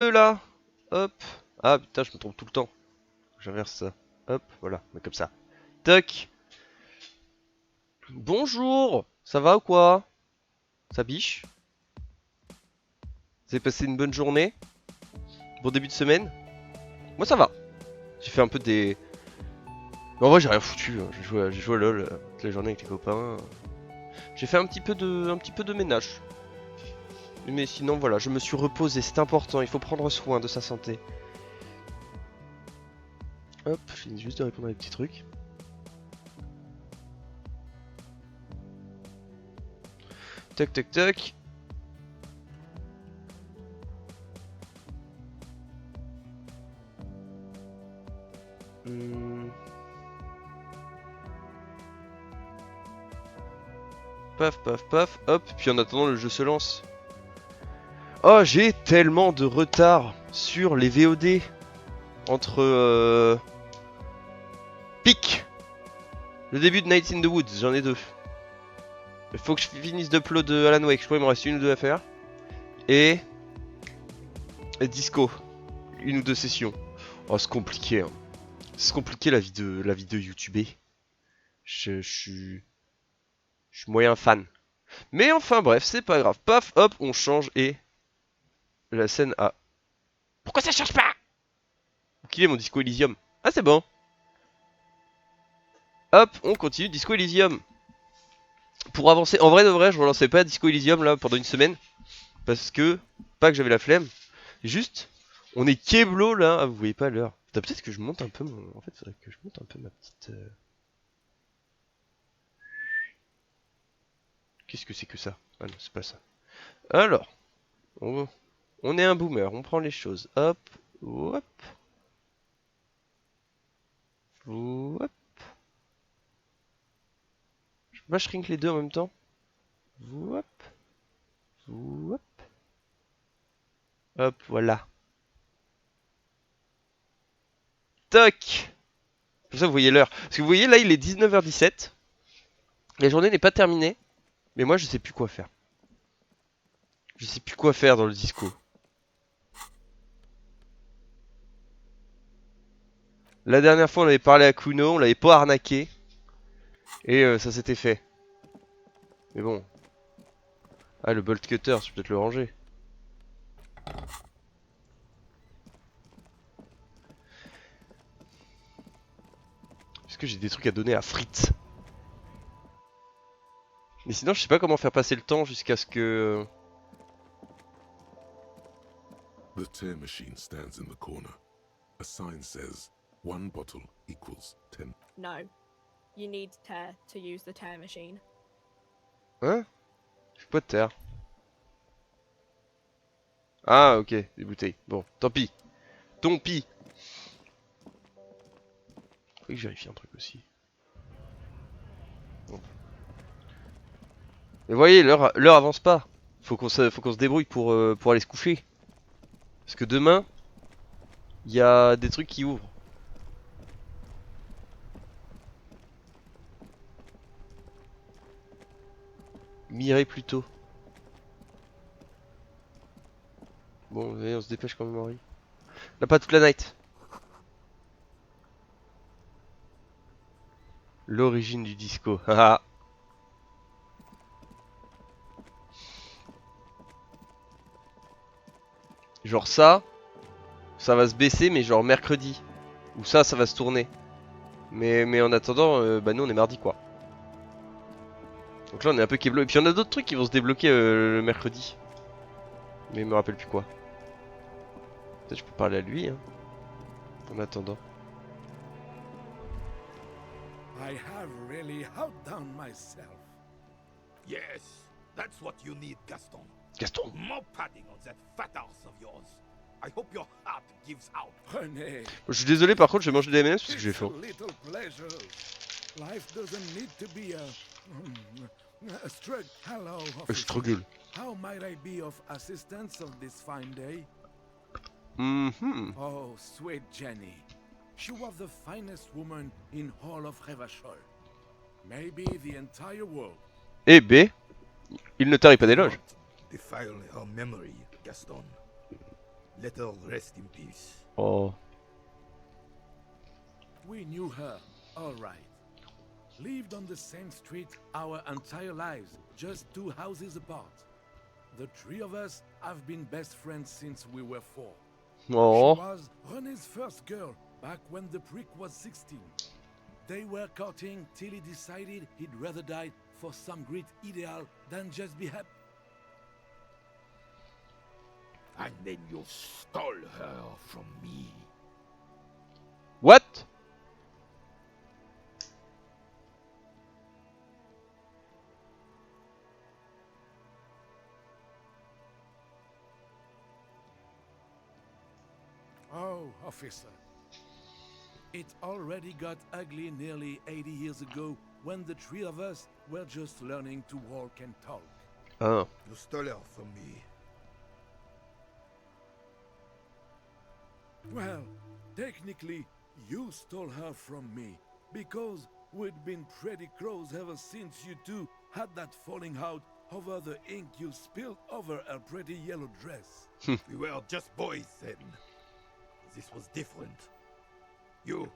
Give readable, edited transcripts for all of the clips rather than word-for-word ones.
Là, hop. Ah putain, je me trompe tout le temps. J'inverse ça. Hop, voilà, mais comme ça. Toc. Bonjour. Ça va ou quoi? Ça biche? Vous avez passé une bonne journée? Bon début de semaine? Moi ça va. J'ai fait un peu des... Mais en vrai j'ai rien foutu, hein. J'ai joué à LoL toute la journée avec les copains. J'ai fait un petit peu de ménage. Mais sinon voilà, je me suis reposé, c'est important, il faut prendre soin de sa santé. Hop, je finis juste de répondre à des petits trucs. Tac tac tac. Paf paf paf, hop, puis en attendant le jeu se lance. Oh, j'ai tellement de retard sur les VOD entre Pic, le début de Night in the Woods, j'en ai deux. Il faut que je finisse d'upload Alan Wake, je crois qu'il me reste une ou deux à faire. Et Disco, une ou deux sessions. Oh, c'est compliqué, hein. C'est compliqué la vie de YouTuber. Je suis moyen fan. Mais enfin bref, c'est pas grave. Paf, hop, on change et la scène a... Pourquoi ça change pas? Qu'il est mon Disco Elysium? Ah c'est bon. Hop, on continue Disco Elysium. Pour avancer, en vrai de vrai, je relançais pas Disco Elysium là pendant une semaine. Parce que, pas que j'avais la flemme. Juste, on est keblo là. Ah, vous voyez pas l'heure. Peut-être que je monte un peu mon... En fait, faudrait que je monte un peu ma petite... Qu'est-ce que c'est que ça? Ah non, c'est pas ça. Alors, on est un boomer, on prend les choses. Hop, hop, hop. Je peux pas shrink les deux en même temps? Hop, hop, hop, voilà. Toc! Comme ça, vous voyez l'heure. Parce que vous voyez, là, il est 19h17. La journée n'est pas terminée. Mais moi, je sais plus quoi faire. Je sais plus quoi faire dans le disco. La dernière fois, on avait parlé à Kuno, on l'avait pas arnaqué. Et ça s'était fait. Mais bon. Ah, le bolt cutter, je peux peut-être le ranger. Est-ce que j'ai des trucs à donner à Fritz? Mais sinon, je sais pas comment faire passer le temps jusqu'à ce que... The tear machine stands in the corner. A sign says, 1 bottle equals 10. No. You need tear to use the tear machine. Hein? Je suis pas de terre. Ah, ok, des bouteilles. Bon, tant pis. Tant pis. Faut que je vérifie un truc aussi. Bon. Mais voyez, l'heure avance pas. Faut qu'on se débrouille pour aller se coucher. Parce que demain, il y a des trucs qui ouvrent. Mirez plutôt. Bon, allez, on se dépêche quand même, Henri. On n'a pas toute la night. L'origine du disco. Haha. Genre ça va se baisser, mais genre mercredi. Ou ça va se tourner. Mais en attendant, bah nous on est mardi quoi. Donc là on est un peu keblo. Et puis on a d'autres trucs qui vont se débloquer le mercredi. Mais il me rappelle plus quoi. Peut-être je peux parler à lui, hein. En attendant. I have really outdone myself. Yes, that's what you need, Gaston. Gaston. More padding on that fat ass of yours. I hope your heart gives out. Prenez. Je suis désolé par contre, je vais manger des M&M's parce que j'ai It's faim. a little pleasures. Life doesn't need to be a struggle. Hello, officer. Struggle. How might I be of assistance on this fine day? Oh, sweet Jenny. She was the finest woman in all of Revachol. Maybe the entire world. Et B, il ne tarit pas d'éloge. Defile her memory, Gaston. Let her rest in peace. Oh. We knew her, all right. Lived on the same street our entire lives, just 2 houses apart. The 3 of us have been best friends since we were 4. Oh. She was René's first girl back when the prick was 16. They were courting till he decided he'd rather die for some great ideal than just be happy. And then you stole her from me. What? Oh, officer. It already got ugly nearly 80 years ago when the 3 of us were just learning to walk and talk. Ah. You stole her from me. Well, technically, you stole her from me, because we'd been pretty close ever since you two had that falling out over the ink you spilled over her pretty yellow dress. We were just boys then. This was different. You.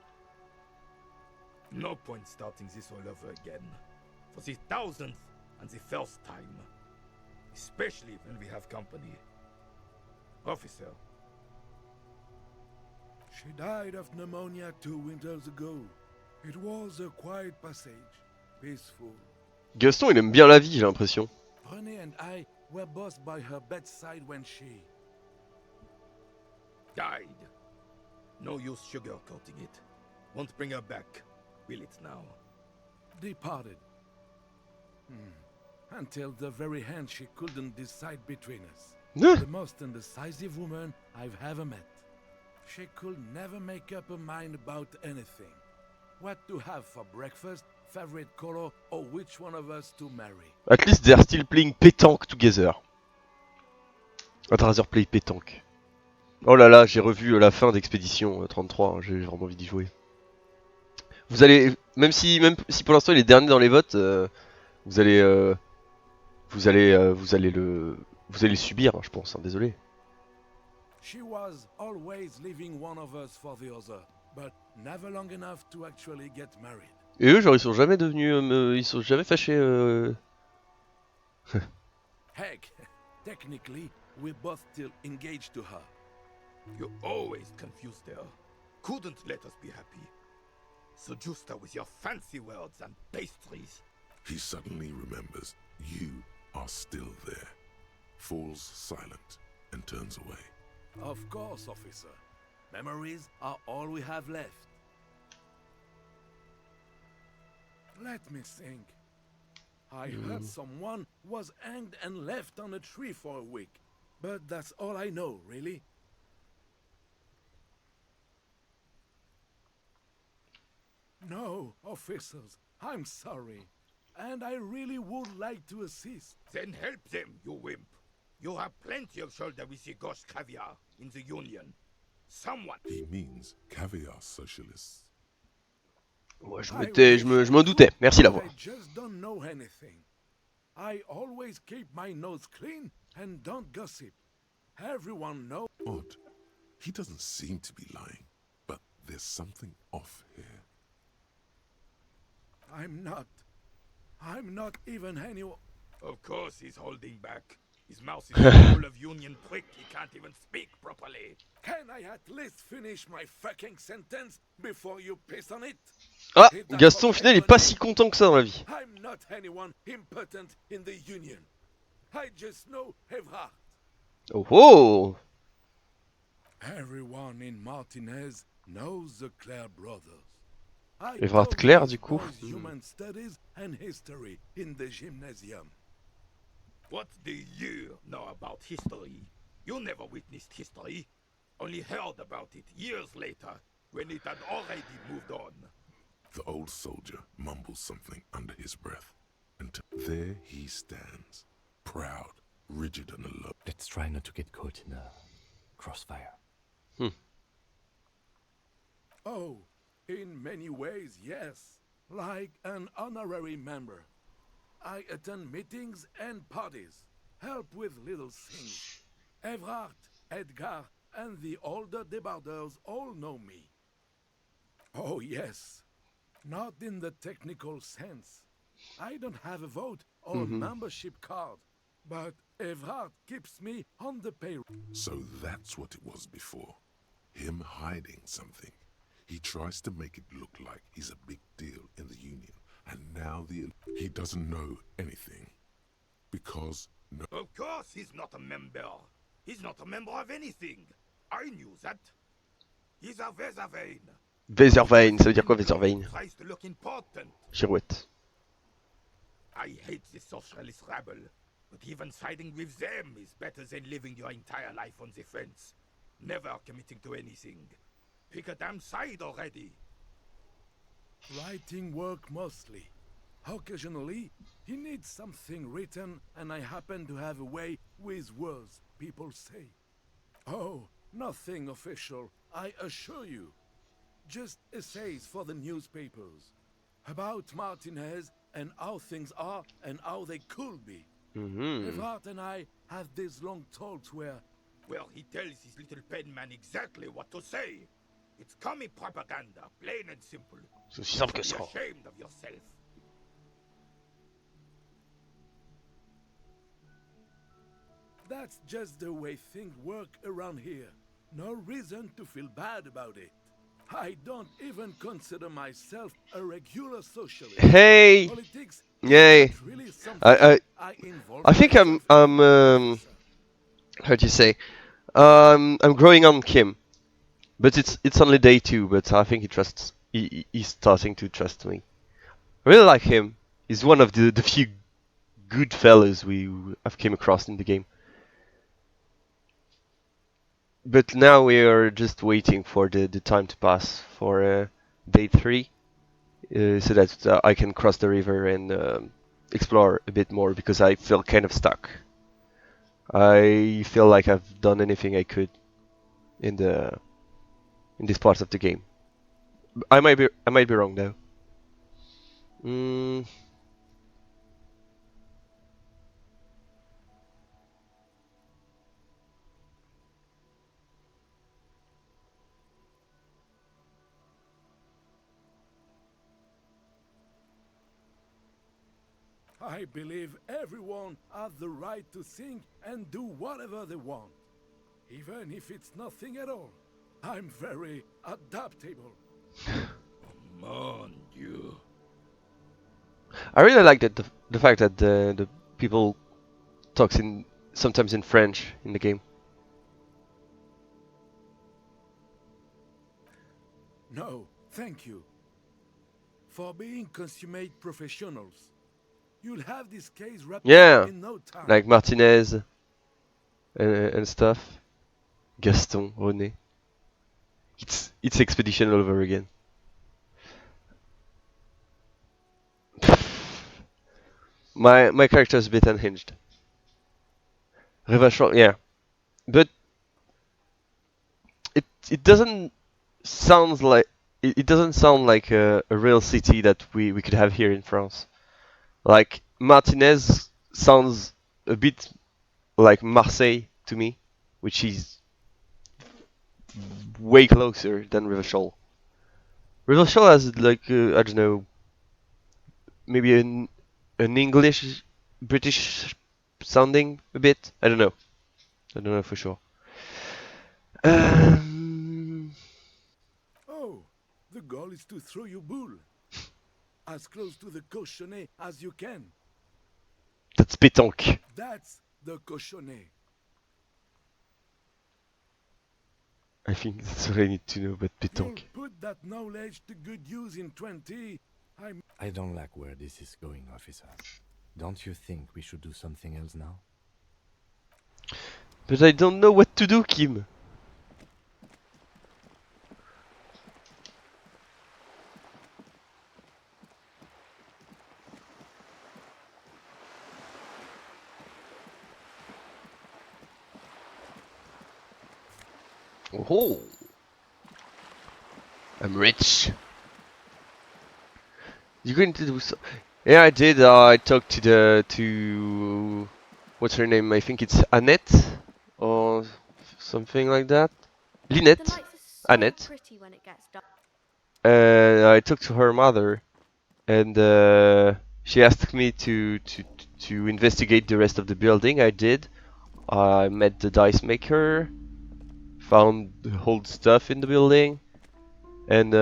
No point starting this all over again. For the 1000th and the first time. Especially when we have company. Officer. She died of pneumonia 2 winters ago. It was a quiet passage, peaceful. Gaston, il aime bien la vie, j'ai l'impression. René and I were both by her bedside when she Died. No use sugarcoating it. Won't bring her back. Will it now? departed. Until the very hand she couldn't decide between us. The most indecisive woman I've ever met. She could never make up her mind about anything. What to have for breakfast, favorite color, or which one of us to marry. At least they're still playing pétanque together. I'd rather play pétanque. Oh là là, j'ai revu la fin d'Expédition 33, hein, j'ai vraiment envie d'y jouer. Vous allez, même si pour l'instant il est dernier dans les votes, vous allez le subir, hein, je pense. Hein, désolé. She was always leaving one of us for the other, but never long enough to actually get married. Et eux, genre ils sont jamais devenus, ils sont jamais fâchés. Heck, technically, we're both still engaged to her. You always confused her. Couldn't let us be happy. Seduced her with your fancy words and pastries. He suddenly remembers you are still there, falls silent, and turns away. Of course, officer. Memories are all we have left. Let me think. I heard someone was hanged and left on a tree for a week. But that's all I know, really. No, officers, I'm sorry. And I really would like to assist. Then help them, you wimp. You have plenty of shoulder with the ghost caviar in the Union. Someone. He means caviar socialists. Ouais, je m'en doutais. Merci d'avoir. I just don't know anything. I always keep my nose clean and don't gossip. Everyone knows. Odd. He doesn't seem to be lying, but there's something off here. I'm not even anyone. Of course he's holding back. His mouth is full of Union prick. He can't even speak properly. Can I at least finish my fucking sentence before you piss on it? Ah, Gaston au final il est pas si content que ça dans la vie. I'm not anyone important in the Union. I just know Evrard. Oh oh. Everyone in Martinez knows the Clare brothers. I Evrard taught Clare those du coup. boys human studies and history in the gymnasium. What do you know about history? You never witnessed history. Only heard about it years later, when it had already moved on. The old soldier mumbles something under his breath, and there he stands, proud, rigid and alone. Let's try not to get caught in a crossfire. Oh, in many ways, yes. Like an honorary member. I attend meetings and parties, help with little things. Evrard, Edgar, and the older debarders all know me. Oh, yes. Not in the technical sense. I don't have a vote or membership card, but Evrard keeps me on the payroll. So that's what it was before. Him hiding something. He tries to make it look like he's a big deal in the Union, and now he doesn't know anything. Because no. Of course he's not a member. He's not a member of anything. I knew that. He's a Weservein. Weservein, ça veut dire quoi Weservein? Tries to look important. Girouette. I hate this socialist rabble, but even siding with them is better than living your entire life on the fence, never committing to anything. Pick a damn side already. Writing work mostly. Occasionally, he needs something written, and I happen to have a way with words, people say. Oh, nothing official, I assure you. Just essays for the newspapers. About Martinez and how things are and how they could be. Evrard and I have these long talks where... Well, he tells his little penman exactly what to say. It's commie propaganda, plain and simple. C'est aussi simple que Be ça. ashamed of yourself. That's just the way things work around here. No reason to feel bad about it. I don't even consider myself a regular socialist. Hey! Politics Yay! is really something I involve I think myself in. how do you say? I'm growing on Kim, but it's only day 2. But I think he's starting to trust me. I really like him. He's one of the few good fellas I've came across in the game. But now we are just waiting for the time to pass for day 3, so that I can cross the river and explore a bit more, because I feel kind of stuck. I feel like I've done anything I could in this part of the game. I might be wrong though. I believe everyone has the right to think and do whatever they want, even if it's nothing at all. I'm very adaptable. Mon Dieu. I really like the fact that the people talks sometimes in French in the game. No, thank you. For being consummate professionals. You'll have this case wrapped Yeah, up in no time. like Martinez and stuff. Gaston, René. It's expedition all over again. My character is a bit unhinged. Revachol, yeah, but it doesn't sound like it doesn't sound like a real city that we could have here in France. Like Martinez sounds a bit like Marseille to me, which is way closer than Revachol. Revachol has like I don't know, maybe an English British sounding a bit. I don't know for sure. Oh, the goal is to throw your bull. As close to the cochonnet as you can. That's pétanque. That's the cochonnet. I think that's what I need to know about pétanque. You'll put that knowledge to good use in 20. I don't like where this is going, officer. Don't you think we should do something else now? But I don't know what to do, Kim. Oh, I'm rich. You're going to do so? Yeah, I did. I talked to what's her name? I think it's Annette or something like that. The Lynette, lights are so Annette. pretty when it gets dark. I talked to her mother, and she asked me to investigate the rest of the building. I did. I met the dice maker, found the old stuff in the building, and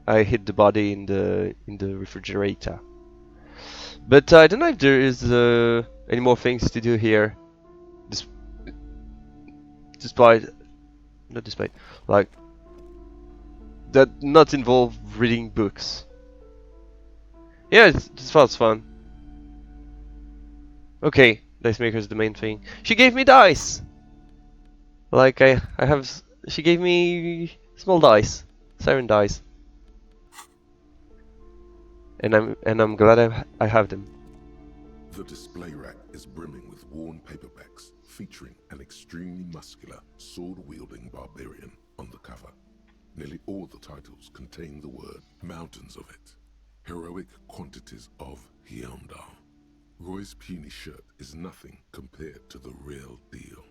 I hid the body in the refrigerator. But I don't know if there is any more things to do here, Des despite not despite like that not involve reading books. Yeah, this was fun. Okay, dice maker is the main thing. She gave me dice. Like I have. She gave me small dice, siren dice, and I'm glad I have them. The display rack is brimming with worn paperbacks featuring an extremely muscular, sword-wielding barbarian on the cover. Nearly all the titles contain the word mountains of it. Heroic quantities of Hyamdal. Roy's puny shirt is nothing compared to the real deal.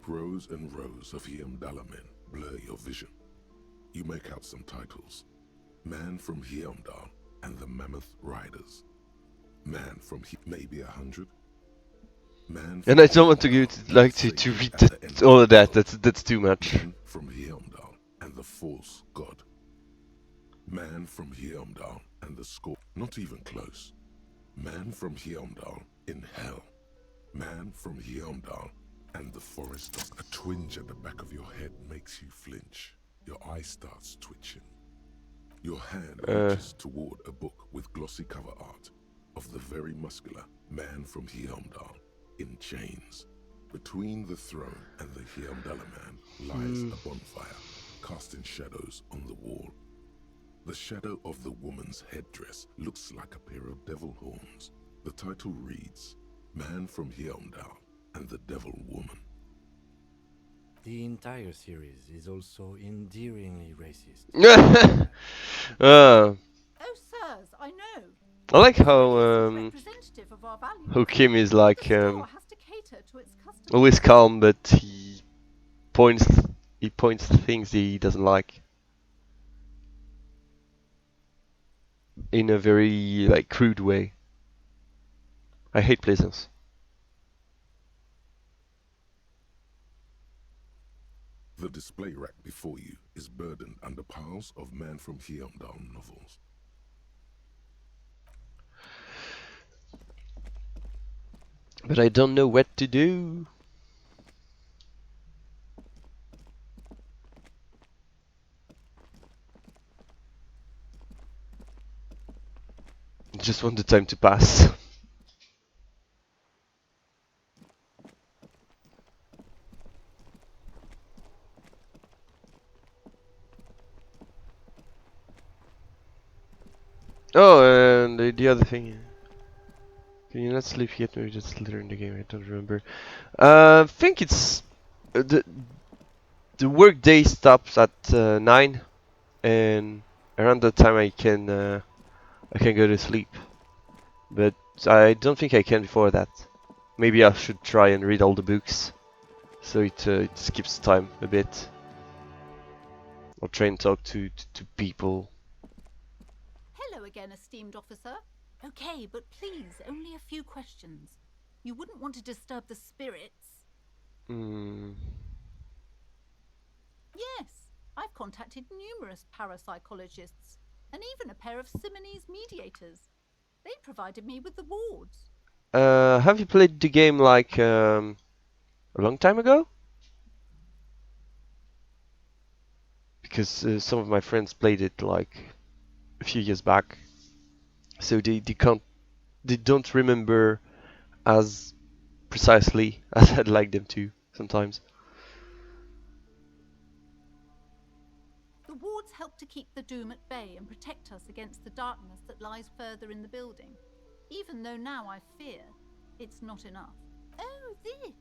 Rows and rows of Hyamdala men blur your vision. You make out some titles. Man from Hyamdal and the Mammoth Riders. Man from maybe 100. Man And I don't want to go to read all of that. That's too much. Man from Hyamdal and the false god. Man from Hyamdal and the score. Not even close. Man from Hyamdal in hell. Man from Hyamdal and the forest dog. A twinge at the back of your head makes you flinch. Your eye starts twitching. Your hand reaches toward a book with glossy cover art of the very muscular man from Hyamdal in chains. Between the throne and the Hyamdala man lies a bonfire, casting shadows on the wall. The shadow of the woman's headdress looks like a pair of devil horns. The title reads, Man from Hyamdal and the Devil Woman. The entire series is also endearingly racist. uh, Oh, sirs, I know. I like It's how representative of our values. how Kim is like The store has to cater to its customers. always calm, but he points things he doesn't like in a very like crude way. I hate Pleasance. The display rack before you is burdened under piles of Man from Hyamdal novels. But I don't know what to do. Just want the time to pass. Oh, and the other thing. Can you not sleep yet? Maybe just later in the game. I don't remember. I think it's the work day stops at 9, and around that time I can go to sleep. But I don't think I can before that. Maybe I should try and read all the books, so it skips time a bit. Or try and talk to people. Hello again, esteemed officer. Okay, but please, only a few questions. You wouldn't want to disturb the spirits. Yes, I've contacted numerous parapsychologists, and even a pair of Simonese mediators. They provided me with the wards. Have you played the game like a long time ago? Because some of my friends played it like a few years back, so they don't remember as precisely as I'd like them to sometimes. The wards help to keep the doom at bay and protect us against the darkness that lies further in the building. Even though now I fear, it's not enough. Oh, this!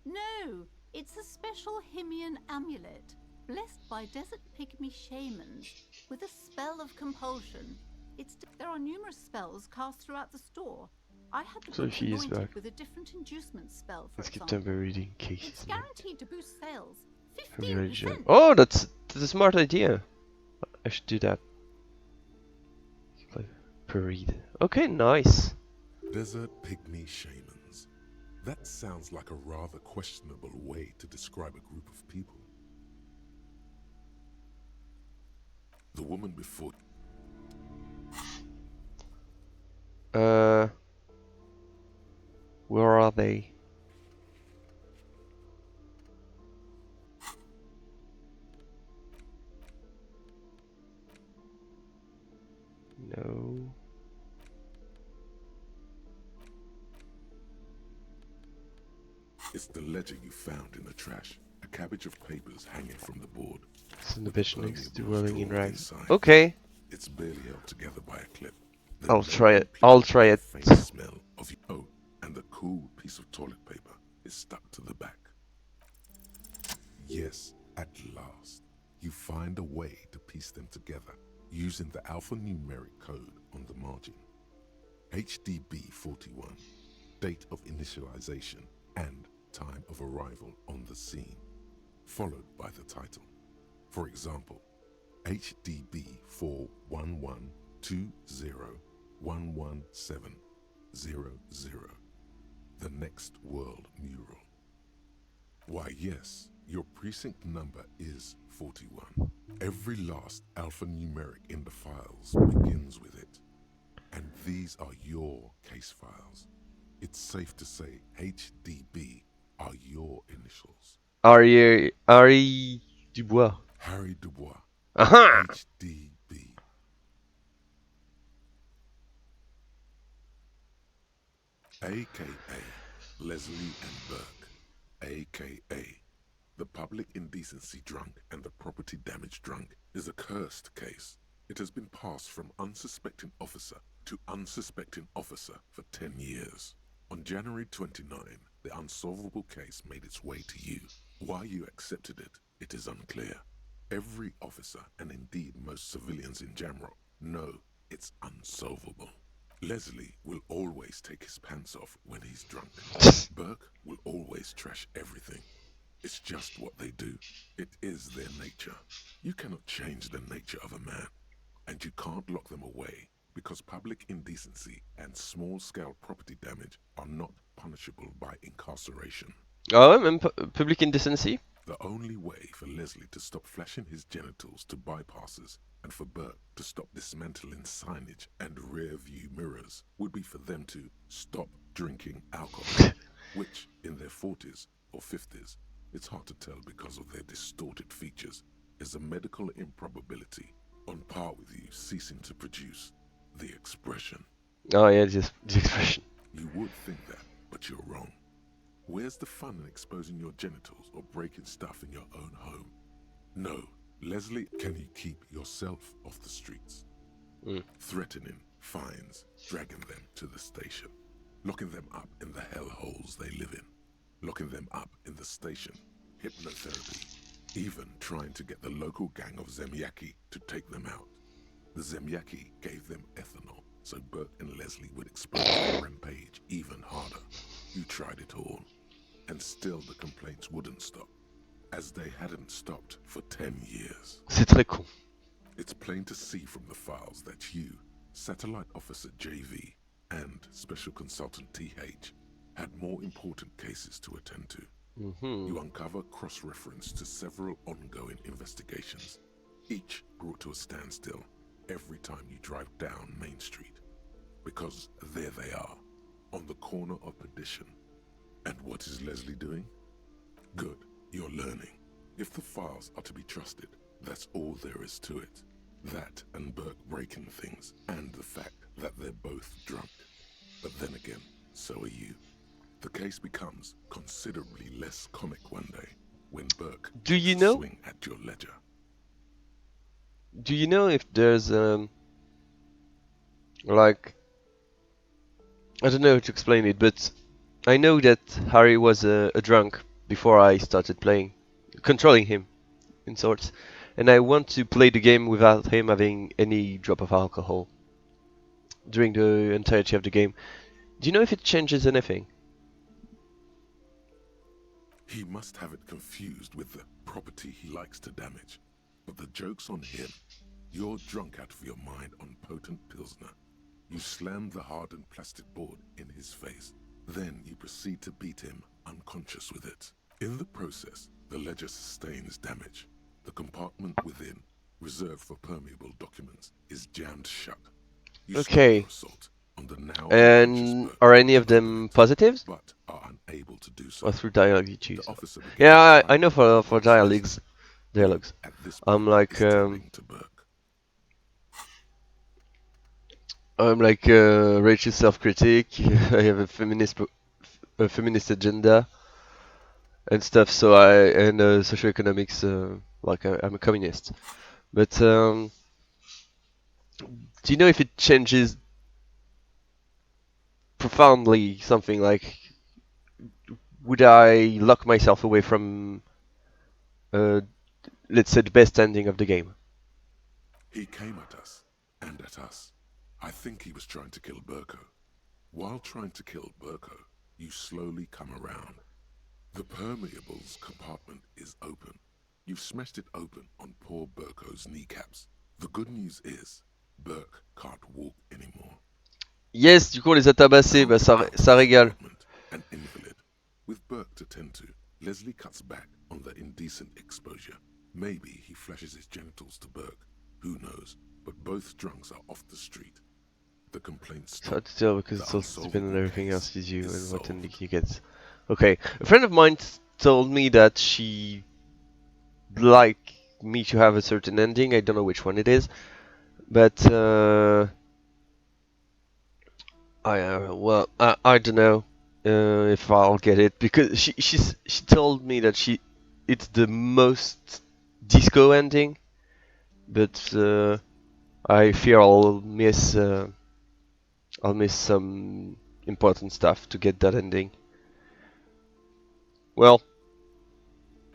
No, it's a special Himian amulet, blessed by desert pygmy shamans, with a spell of compulsion. There are numerous spells cast throughout the store. I had the So book she is anointed back. with a different inducement spell, for Let's keep example. them reading cases. It's guaranteed to boost sales, 15%. Oh, that's a smart idea. I should do that. Parade. Okay, nice. Desert pygmy shamans. That sounds like a rather questionable way to describe a group of people. The woman before. Where are they? No. It's the ledger you found in the trash. A cabbage of papers hanging from the board. It's in the with vision the next to permeables rolling in drawn rags. inside. Okay, It's barely held together by a clip. The I'll lid try it. completed I'll try by the it. faint smell of and the cool piece of toilet paper is stuck to the back. Yes, at last, you find a way to piece them together using the alphanumeric code on the margin. HDB 41, date of initialization and time of arrival on the scene, followed by the title. For example, HDB 41120117000, the next world mural. Why yes, your precinct number is 41. Every last alphanumeric in the files begins with it. And these are your case files. It's safe to say HDB are your initials. Harry Dubois. Harry Dubois, Aha! HDB. AKA Leslie and Burke, AKA the public indecency drunk and the property damage drunk, is a cursed case. It has been passed from unsuspecting officer to unsuspecting officer for 10 years. On January 29, the unsolvable case made its way to you. Why you accepted it, it is unclear. Every officer, and indeed most civilians in Jamrock, know it's unsolvable. Leslie will always take his pants off when he's drunk. Burke will always trash everything. It's just what they do. It is their nature. You cannot change the nature of a man. And you can't lock them away because public indecency and small-scale property damage are not punishable by incarceration. Ah ouais, même public indecency. The only way for Leslie to stop flashing his genitals to bypassers and for Burke to stop dismantling signage and rear-view mirrors would be for them to stop drinking alcohol, which in their 40s or 50s, it's hard to tell because of their distorted features, is a medical improbability on par with you ceasing to produce the expression. Oh yeah, just the expression. You would think that, but you're wrong. Where's the fun in exposing your genitals or breaking stuff in your own home? No, Leslie, can you keep yourself off the streets? Threatening fines, dragging them to the station, locking them up in the hellholes they live in, locking them up in the station, hypnotherapy, even trying to get the local gang of Zemyaki to take them out. The Zemyaki gave them ethanol, so Burke and Leslie would expose their rampage even harder. You tried it all, and still the complaints wouldn't stop, as they hadn't stopped for 10 years. C'est très con. It's plain to see from the files that you, Satellite Officer JV, and Special Consultant TH, had more important cases to attend to. You uncover cross-reference to several ongoing investigations, each brought to a standstill every time you drive down Main Street. Because there they are, on the corner of Perdition. And what is Leslie doing? Good, you're learning. If the files are to be trusted, that's all there is to it. That and Burke breaking things, and the fact that they're both drunk. But then again, so are you. The case becomes considerably less comic one day when Burke Do you takes a know? swing at your ledger. Do you know if there's like, I don't know how to explain it, but I know that Harry was a drunk before I started playing, controlling him, in sorts, and I want to play the game without him having any drop of alcohol during the entirety of the game. Do you know if it changes anything? He must have it confused with the property he likes to damage. But the joke's on him. You're drunk out of your mind on potent Pilsner. You slam the hardened plastic board in his face. Then you proceed to beat him unconscious with it. In the process, the ledger sustains damage. The compartment within, reserved for permeable documents, is jammed shut. You Okay. stop your assault on the now And unconscious are Burke any of to open them it, positives? but are unable to do so. Or through dialogue you choose? The officer begins Yeah, to I know for find dialogues. who, Dialogues. at this I'm point, like is telling to Burke. Rachel's self-critic. I have a feminist agenda and stuff. So socioeconomics. I'm a communist. But do you know if it changes profoundly something like? Would I lock myself away from, let's say, the best ending of the game? He came at us, and at us. I think he was trying to kill Burko. While trying to kill Burko, you slowly come around. The permeables compartment is open. You've smashed it open on poor Burko's kneecaps. The good news is, Burke can't walk anymore. Yes, du coup on les a tabassés, bah ça régale. An invalid. With Burke to tend to, Leslie cuts back on the indecent exposure. Maybe he flashes his genitals to Burke. Who knows? But both drunks are off the street. The complaints It's hard stop. to tell because The it's also depending on unsolvable everything case else you do is and what solved. ending you get. Okay, a friend of mine told me that she like me to have a certain ending. I don't know which one it is, but I don't know if I'll get it because she told me that it's the most disco ending, but I fear I'll miss some important stuff to get that ending. Well,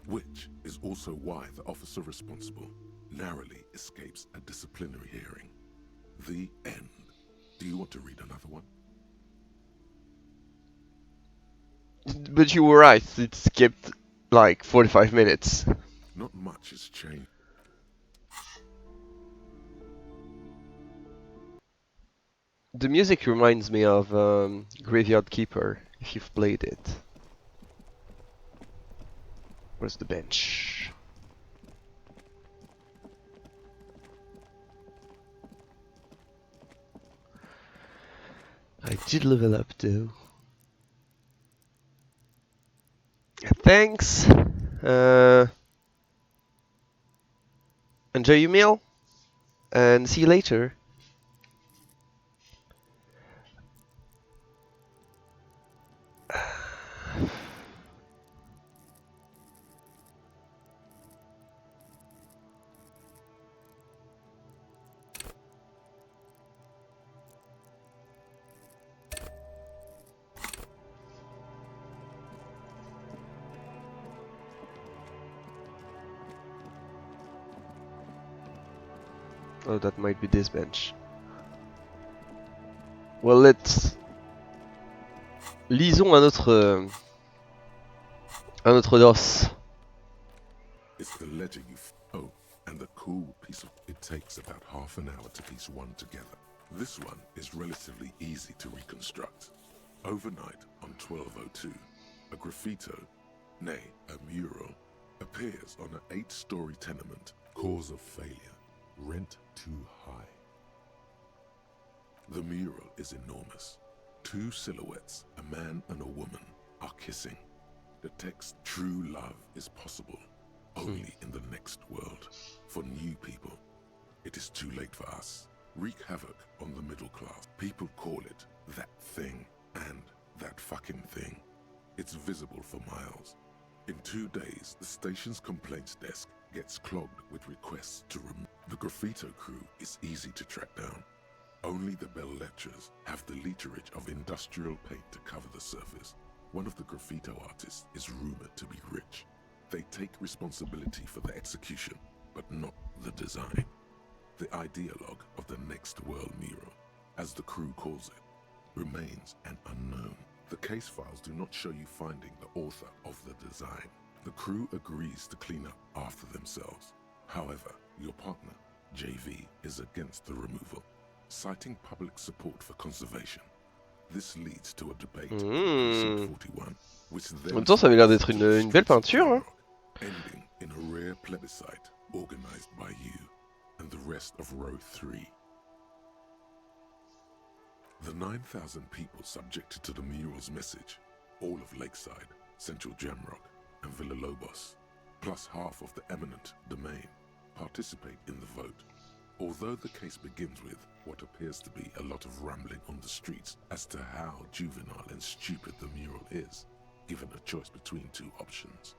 Which is also why the officer responsible narrowly escapes a disciplinary hearing. The end. Do you want to read another one? but you were right. It skipped like 45 minutes. Not much has changed. The music reminds me of Graveyard Keeper, if you've played it. Where's the bench? I did level up though. Thanks. Enjoy your meal and see you later. Oh, that might be this bench. Well, lisons un autre dos. It's the ledger oh, and the cool piece of it takes about half an hour to piece one together. This one is relatively easy to reconstruct. Overnight on 1202, a graffito, nay, a mural, appears on an 8-story tenement. Cause of failure, rent too high. The mural is enormous. 2 silhouettes, a man and a woman, are kissing. The text, true love is possible, only in the next world. For new people, it is too late for us. Wreak havoc on the middle class. People call it that thing and that fucking thing. It's visible for miles. In 2 days, the station's complaints desk gets clogged with requests to remove. The graffito crew is easy to track down. Only the bell lectures have the literage of industrial paint to cover the surface. One of the graffito artists is rumored to be rich. They take responsibility for the execution, but not the design. The ideologue of the next world mural, as the crew calls it, remains an unknown. The case files do not show you finding the author of the design. The crew agrees to clean up after themselves. However, your partner, JV, is against the removal, citing public support for conservation. This leads to a debate in Precinct 41, which then En même temps, ça avait l'air d'être une belle peinture. Hein. ending in a rare plebiscite organized by you and the rest of Row 3. The 9,000 people subjected to the mural's message, all of Lakeside, Central Jamrock, and Villa Lobos, plus half of the eminent domain, participate in the vote. Although the case begins with what appears to be a lot of rambling on the streets as to how juvenile and stupid the mural is, given a choice between two options.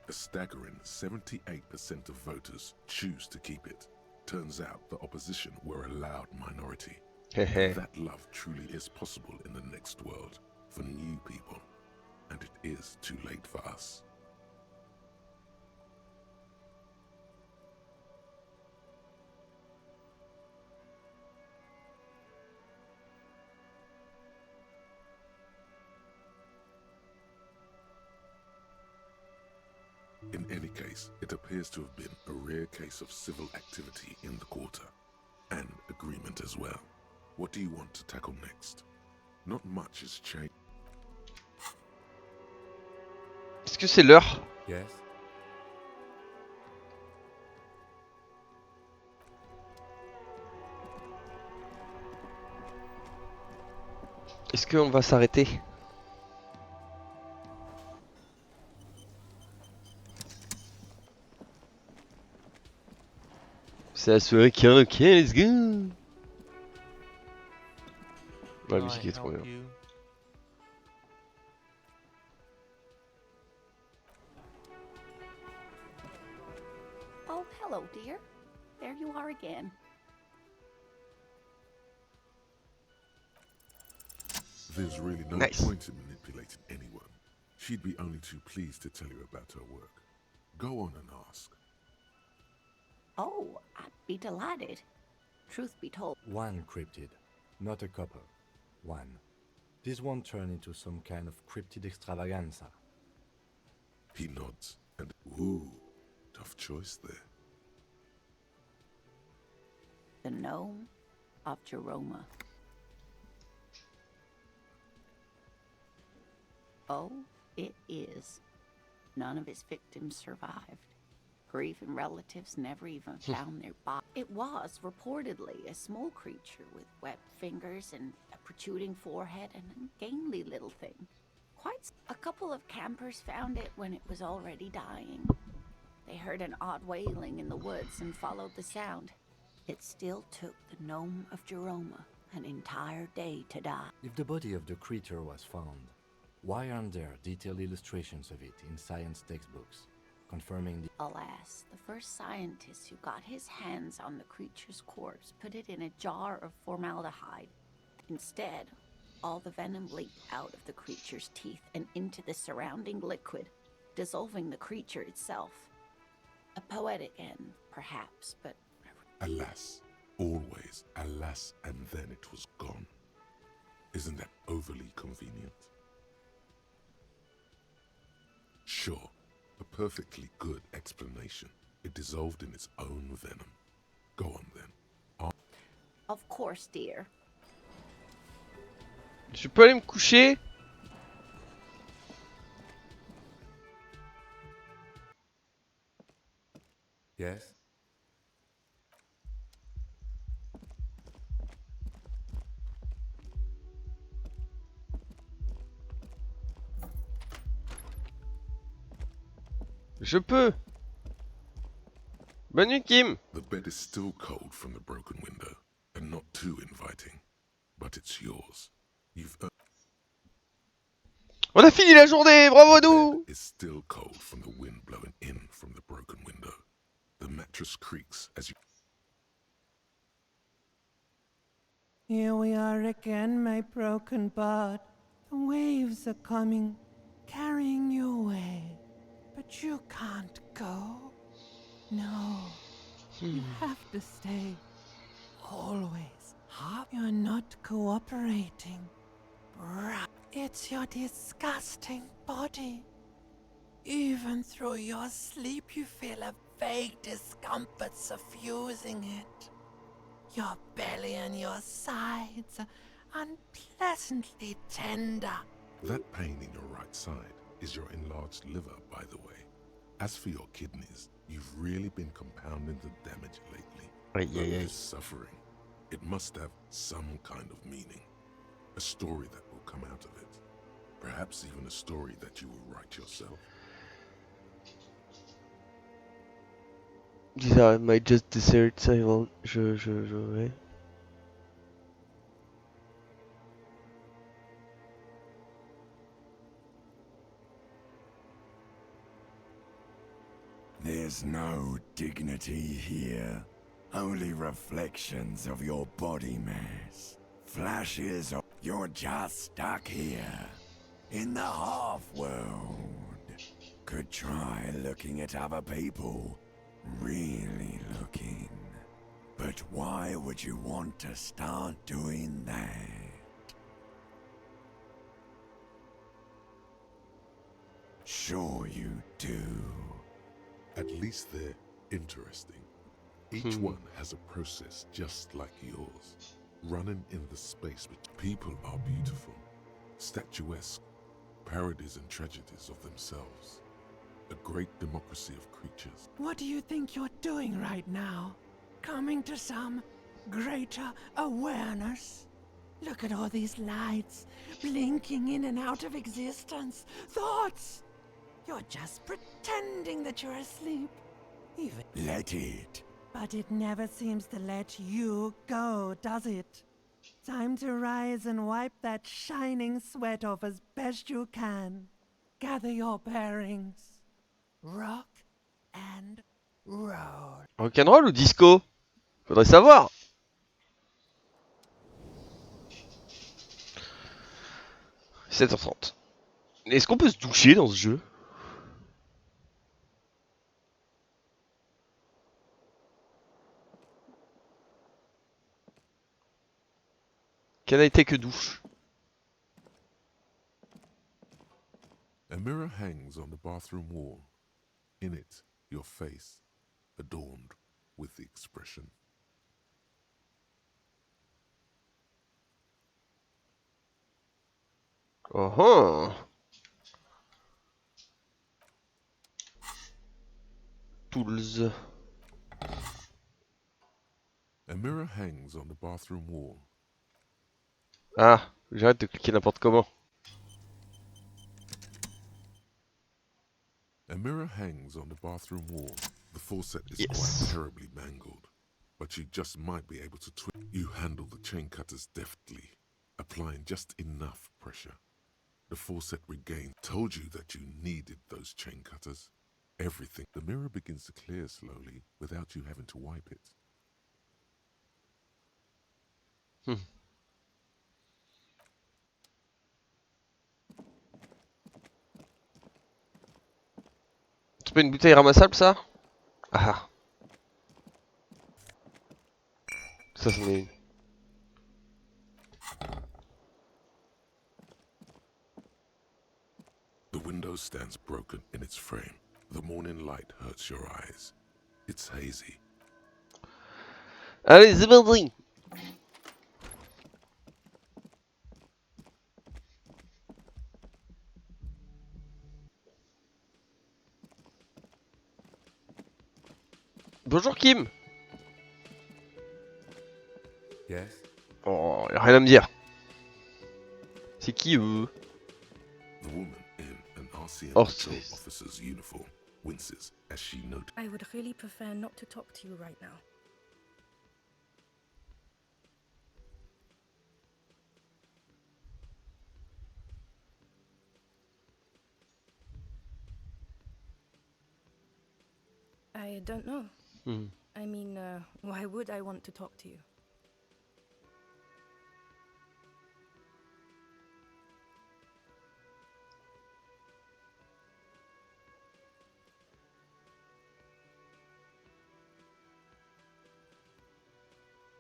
A staggering 78% of voters choose to keep it. Turns out the opposition were a loud minority. That love truly is possible in the next world for new people, and it is too late for us. In any case, it appears to have been a rare case of civil activity in the quarter, and agreement as well. What do you want to tackle next? Not much has changed. Est-ce que c'est l'heure? Yes? Est-ce qu'on va s'arrêter? C'est la soirée karaoké, let's go! La musique est trop bien. Oh, hello, dear. There you are again. There's really no Nice. point in manipulating anyone. She'd be only too pleased to tell you about her work. Go on and ask. Oh, I'd be delighted. Truth be told, One cryptid, not a couple. One. This won't turn into some kind of cryptid extravaganza. He nods and, ooh, tough choice there. the gnome of Jeroma. Oh, it is. None of his victims survived. Grieving relatives never even found their body. It was reportedly a small creature with webbed fingers and a protruding forehead and a gangly little thing. A couple of campers found it when it was already dying. They heard an odd wailing in the woods and followed the sound. It still took the gnome of Jeroma an entire day to die. If the body of the creature was found, why aren't there detailed illustrations of it in science textbooks, confirming the... Alas, the first scientist who got his hands on the creature's corpse put it in a jar of formaldehyde. Instead, all the venom leaked out of the creature's teeth and into the surrounding liquid, dissolving the creature itself. A poetic end, perhaps, but... Alas, always alas, and then it was gone. Isn't that overly convenient? Sure, a perfectly good explanation. It dissolved in its own venom. Go on then. Of course, dear. Je peux aller me coucher? Yes? Je peux. Bonne nuit, Kim. The bed is still cold from the broken window, and not too inviting. But it's yours. You've earned. On a fini la journée, bravo à The nous. bed is still cold from the wind blowing in from the broken window. The mattress creaks as you. Here we are again, my broken bud. The waves are coming, carrying you away. But you can't go. No, you have to stay. Always. You're not cooperating. It's your disgusting body. Even through your sleep, you feel a vague discomfort suffusing it. Your belly and your sides are unpleasantly tender. That pain in your right side is your enlarged liver, by the way. As for your kidneys, you've really been compounding the damage lately. But this suffering, it must have some kind of meaning. A story that will come out of it. Perhaps even a story that you will write yourself. These are my just desserts. I will. Ouais. There's no dignity here. Only reflections of your body mass. Flashes of... You're just stuck here. In the half-world. Could try looking at other people. Really looking. But why would you want to start doing that? Sure you do. At least they're interesting. Each one has a process just like yours, running in the space. People are beautiful, statuesque, parodies and tragedies of themselves. A great democracy of creatures. What do you think you're doing right now? Coming to some greater awareness? Look at all these lights, blinking in and out of existence. Thoughts! You're just pretending that you're asleep. Even... Let it. But it never seems to let you go, does it? Time to rise and wipe that shining sweat off as best you can. Gather your bearings. Rock and roll. Rock'n'roll ou disco? Faudrait savoir. 7h30. Est-ce qu'on peut se doucher dans ce jeu? Quelle a été que douche? A mirror hangs on the bathroom wall. In it, your face, adorned with the expression. Oh. Tools. A mirror hangs on the bathroom wall. Ah, j'arrête de cliquer n'importe comment. A mirror hangs on the bathroom wall. The faucet is Yes. quite terribly mangled, but you just might be able to You handle the chain cutters deftly, applying just enough pressure. The faucet regains. Told you that you needed those chain cutters. Everything. The mirror begins to clear slowly without you having to wipe it. C'est pas une bouteille ramassable ça? Ah. Ça c'en est une. The window stands broken in its frame. The morning light hurts your eyes. It's hazy. Allez, c'est parti! Bonjour Kim! Yes? Oh, y'a rien à me dire. C'est qui eux? The woman in an RCM Oh, patrol c'est- officer's uniform winces as she notes. I would really prefer not to talk to you right now. I don't know. I mean, why would I want to talk to you?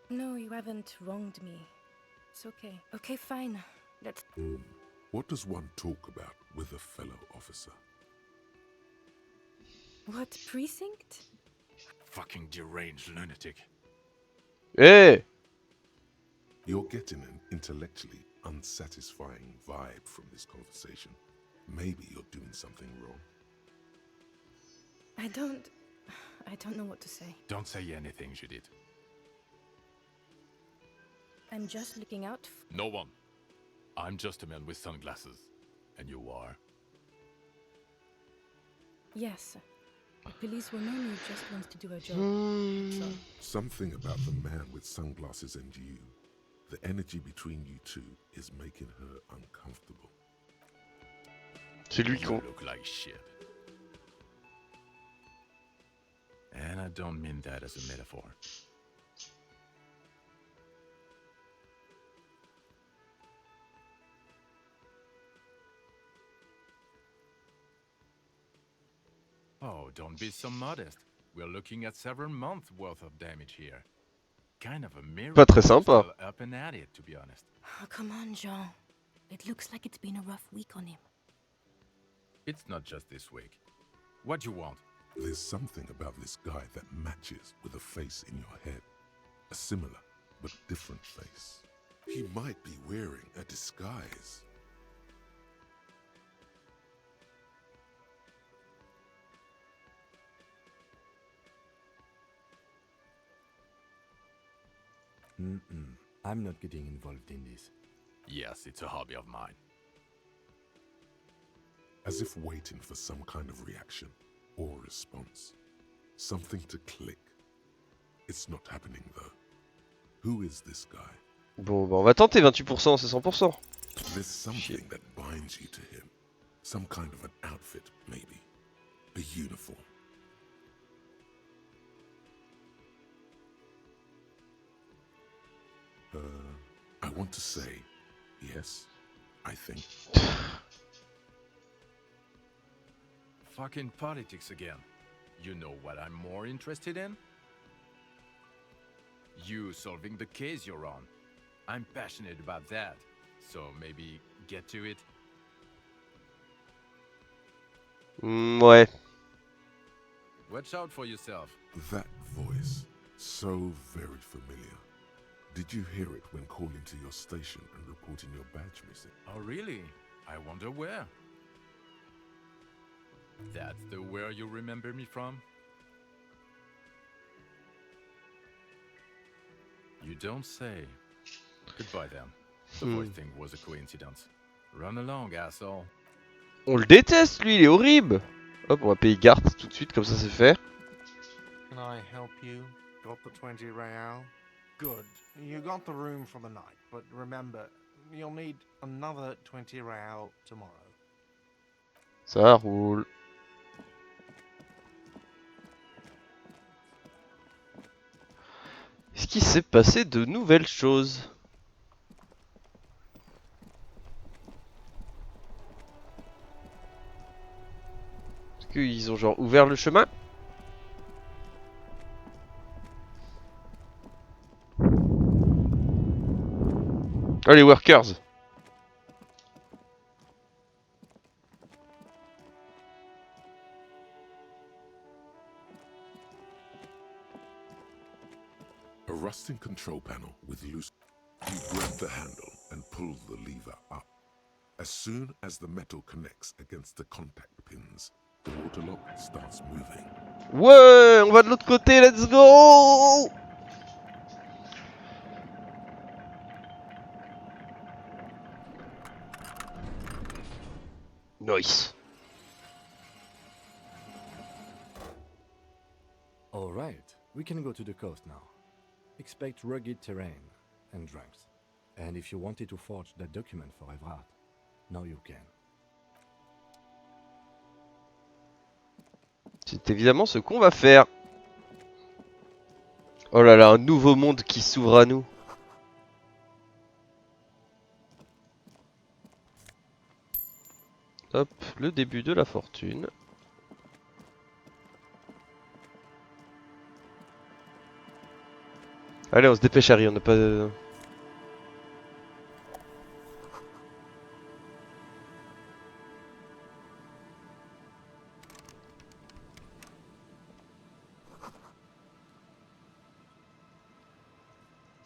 No, you haven't wronged me. It's okay. Okay, fine. Let's... What does one talk about with a fellow officer? What precinct? Fucking deranged lunatic. Hey! You're getting an intellectually unsatisfying vibe from this conversation. Maybe you're doing something wrong. I don't know what to say. Don't say anything, Judith. I'm just looking out No one. I'm just a man with sunglasses. And you are? Yes. A police woman who just wants to do her job. So, Something about the man with sunglasses and you, the energy between you two is making her uncomfortable. C'est lui You qu'on... look like shit. And I don't mean that as a metaphor. Oh, don't be so modest. We're looking at several months worth of damage here. Kind of a miracle. Pas très sympa. Still up and at it, to be honest. oh, come on, Jean. It looks like it's been a rough week on him. It's not just this week. What do you want? There's something about this guy that matches with a face in your head. A similar but different face. He might be wearing a disguise. I'm not getting involved in this. Yes, it's a hobby of mine. As if waiting for some kind of reaction or response. Something to click. It's not happening though. Who is this guy? Bon, bah on va tenter 28%, c'est 100%. There's something that binds you to him. Some kind of an outfit, maybe. A uniform. I want to say, yes, I think. Fucking politics again. You know what I'm more interested in? You solving the case you're on. I'm passionate about that. So maybe get to it. Ouais. Watch out for yourself. That voice, so very familiar. Did you hear it when calling to your station and reporting your badge missing? Oh really? I wonder where. That's the where you remember me from? You don't say. Goodbye then. The voice thing was a coincidence. Run along, asshole. On le déteste lui, il est horrible. Hop, on va payer Garth tout de suite, comme ça c'est fait. Can I help you? Got the 20 real? Good. You got the room for the night, but remember, you'll need another 20 real tomorrow. Ça roule. Est-ce qu'il s'est passé de nouvelles choses? Est-ce qu'ils ont genre ouvert le chemin? Oh les workers. A rusting control panel with loose... You grab the handle and pull the lever up. As soon as the metal connects against the contact pins, the water lock starts moving. Ouais, on va de l'autre côté, let's go! Nice. All right, we can go to the coast now. Expect rugged terrain and drunks. And if you wanted to forge that document for Evrard, now you can. C'est évidemment ce qu'on va faire. Oh là là, un nouveau monde qui s'ouvre à nous. Hop, le début de la fortune. Allez, on se dépêche Harry, on n'a pas...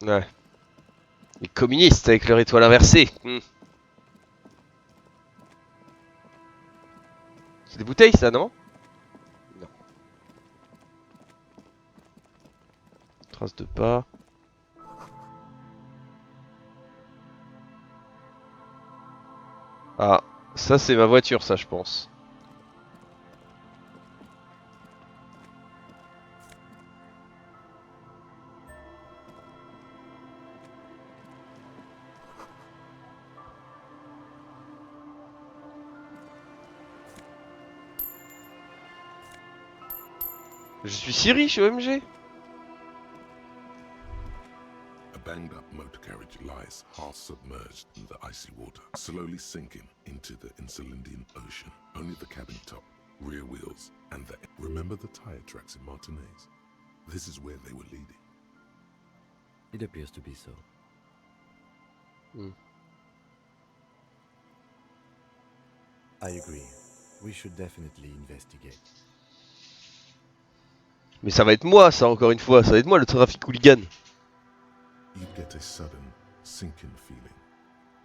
Ouais. Les communistes avec leur étoile inversée. C'est des bouteilles ça, non? Non. Trace de pas. Ah, ça c'est ma voiture ça je pense. Je suis si riche OMG. A banged up motor carriage lies half submerged in the icy water, slowly sinking into the Insulindian Ocean. Only the cabin top, rear wheels, and the... Remember the tire tracks in Martinez? This is where they were leading. It appears to be so. I agree. We should definitely investigate. Mais ça va être moi ça encore une fois, ça va être moi le trafic hooligan. You get a sudden sinking feeling.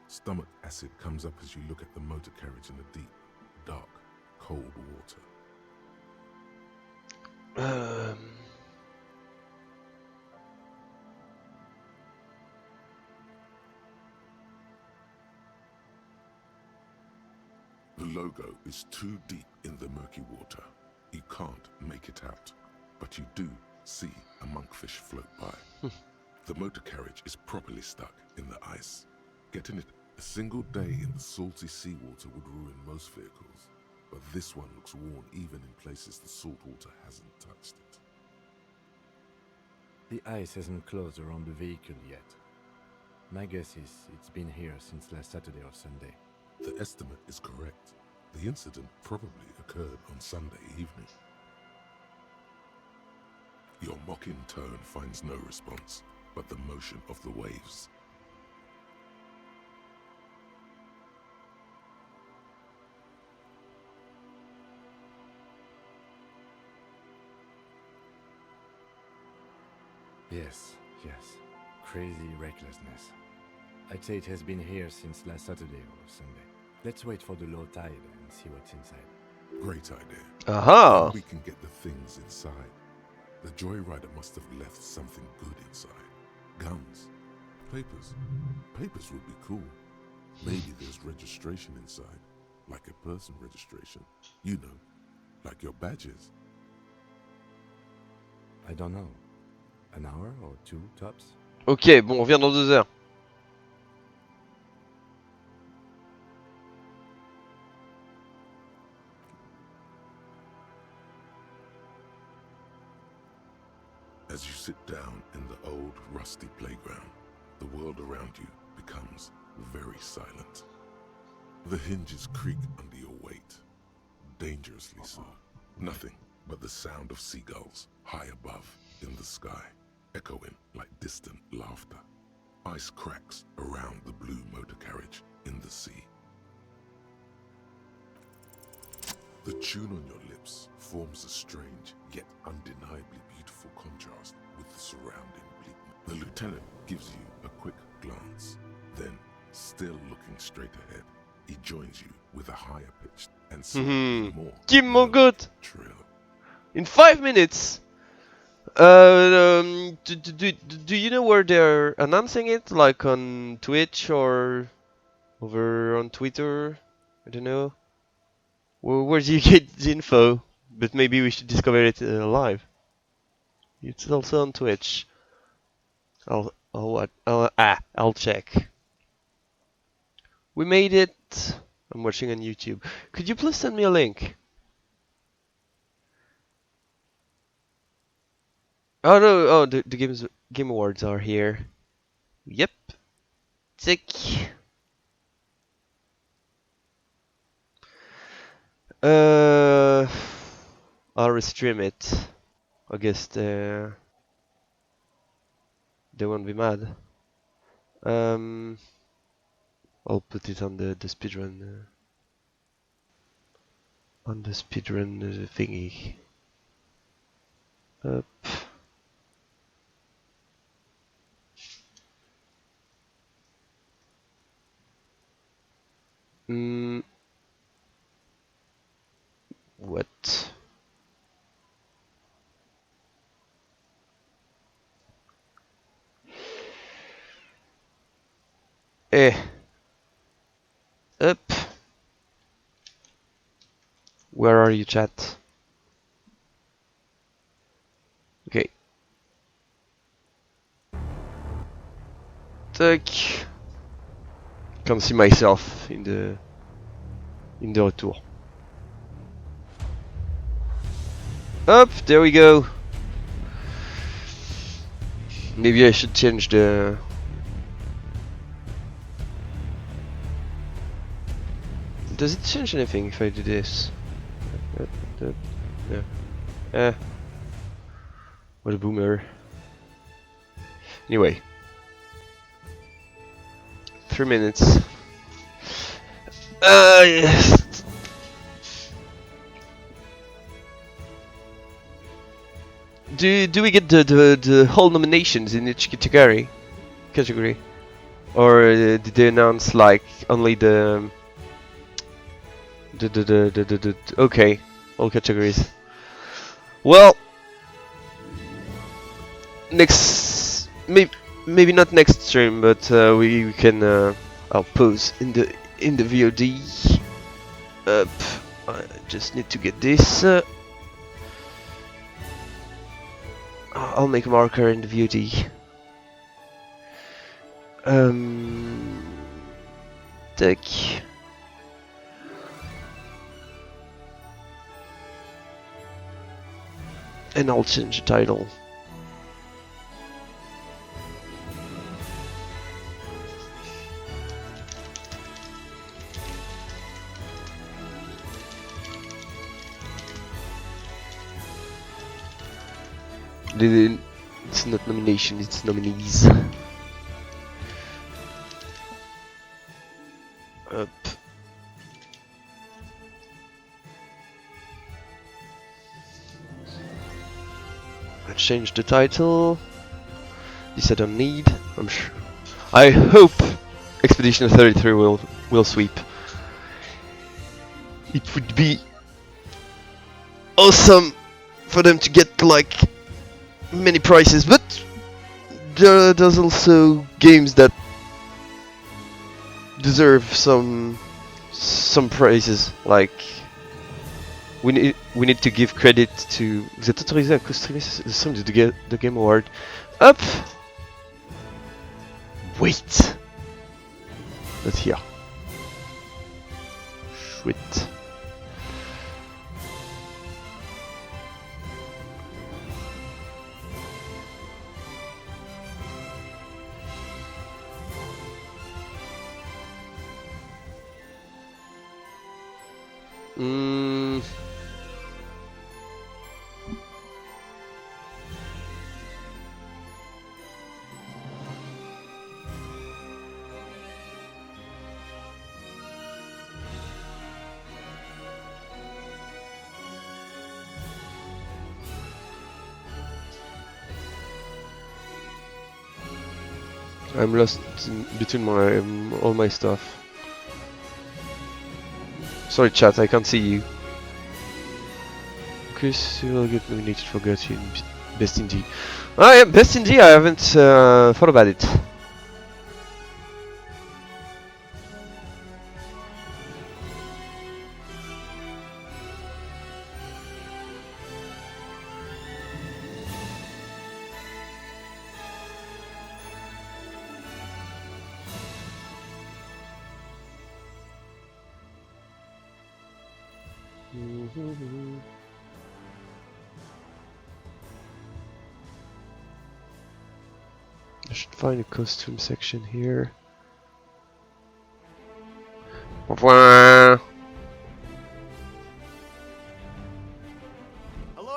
Stomach acid comes up as you look at the motor carriage in the deep, dark, cold water. The logo is too deep in the murky water. You can't make it out, but you do see a monkfish float by. The motor carriage is properly stuck in the ice. Getting it a single day in the salty seawater would ruin most vehicles, but this one looks worn even in places the salt water hasn't touched it. The ice hasn't closed around the vehicle yet. My guess is it's been here since last Saturday or Sunday. The estimate is correct. The incident probably occurred on Sunday evening. Your mocking tone finds no response, but the motion of the waves. Yes. Crazy recklessness. I'd say it has been here since last Saturday or Sunday. Let's wait for the low tide and see what's inside. Great idea. Aha! Then we can get the things inside. The joyrider must have left something good inside. Guns. Papers. Papers would be cool. Maybe there's registration inside. Like a person registration. You know, like your badges. I don't know. An hour or two, tops? Ok, bon, on revient dans 2 heures. As you sit down in the old, rusty playground, the world around you becomes very silent. The hinges creak under your weight, dangerously so. Nothing but the sound of seagulls high above in the sky, echoing like distant laughter. Ice cracks around the blue motor carriage in the sea. The tune on your lips forms a strange yet undeniably beautiful contrast with the surrounding bleakness. The lieutenant gives you a quick glance, then, still looking straight ahead, he joins you with a higher pitched and slightly more Kim mon good! trill. In 5 minutes! Do you know where they're announcing it? Like on Twitch or over on Twitter? I don't know. Where do you get the info? But maybe we should discover it live. It's also on Twitch. I'll check. We made it. I'm watching on YouTube. Could you please send me a link? Oh no! Oh, the Game Awards are here. Yep. Tick. I'll restream it. I guess they won't be mad. I'll put it on the speedrun thingy. Up. Eh. Up. Where are you, chat? Okay. Tac. Can't see myself in the retour. Up, there we go. Maybe I should change the. Does it change anything if I do this? Yeah. What a boomer. Anyway. 3 minutes. Yes. Do we get the whole nominations in each category? Or did they announce like only the okay, all categories. Well, next maybe not next stream, but we can I'll pause in the VOD. I just need to get this. I'll make a marker in the VOD. Tac. And I'll change the title. It's not nomination, it's nominees. Up. I changed the title. This I don't need. I'm sure. I hope Expedition 33 will sweep. It would be awesome for them to get like many prizes, but there's also games that deserve some prizes. Like we need to give credit to. Vous êtes autorisé à co-streamer le stream de The Game Award. Up. Wait. Not here. Sweet. I'm lost between my all my stuff. Sorry chat, I can't see you. Chris, you will get nominated for Gertie in Best Indie. Oh yeah, Best Indie, I haven't thought about it. I should find a costume section here. Hello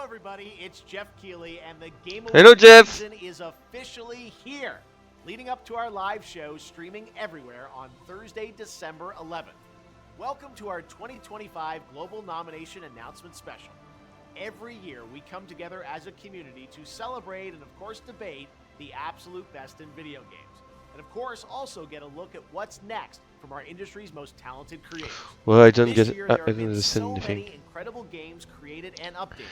everybody, it's Jeff Keighley and the Game Award season is officially here. Leading up to our live show streaming everywhere on Thursday, December 11th. Welcome to our 2025 Global Nomination Announcement Special. Every year we come together as a community to celebrate and of course debate the absolute best in video games. And of course also get a look at what's next from our industry's most talented creators. Well, I don't get This year, I there don't have been understand so anything. many incredible games created and updated.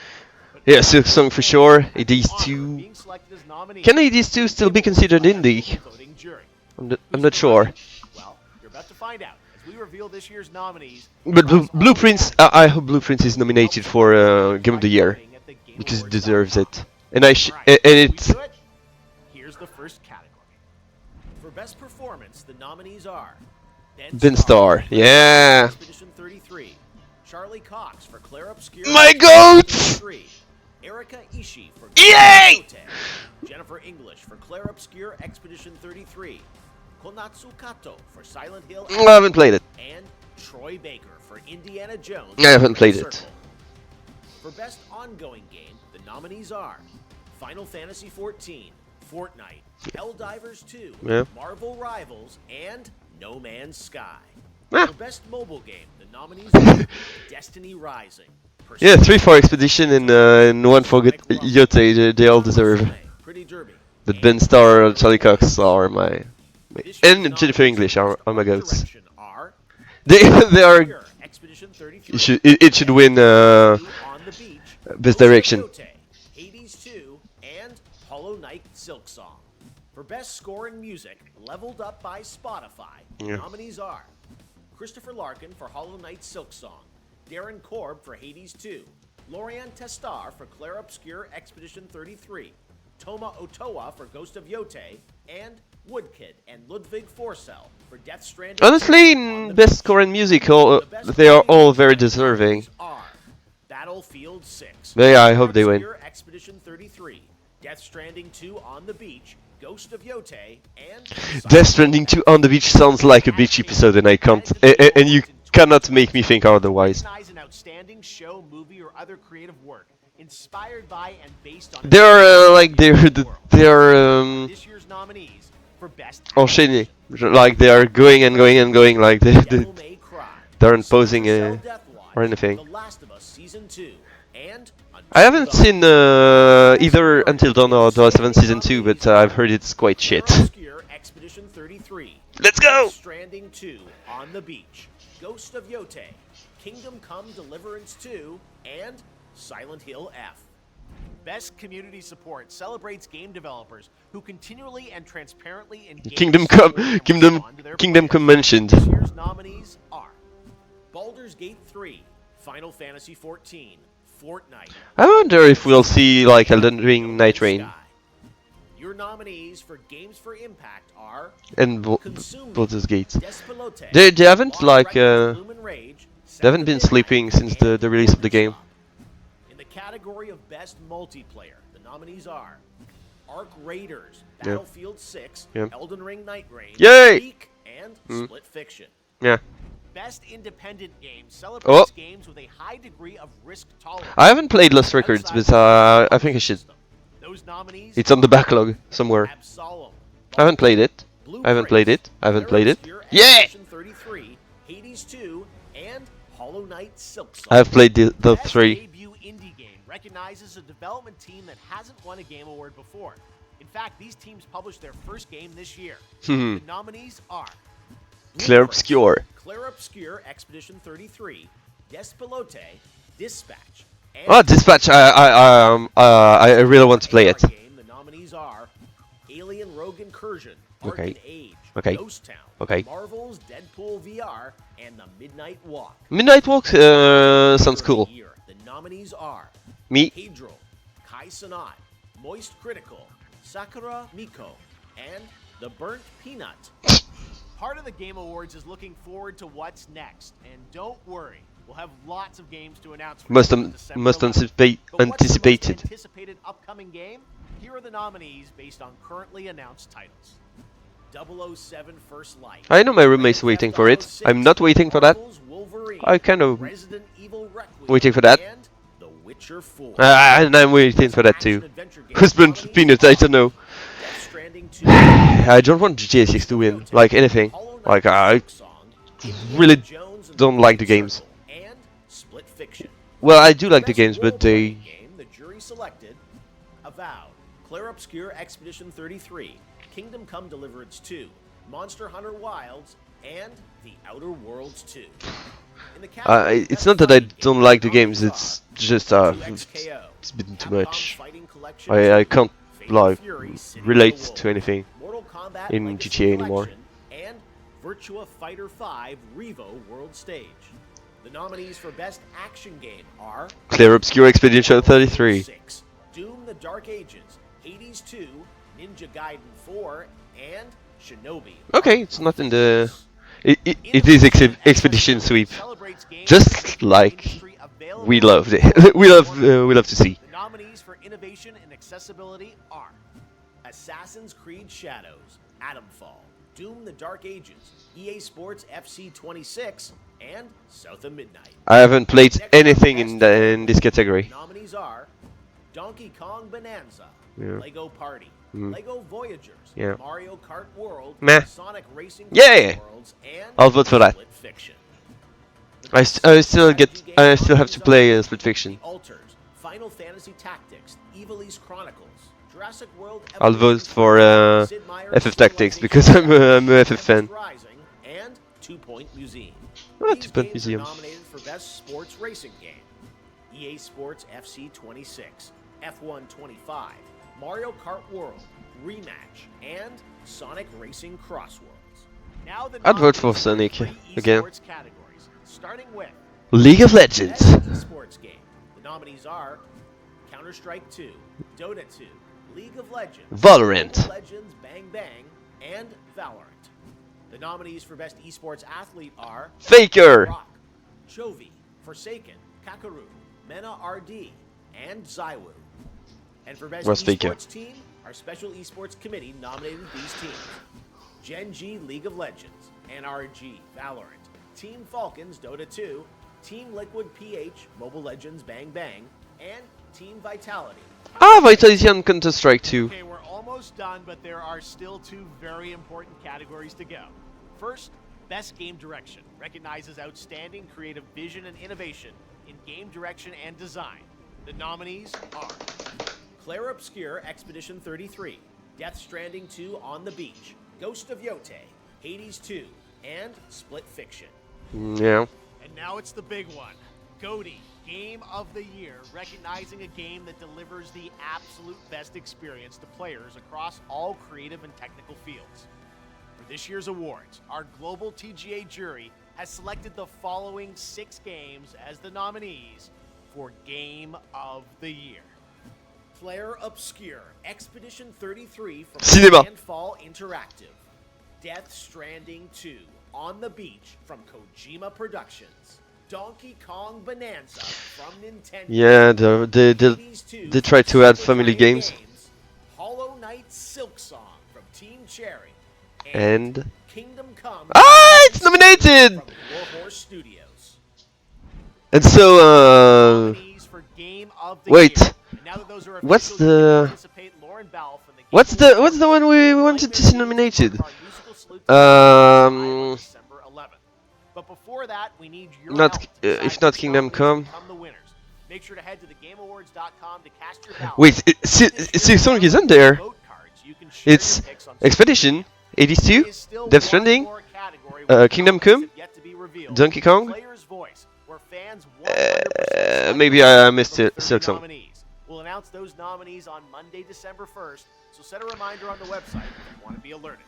But Yeah, Silk Song for sure. Hades 2. being selected as nominees Can Hades 2 still be considered indie? voting jury. I'm not sure. Well, find out as we reveal this year's nominees. But Blueprints, I hope Blueprints is nominated for Game of the Year because it deserves it. And it's. Here's the first category. For best performance, the nominees are Ben Starr, yeah. Expedition 33, Charlie Cox for Claire Obscure. My goats! Erika Ishii for Yay! Côté, Jennifer English for Claire Obscure Expedition 33, Konatsu Kato for Silent Hill. I haven't played it. And Troy Baker for Indiana Jones. I haven't played it. For best ongoing game, the nominees are Final Fantasy XIV, Fortnite, Helldivers 2, Yeah. Marvel Rivals, and No Man's Sky. Ah. For best mobile game, the nominees are Destiny Rising. Yeah, 3 for Expedition and 1 for Yote. They all deserve. But Ben Starr and Charlie Cox are my and Jennifer English are my goats. They are. It should win best direction. Hades 2 and Hollow Knight Silksong. For best score and music, leveled up by Spotify. Yeah. Nominees are Christopher Larkin for Hollow Knight Silksong, Darren Korb for Hades 2, Lorian Testar for Claire Obscure Expedition 33, Toma Otoa for Ghost of Yote, and Woodkid and Ludwig Forsell for Death Stranding. Honestly, in best score and music, they are all very deserving. Battlefield 6. Yeah, I hope they win. Expedition 33, Death Stranding 2 on the Beach, Ghost of Yote, and Death Stranding 2 on the Beach sounds like a beach episode, and I can't. And you cannot make me think otherwise. An outstanding show, movie, or other creative work inspired by and based on. They're This year's nominees for best. enchaînés, like they are going and going and going, like they aren't pausing or anything. The Last of Us Season 2 and I haven't seen either Until Dawn or The Last of Us Season 2, but I've heard it's quite shit. Obscure Expedition 33. Let's go! Death Stranding 2 on the Beach, Ghost of Yote, Kingdom Come Deliverance 2, and Silent Hill F. Best community support celebrates game developers who continually and transparently engage. Kingdom Come mentioned. This year's nominees are Baldur's Gate 3, Final Fantasy XIV, Fortnite. I wonder if we'll see like Elden Ring, Night Rain, Your nominees for Games for Impact are and Consume, Baldur's Gate. Despelote, They haven't like Bloom and Rage, they haven't been sleeping since the release of the game. In the category of Best Multiplayer, the nominees are Ark Raiders, Battlefield 6, Yeah. Elden Ring Night Rain, Yay! Peak, and Split Fiction. Yeah. Best Independent Game celebrates games with a high degree of risk tolerance. I haven't played Lost Records, but I think I should. Those nominees It's on the backlog somewhere. Absolem, I haven't played it. I haven't played it. I haven't played it. Yeah! Expedition 33, Hades 2, and Hollow Knight Silksong. I've played the Best 3. debut indie game recognizes a development team that hasn't won a game award before. In fact, these teams published their first game this year. The nominees are Claire Obscure. Claire Obscure Expedition 33, Despelote, Dispatch. And Oh, Dispatch! I really want to play it. Game, the nominees are Alien Rogue Incursion, Ark Okay. and Age, Okay. Ghost Town, Okay. Marvel's Deadpool VR, and The Midnight Walk. Midnight Walk sounds cool. Year, the nominees are Me. Pedro, Kai Sanat, Moist Critical, Sakura Miko, and The Burnt Peanut. Part of the Game Awards is looking forward to what's next, and don't worry, we'll have lots of games to announce. For Most you on December 11th. But what's the most anticipated. anticipated upcoming game? Here are the nominees based on currently announced titles. 007 First Light. I know my roommate's waiting for it. I'm not waiting for that. Marvel's Wolverine, I kind of Resident Evil Requiem, waiting for that. and The Witcher 4. And I'm waiting for that too. Husband Peanut, I don't know. Death Stranding 2, I don't want GTA 6 to win, like anything. Like I really don't like the games. and Split Fiction. Well, I do like the Best games, but they... role-playing game, the jury selected Avowed, Claire Obscure Expedition 33, Kingdom Come Deliverance 2, Monster Hunter Wilds, and The Outer Worlds 2. In the category it's Best not that I Fighting don't Game, like the the games, nominees it's are just 2XKO, it's been too Capcom much. Fighting Collection I 2, can't Fatal like Fury, City of the relate Wolves, to anything Mortal Kombat in Legacy GTA anymore. Collection, and Virtua Fighter 5 Revo World Stage. The nominees for Best Action Game are Clear Obscure Expedition 33. 6, Doom the Dark Ages, Hades 2, Ninja Gaiden 4, and Shinobi. Okay, it's not in the... It is Expedition Sweep. Just like we loved it. we love to see. The nominees for Innovation and Accessibility are Assassin's Creed Shadows, Atomfall, Doom the Dark Ages, EA Sports FC 26, and South of Midnight. I haven't played anything in this category. The nominees are Donkey Kong Bonanza, Yeah. Lego Party, Lego Voyagers, Yeah. Mario Kart World, Meh. Sonic Racing Yeah. Worlds, and I'll vote for that. Split Fiction. I still have to play Split Fiction. The Alters, Final Fantasy Tactics, Ivalice Chronicles, Jurassic World I'll vote Evolution for 4, Sid Meier's FF Tactics Civilization because I'm a FF Evolution fan. Rising, and 2 Point Museum. Ah, These 2 Point games Museum. are nominated for Best Sports Racing Game. EA Sports FC 26, F1 25, Mario Kart World, Rematch, and Sonic Racing Crossworlds. Now the I'd vote for nominees Sonic three again. esports categories, starting with League of Legends. Best Esports Game. The nominees are Counter-Strike 2, Dota 2, League of Legends, Valorant. Mobile Legends Bang Bang, and Valorant. The nominees for Best Esports Athlete are Faker. Rock, Chovy, Forsaken, Kakaru, Mena RD, and Zywoo. And for Best What's Faker? Esports Team, our Special Esports Committee nominated these teams. Gen G League of Legends, NRG Valorant, Team Falcons Dota 2, Team Liquid PH Mobile Legends Bang Bang, and Team Vitality. Ah, Vitality on Counter-Strike 2. Okay, we're almost done, but there are still 2 very important categories to go. First, Best Game Direction recognizes outstanding creative vision and innovation in game direction and design. The nominees are Claire Obscure Expedition 33, Death Stranding 2 On the Beach, Ghost of Yote, Hades 2, and Split Fiction. Yeah. And now it's the big one. Côté, Game of the Year, recognizing a game that delivers the absolute best experience to players across all creative and technical fields. For this year's awards, our global TGA jury has selected the following 6 games as the nominees for Game of the Year. Claire Obscure, Expedition 33 from Cinema. Landfall Interactive. Death Stranding 2, On the Beach from Kojima Productions. Donkey Kong Bonanza from Nintendo. Yeah, Hades 2 they try to add family games. Hollow Knight Silk Song from Team Cherry. And Kingdom Come. it's nominated. From Warhorse Studios. And so Nominees for Game of the wait. Year. And now that those are What's official, you can the participate. Lauren Balfe in the Game what's Awards. the one we wanted to see nominated? Our musical salute to on Um, December 11th. But before that, we need your Not help to if decide not which Kingdom nominees Come. become the winners. Make sure to head to thegameawards.com to cast your ballot. Wait, Silksong isn't there. Vote cards. You can share It's your picks on Expedition, Hades 2, There is still Death one Stranding, more category where Kingdom nominees Come, have yet to be revealed. Donkey Kong. Player's Voice, where fans 100% Maybe I missed from it. the 30 Silksong. nominees. We'll announce those nominees on Monday, December 1st, so set a reminder on the website if you want to be alerted.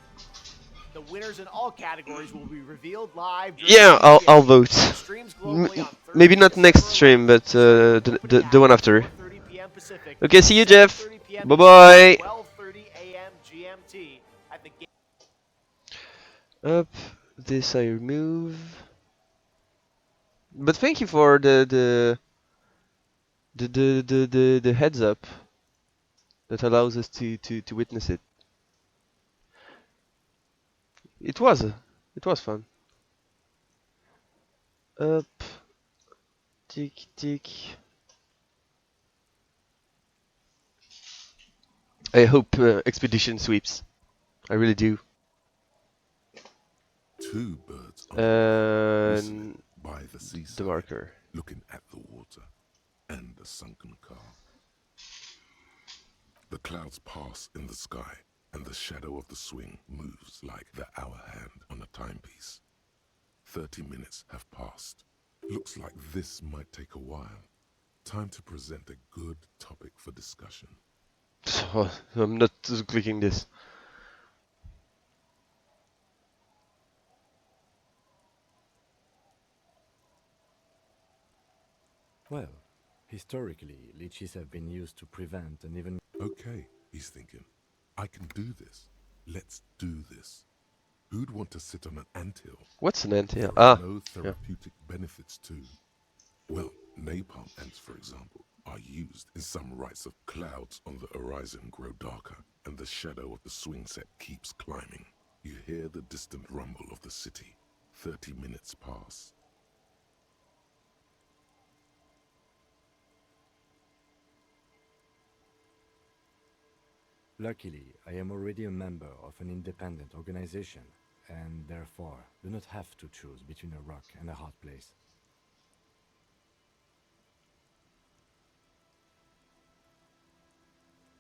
The winners in all categories will be revealed live. during Yeah, the I'll TGA. vote. Streams globally on Thursday, Maybe not next December stream, but 11th. the one after. 4:30 p.m. Pacific, Okay, see you, Jeff. 7:30 p.m. Bye bye. 12:30 a.m. GMT at the Up, this I remove. But thank you for the heads up that allows us to witness it. It was fun. Up, tick tick. I hope Expedition sweeps. I really do. 2 birds on whistling by the seaside, The marker. looking at the water and the sunken car. The clouds pass in the sky, and the shadow of the swing moves like the hour hand on a timepiece. 30 minutes have passed. Looks like this might take a while. Time to present a good topic for discussion. So, I'm not clicking this. Well, historically, leeches have been used to prevent and even... Okay, he's thinking. I can do this. Let's do this. Who'd want to sit on an anthill? What's an anthill? There are Ah, no yeah. therapeutic benefits too. Well, napalm ants, for example, are used in some rites of clouds on the horizon grow darker, and the shadow of the swing set keeps climbing. You hear the distant rumble of the city. 30 minutes pass. Luckily, I am already a member of an independent organization, and therefore do not have to choose between a rock and a hard place.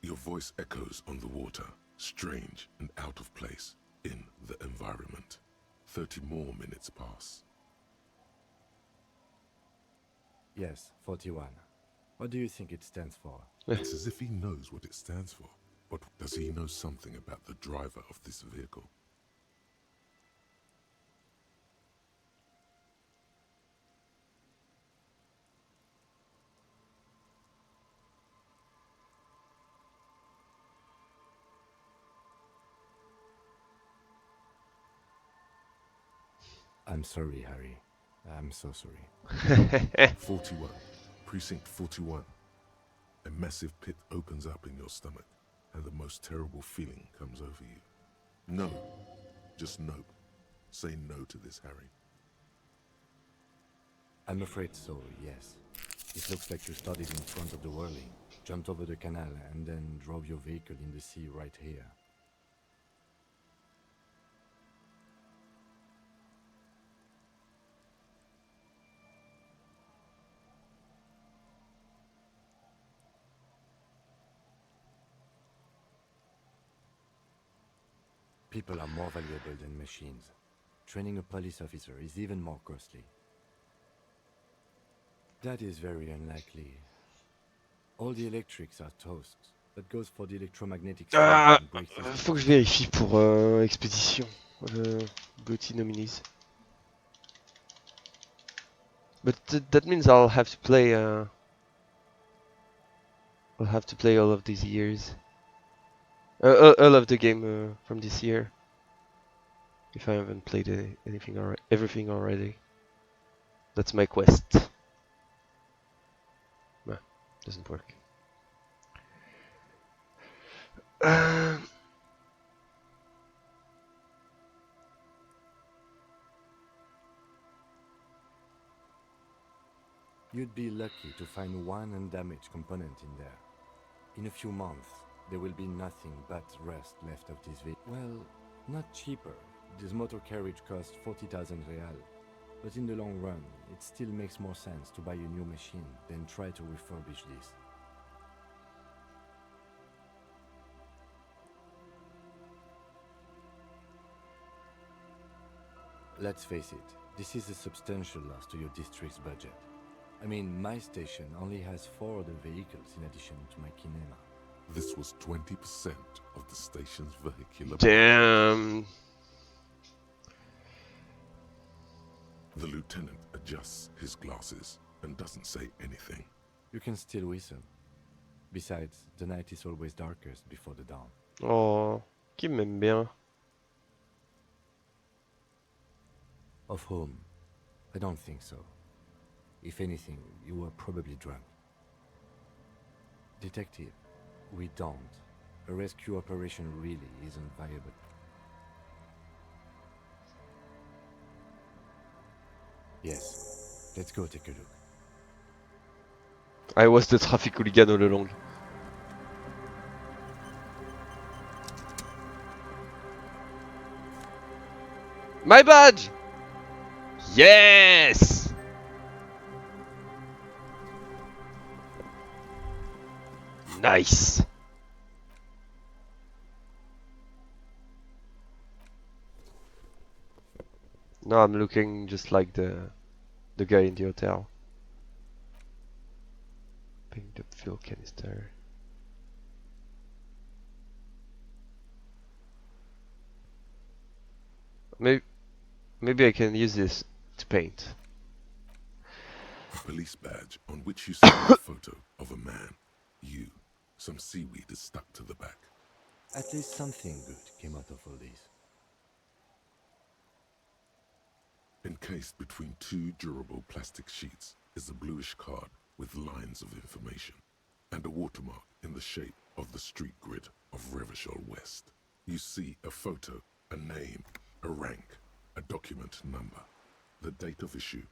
Your voice echoes on the water, strange and out of place in the environment. 30 more minutes pass. Yes, 41. What do you think it stands for? It's as if he knows what it stands for. But does he know something about the driver of this vehicle? I'm sorry, Harry. I'm so sorry. 41. Precinct 41. A massive pit opens up in your stomach, and the most terrible feeling comes over you. No. Just no. Say no to this, Harry. I'm afraid so, yes. It looks like you started in front of the whirling, jumped over the canal, and then drove your vehicle in the sea right here. People are more valuable than machines. Training a police officer is even more costly. That is very unlikely. All the electrics are toast. That goes for the electromagnetic field Ah, and breaks the faut que je vérifie pour expédition. Gauthier nominees. But that means I'll have to play. I'll have to play all of these years. All of the game from this year. If I haven't played everything already. That's my quest. Nah, doesn't work. You'd be lucky to find one undamaged component in there. In a few months, there will be nothing but rust left of this vehicle. Well, not cheaper. This motor carriage costs 40,000 real. But in the long run, it still makes more sense to buy a new machine than try to refurbish this. Let's face it, this is a substantial loss to your district's budget. I mean, my station only has 4 other vehicles in addition to my kinema. This was 20% of the station's vehicular. Damn. The lieutenant adjusts his glasses and doesn't say anything. You can still whistle. Besides, the night is always darkest before the dawn. Oh, qui m'aime bien. Of whom? I don't think so. If anything, you were probably drunk. Detective, we don't. A rescue operation really isn't viable. Yes, let's go take a look. I was the traffic hooligan all along. My badge! Yes! Nice! Now I'm looking just like the guy in the hotel. Picked up fuel canister. Maybe I can use this to paint. A police badge on which you see a photo of a man. You. Some seaweed is stuck to the back. At least something good came out of all this. Encased between two durable plastic sheets is a bluish card with lines of information and a watermark in the shape of the street grid of Revachol West. You see a photo, a name, a rank, a document number, the date of issue,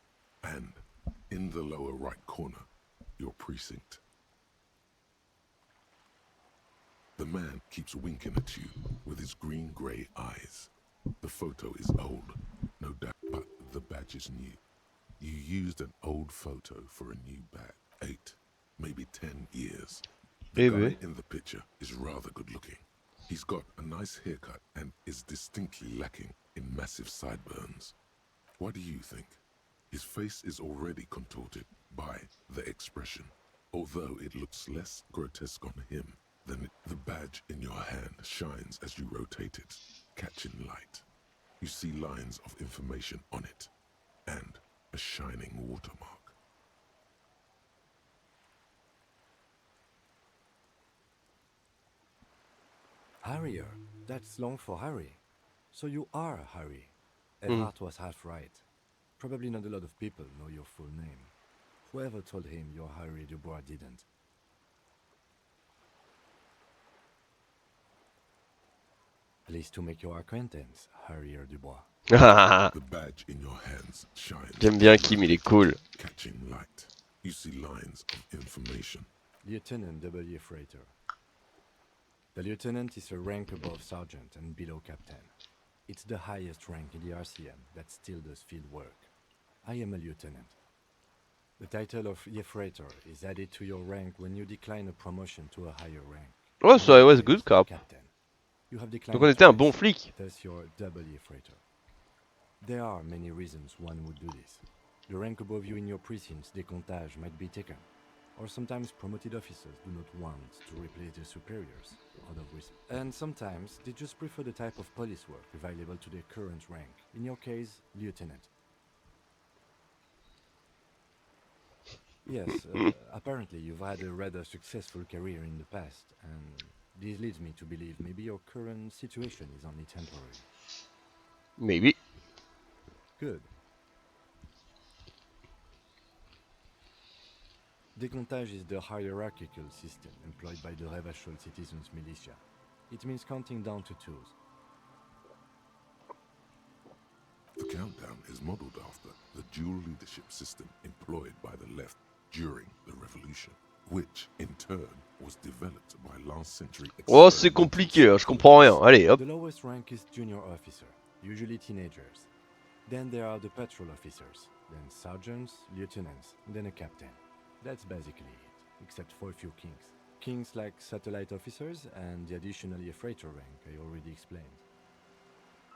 and, in the lower right corner, your precinct. The man keeps winking at you with his green-grey eyes. The photo is old, no doubt, but the badge is new. You used an old photo for a new badge. 8, maybe 10 years. The guy in the picture is rather good-looking. He's got a nice haircut and is distinctly lacking in massive sideburns. What do you think? His face is already contorted by the expression, although it looks less grotesque on him than the badge in your hand shines as you rotate it, catching light. You see lines of information on it, and a shining watermark. Harrier. That's long for Harry. So you are Harry. Evrard was half right. Probably not a lot of people know your full name. Whoever told him you're Harry Dubois didn't. Pleased to make your acquaintance, Harry Dubois. The badge in your hands shines. J'aime bien Kim, il est cool. Catching light. You see lines of information. Lieutenant W. Freighter. The lieutenant is a rank above sergeant and below captain. It's the highest rank in the RCM that still does field work. I am a lieutenant. The title of Freighter is added to your rank when you decline a promotion to a higher rank. Ouais, ça ouais, c'est good cop. Donc on était un bon flic. Thus your W. Freighter. There are many reasons one would do this. The rank above you in your precinct's décomptage might be taken. Or sometimes promoted officers do not want to replace their superiors, out of respect. And sometimes they just prefer the type of police work available to their current rank. In your case, lieutenant. Yes, apparently you've had a rather successful career in the past, and this leads me to believe maybe your current situation is only temporary. Maybe. Good. Décomptage is the hierarchical system employed by the Revachol Citizens Militia. It means counting down to twos. The countdown is modeled after the dual leadership system employed by the left during the revolution, which in turn was developed by last century. Oh, c'est compliqué, je comprends rien. Allez, hop. The lowest rank is junior officer, usually teenagers. Then there are the patrol officers, then sergeants, lieutenants, then a captain. That's basically it, except for a few kings. Kings like satellite officers and the additionally a freighter rank I already explained.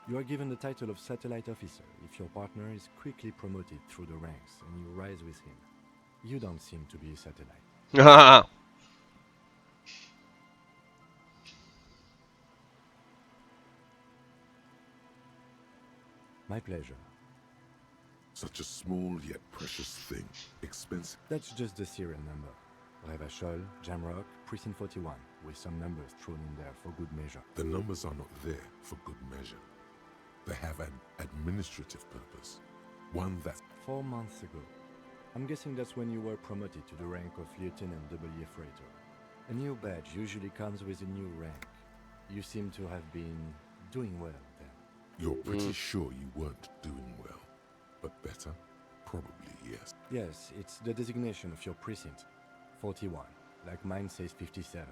You are given the title of satellite officer if your partner is quickly promoted through the ranks and you rise with him. You don't seem to be a satellite. My pleasure. Such a small yet precious thing. Expensive. That's just the serial number. Revachol, Jamrock, Precinct 41, with some numbers thrown in there for good measure. The numbers are not there for good measure. They have an administrative purpose. One that... 4 months ago. I'm guessing that's when you were promoted to the rank of Lieutenant W. Freighter. A new badge usually comes with a new rank. You seem to have been doing well then. You're pretty sure you weren't doing well. But better? Probably yes. Yes, it's the designation of your precinct. 41. Like mine says 57.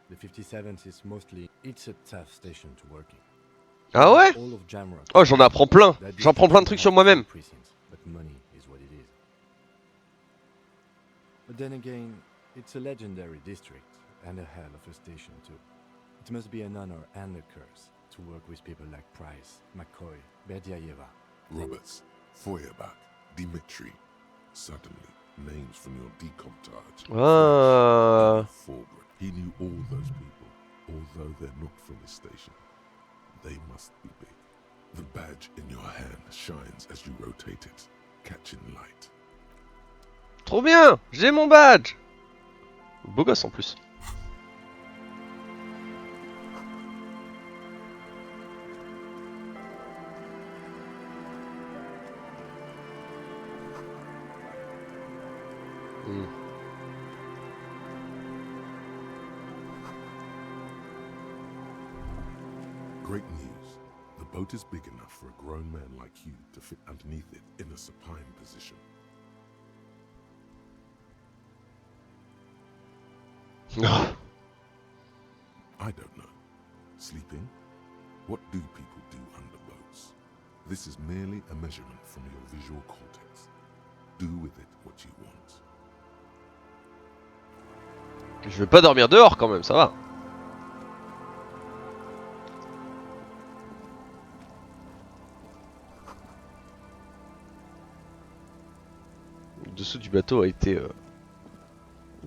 The 57th is mostly... It's a tough station to work in. Ah ouais? Oh, j'en apprends plein. J'en prends plein de trucs sur moi-même. But money is what it is. But then again, it's a legendary district and a hell of a station too. It must be an honor and a curse to work with people like Price, McCoy, Berdiaeva. Roberts, Feuerbach, Dimitri. Suddenly, names from your decomptage. He knew all those people, although they're not from his station. They must be big. The badge in your hand shines as you rotate it, catching light. Trop bien, j'ai mon badge. Beau gosse en plus. Great news. The boat is big enough for a grown man like you to fit underneath it in a supine position. I don't know. Sleeping? What do people do under boats? This is merely a measurement from your visual cortex. Do with it what you want. Je vais pas dormir dehors quand même, ça va. Le dessous du bateau a été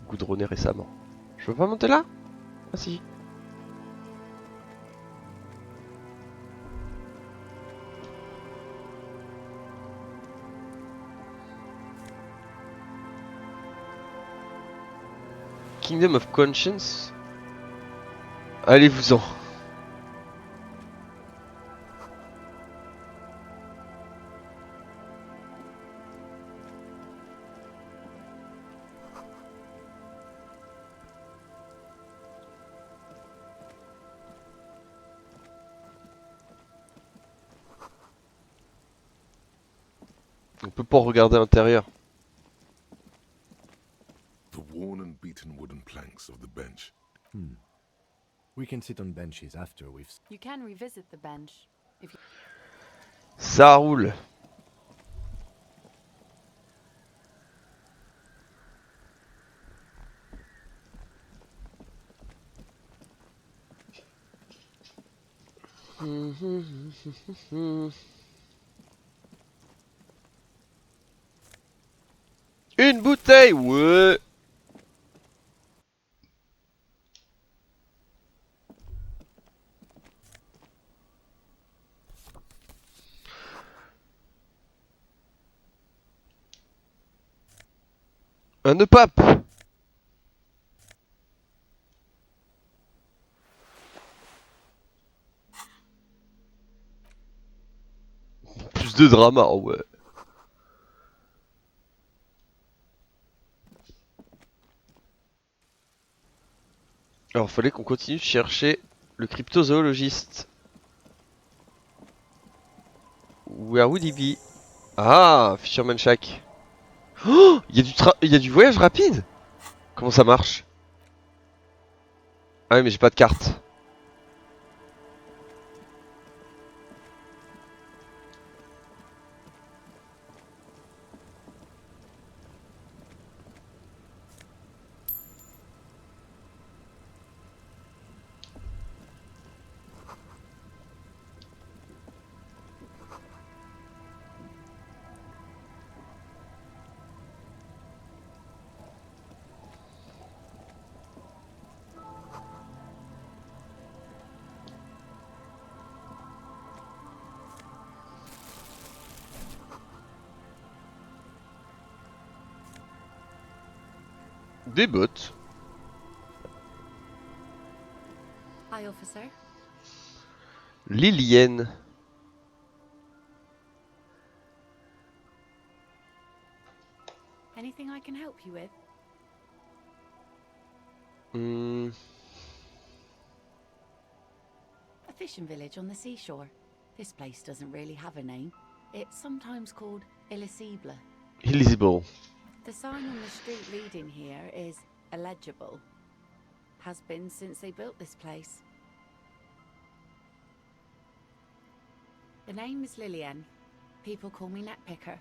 goudronné récemment. Je peux pas monter là? Ah si. Kingdom of Conscience. Allez-vous-en. On peut pas regarder à l'intérieur. The worn and beaten wooden planks of the bench. We can sit on benches after we've... You can revisit the bench if you... Ça roule. Une bouteille, ouais. Un nœud pape. Plus de drama, ouais. Alors, fallait qu'on continue de chercher le cryptozoologiste. Where would he be? Ah, Fisherman Shack. Oh, il y a du voyage rapide. Comment ça marche? Ah oui, mais j'ai pas de carte. Des bottes. Hi, officer. Lilienne. Anything I can help you with? A fishing village on the seashore. This place doesn't really have a name. It's sometimes called Elysium. Elysible. The sign on the street leading here is illegible. Has been since they built this place. The name is Lillian. People call me Netpicker.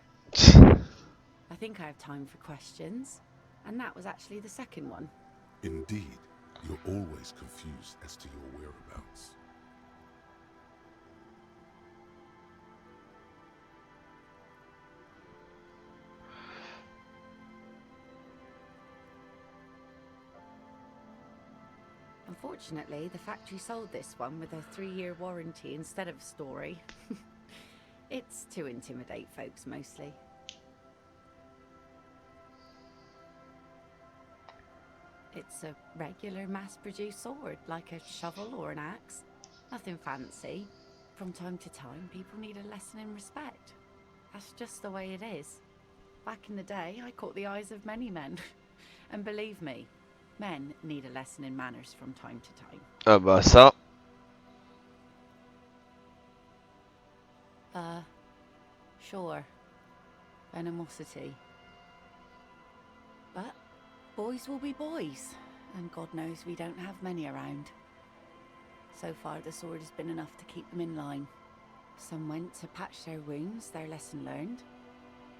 I think I have time for questions. And that was actually the second one. Indeed, you're always confused as to your whereabouts. Unfortunately, the factory sold this one with a 3-year warranty instead of a story. It's to intimidate folks mostly. It's a regular mass-produced sword, like a shovel or an axe. Nothing fancy. From time to time, people need a lesson in respect. That's just the way it is. Back in the day, I caught the eyes of many men. And believe me, men need a lesson in manners from time to time. Ah bah ça. Sure. Animosity. But boys will be boys, and God knows we don't have many around. So far, the sword has been enough to keep them in line. Some went to patch their wounds, their lesson learned.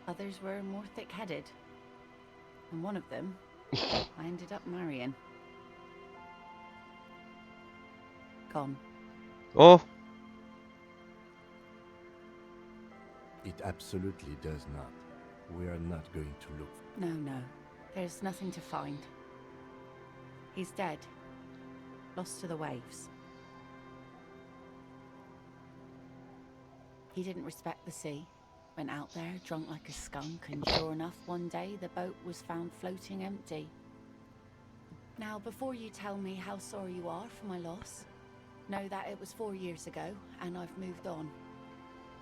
Others were more thick-headed. And one of them, I ended up marrying. Gone. Oh. It absolutely does not. We are not going to look. No. There's nothing to find. He's dead. Lost to the waves. He didn't respect the sea. Went out there, drunk like a skunk, and sure enough, one day the boat was found floating empty. Now, before you tell me how sorry you are for my loss, know that it was 4 years ago, and I've moved on.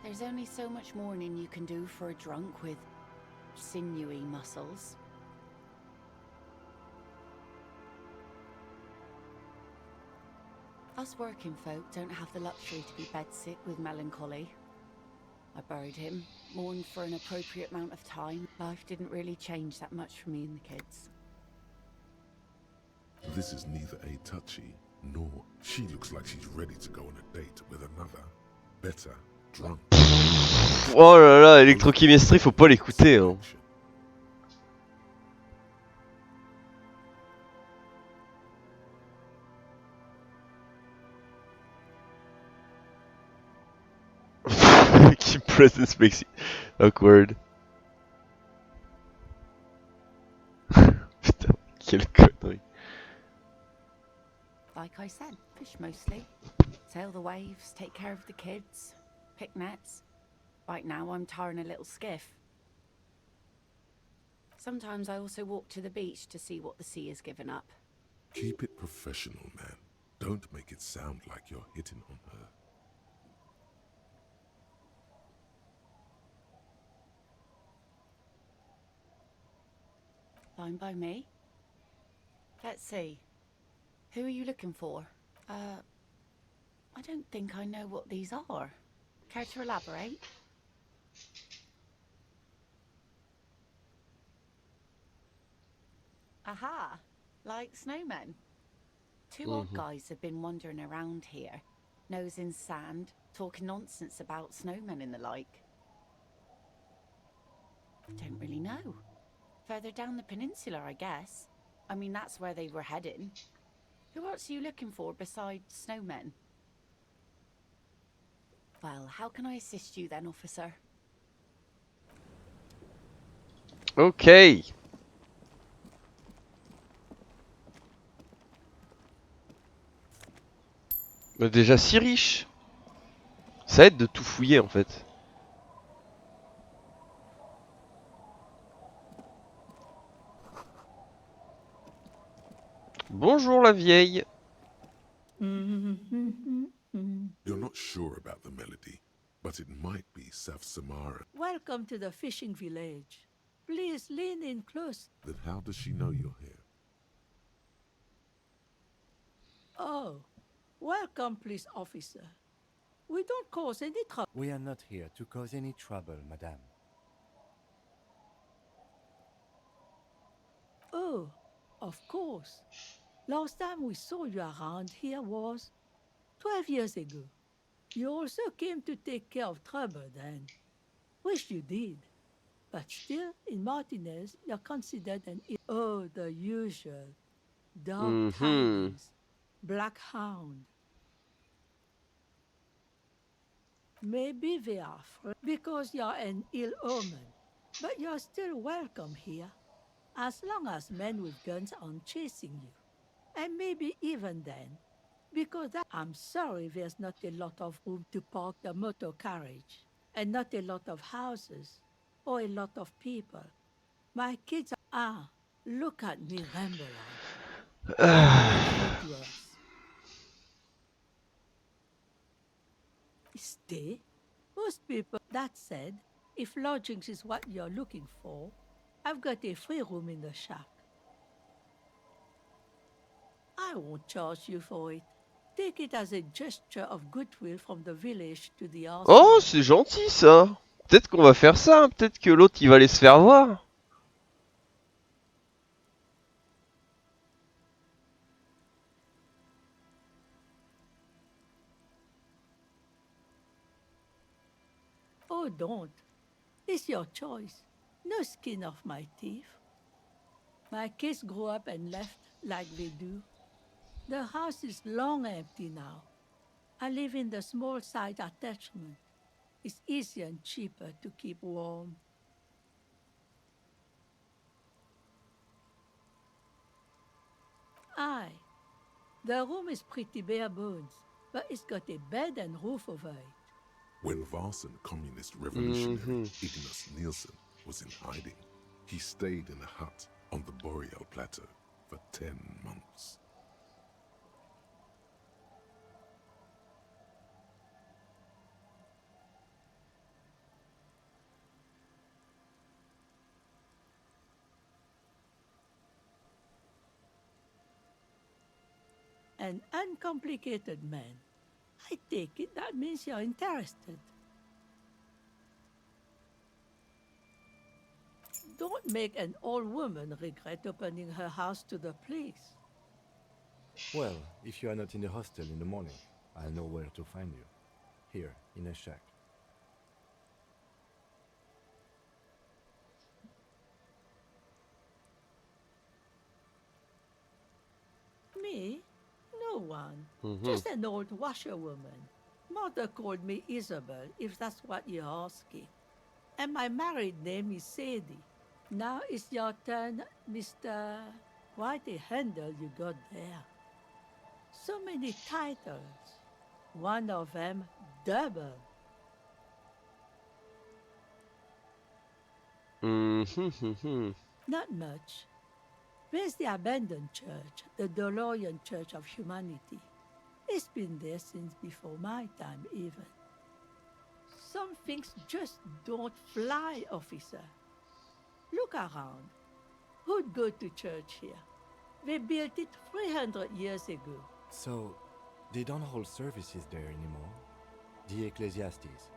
There's only so much mourning you can do for a drunk with sinewy muscles. Us working folk don't have the luxury to be bedsick with melancholy. I buried him, mourned for an appropriate amount of time. Life didn't really change that much for me and the kids. This is neither a touchy, nor she looks like she's ready to go on a date with another, better, drunk. Oh là là, électrochimistrie, faut pas l'écouter hein. Keep presence makes it awkward. Putain, quelle connerie. Like I said, fish mostly. Sail the waves, take care of the kids, pick nets. Right now I'm tarring a little skiff. Sometimes I also walk to the beach to see what the sea has given up. Keep it professional, man. Don't make it sound like you're hitting on her. Fine by me. Let's see. Who are you looking for? I don't think I know what these are. Care to elaborate? Aha! Like snowmen. Two odd guys have been wandering around here, nose in sand, talking nonsense about snowmen and the like. Don't really know. Further down the peninsula, I guess. I mean, that's where they were heading. Who else are you looking for besides snowmen? Well, how can I assist you then, officer? Ok. Déjà si riche. Ça aide de tout fouiller en fait. Bonjour la vieille. You're not sure about the melody, but it might be South Samara. Welcome to the fishing village. Please lean in close. Then how does she know you're here? Oh, welcome, police officer. We don't cause any trouble. We are not here to cause any trouble, madame. Oh, of course. Last time we saw you around here was 12 years ago. You also came to take care of trouble then. Wish you did. But still, in Martinez, you're considered an... Oh, the usual. Dog tidings. Black hound. Maybe they are because you're an ill omen. But you're still welcome here. As long as men with guns aren't chasing you. And maybe even then. Because I'm sorry there's not a lot of room to park the motor carriage. And not a lot of houses. Or a lot of people. My kids are... Ah, look at me rambling. Stay? Most people. That said, if lodgings is what you're looking for, I've got a free room in the shack. I won't charge you for it. Take it as a gesture of goodwill from the village to the RC. Oh, c'est gentil ça. Peut-être qu'on va faire ça, hein. Peut-être que l'autre il va aller se faire voir. Oh, don't. It's your choice. No skin off my teeth. My kids grew up and left like they do. The house is long empty now. I live in the small side attachment. It's easier and cheaper to keep warm. Aye. The room is pretty bare bones, but it's got a bed and roof over it. When Varson communist revolutionary Ignace Nielsen was in hiding, he stayed in a hut on the Boreal Plateau for 10 months. An uncomplicated man. I take it that means you're interested. Don't make an old woman regret opening her house to the police. Well, if you are not in the hostel in the morning, I'll know where to find you. Here, in a shack. Me? No one. Just an old washerwoman. Mother called me Isabel, if that's what you're asking. And my married name is Sadie. Now it's your turn, Mr. Quite a handle you got there. So many titles. One of them double. Not much. There's the abandoned church, the DeLorean Church of Humanity. It's been there since before my time, even. Some things just don't fly, officer. Look around. Who'd go to church here? They built it 300 years ago. So, they don't hold services there anymore? The Ecclesiastes?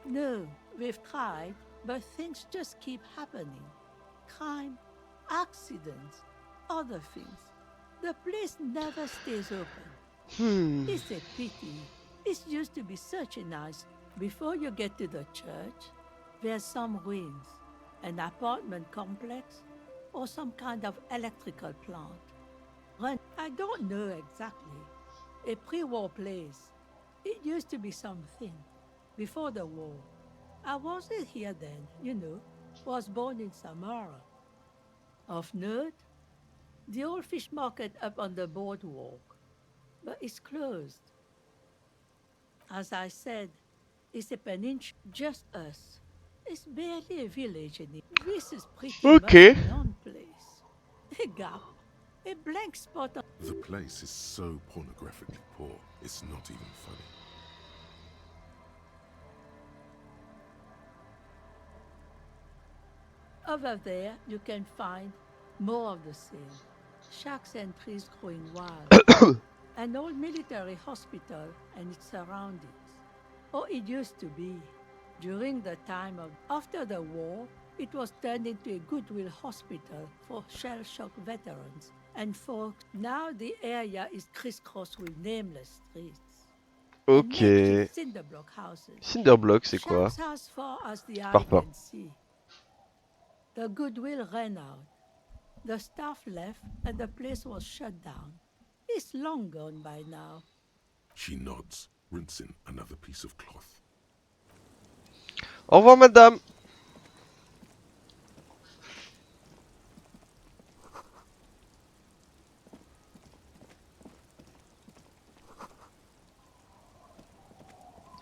No, we've tried, but things just keep happening. Crime, accidents, other things. The place never stays open. It's a pity. It used to be such a nice. Before you get to the church, there's some ruins, an apartment complex, or some kind of electrical plant. I don't know exactly. A pre-war place. It used to be something. Before the war. I wasn't here then, you know. Was born in Samara. Of note, the old fish market up on the boardwalk. But it's closed. As I said, it's a peninsula, just us. It's barely a village anymore. This is pretty much a non-place. A gap. A blank spot on... The place is so pornographically poor, it's not even funny. Over there, you can find more of the same. Shacks and trees growing wild. An old military hospital and its surroundings. Or it used to be. During the time of... After the war, it was turned into a goodwill hospital for shell-shock veterans and folks. Now the area is crisscrossed with nameless streets. Ok. Cinderblock houses. Cinderblock, c'est quoi? As far as the eye Pars pas. can see. The goodwill ran out. The staff left and the place was shut down. It's long gone by now. She nods, rinsing another piece of cloth. Au revoir, madame.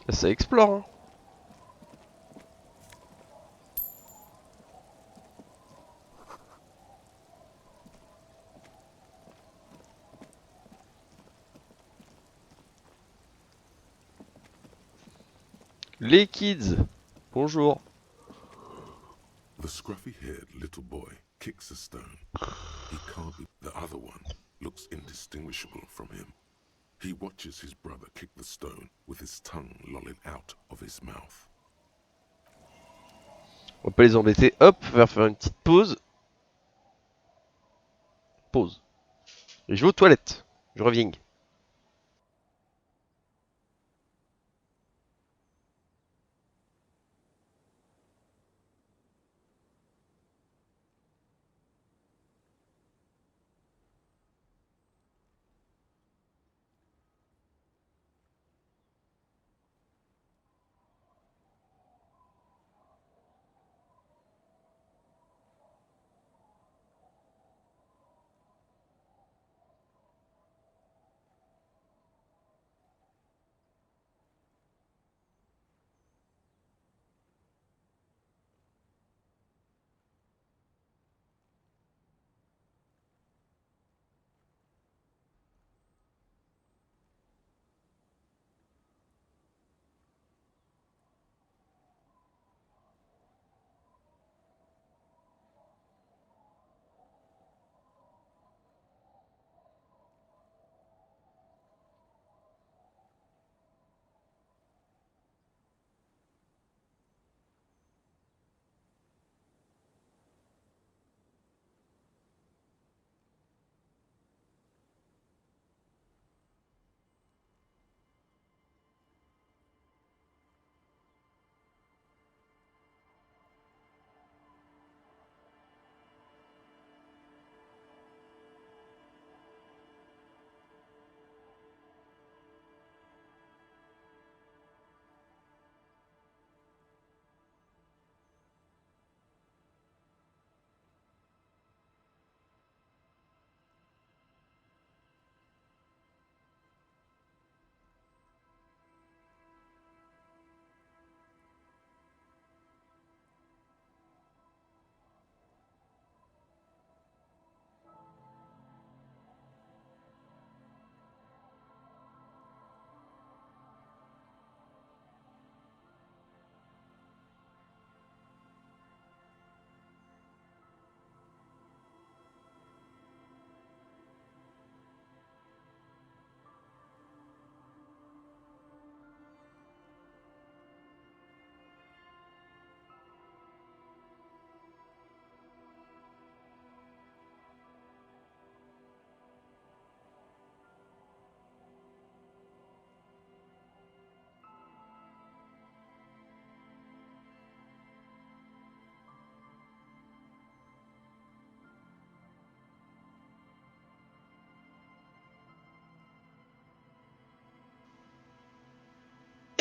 Ça explore, hein. Les kids. Bonjour. The scruffy-haired little boy kicks a stone. He can't be. The other one looks indistinguishable from him. He watches his brother kick the stone with his tongue lolling out of his mouth. On va pas les embêter. Hop, on va faire une petite pause. Pause. Et je vais aux toilettes. Je reviens.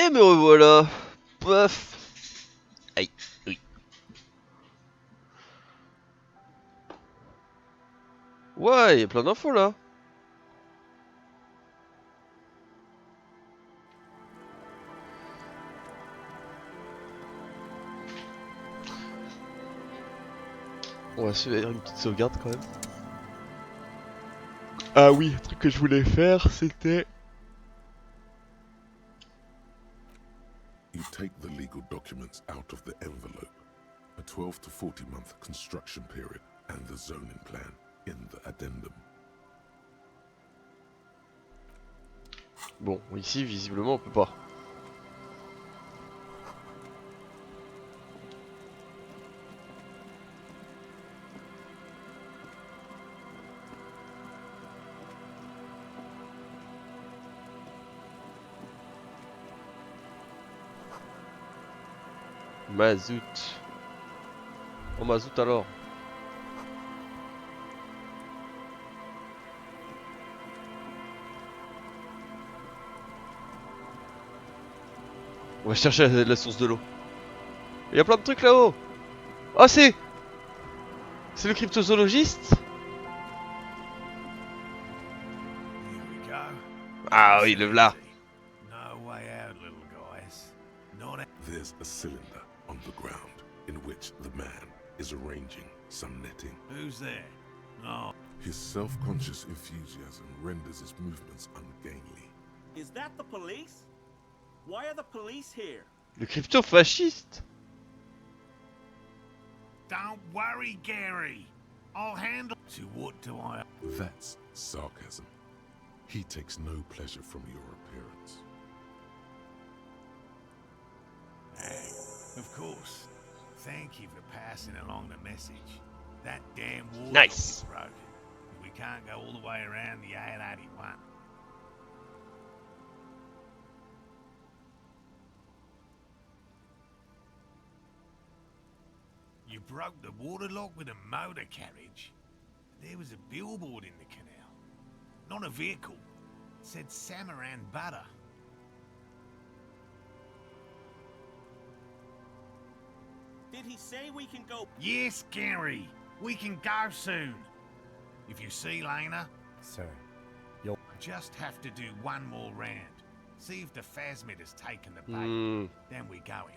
Et me revoilà. Paf. Aïe. Oui. Ouais, il y a plein d'infos là. On va se faire une petite sauvegarde quand même. Ah oui, le truc que je voulais faire, c'était... You take the legal documents out of the envelope, a 12 to 40 month construction period, and the zoning plan in the addendum. Bon, ici, visiblement, on peut pas. Mazout. Oh mazout alors. On va chercher la source de l'eau. Il y a plein de trucs là-haut. Oh c'est le cryptozoologiste. Ah oui, le voilà. There's a cylinder on the ground in which the man is arranging some netting. Who's there? No. His self-conscious enthusiasm renders his movements ungainly. Is that the police? Why are the police here? Le crypto-fasciste. Don't worry, Gary. I'll handle. So what do I? That's sarcasm. He takes no pleasure from your appearance. Of course. Thank you for passing along the message. That damn wall Nice. is broken. We can't go all the way around the 881. You broke the water lock with a motor carriage. There was a billboard in the canal. Not a vehicle. It said Samaran Butter. Did he say we can go? Yes, Gary. We can go soon. If you see Lena, Sir, just have to do one more round. See if the phasmid has taken the bait. Then we go in.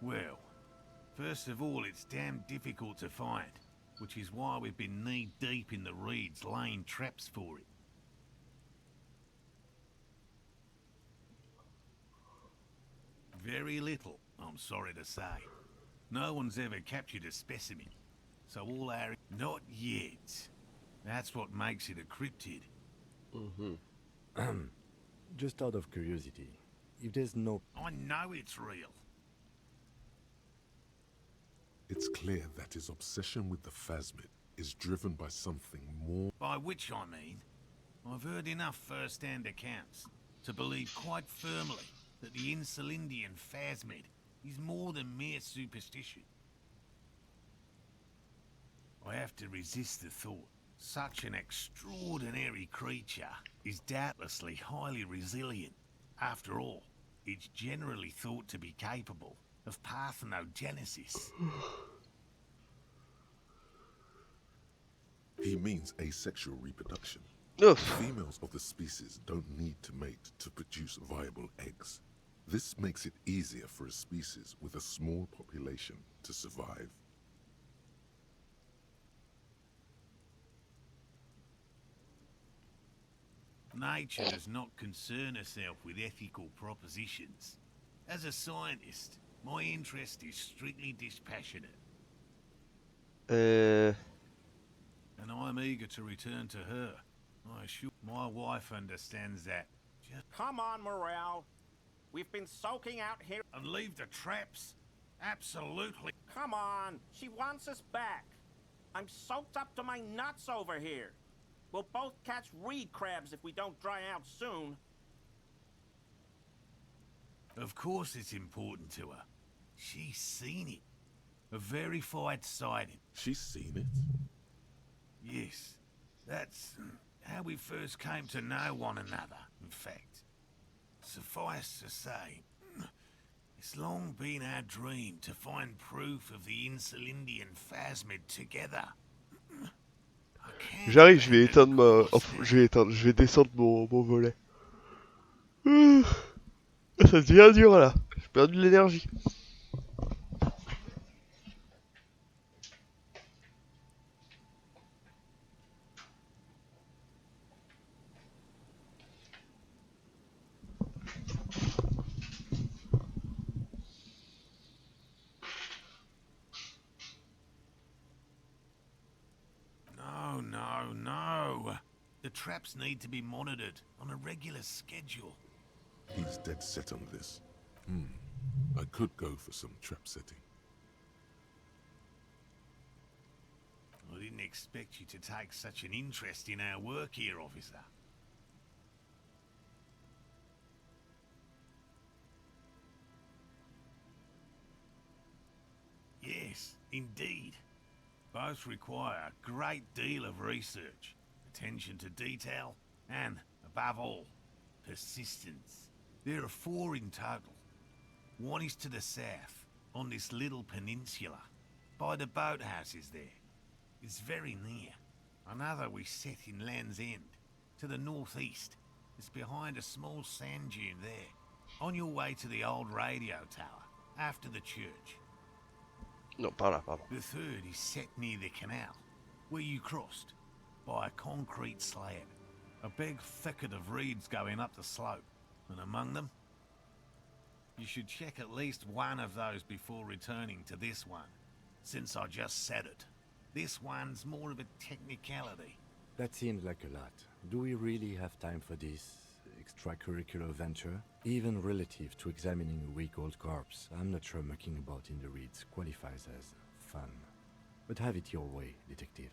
Well, first of all, it's damn difficult to find, which is why we've been knee-deep in the reeds laying traps for it. Very little, I'm sorry to say. No one's ever captured a specimen, so all our... Not yet. That's what makes it a cryptid. just out of curiosity, if there's no... I know it's real. It's clear that his obsession with the phasmid is driven by something more. By which I mean, I've heard enough first-hand accounts to believe quite firmly that the Insulindian phasmid is more than mere superstition. I have to resist the thought. Such an extraordinary creature is doubtlessly highly resilient. After all, it's generally thought to be capable of parthenogenesis. He means asexual reproduction. Oof. Females of the species don't need to mate to produce viable eggs. This makes it easier for a species with a small population to survive. Nature does not concern herself with ethical propositions. As a scientist, my interest is strictly dispassionate. And I'm eager to return to her. I assure my wife understands that. Come on, Morale. We've been soaking out here. And leave the traps? Absolutely. Come on. She wants us back. I'm soaked up to my nuts over here. We'll both catch reed crabs if we don't dry out soon. Of course it's important to her. She's seen it. A verified sighting. She's seen it? Yes. That's how we first came to know one another, in fact. Suffice to say, it's long been our dream to find proof of the Insulindian phasmid together. J'arrive, je vais éteindre ma... Enfin, je vais descendre mon volet. Ça devient dur là. J'ai perdu de l'énergie. No. The traps need to be monitored on a regular schedule. He's dead set on this. I could go for some trap setting. I didn't expect you to take such an interest in our work here, officer. Yes, indeed. Both require a great deal of research, attention to detail, and, above all, persistence. There are 4 in total. One is to the south, on this little peninsula, by the boathouses there. It's very near. Another we set in Land's End, to the northeast. It's behind a small sand dune there, on your way to the old radio tower, after the church. No, par là, pardon. The third is set near the canal, where you crossed, by a concrete slab. A big thicket of reeds going up the slope, and among them, you should check at least one of those before returning to this one, since I just said it. This one's more of a technicality. That seems like a lot. Do we really have time for this extracurricular venture? Even relative to examining a week-old corpse, I'm not sure mucking about in the reeds qualifies as fun. But have it your way, detective.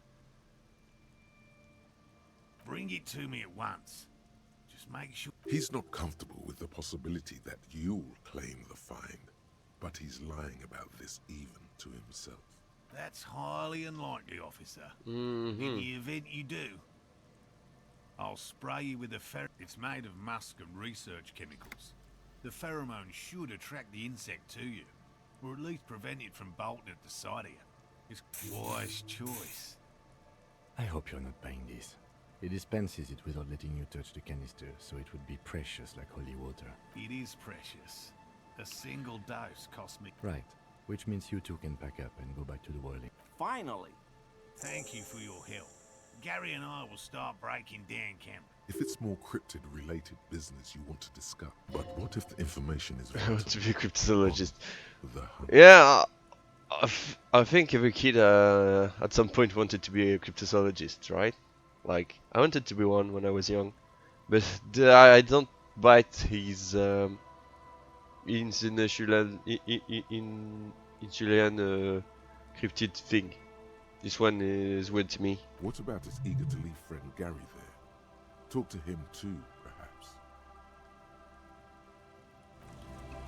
Bring it to me at once. Just make sure... He's not comfortable with the possibility that you'll claim the find, but he's lying about this even to himself. That's highly unlikely, officer. Mm-hmm. In the event you do, I'll spray you with a It's made of musk and research chemicals. The pheromone should attract the insect to you, or at least prevent it from bolting at the sight of you. It's a wise choice. I hope you're not buying this. He dispenses it without letting you touch the canister, so it would be precious like holy water. It is precious. A single dose cost me... Right. Which means you two can pack up and go back to the whirling. Finally. Thank you for your help. Gary and I will start breaking down camp. If it's more cryptid-related business you want to discuss, but what if the information is... I want to be a cryptozoologist. The Yeah, I think every kid at some point wanted to be a cryptozoologist, right? Like, I wanted to be one when I was young, but I don't bite his insulan cryptid thing. This one is weird to me. What about his eager-to-leave friend Gary there? Talk to him too, perhaps.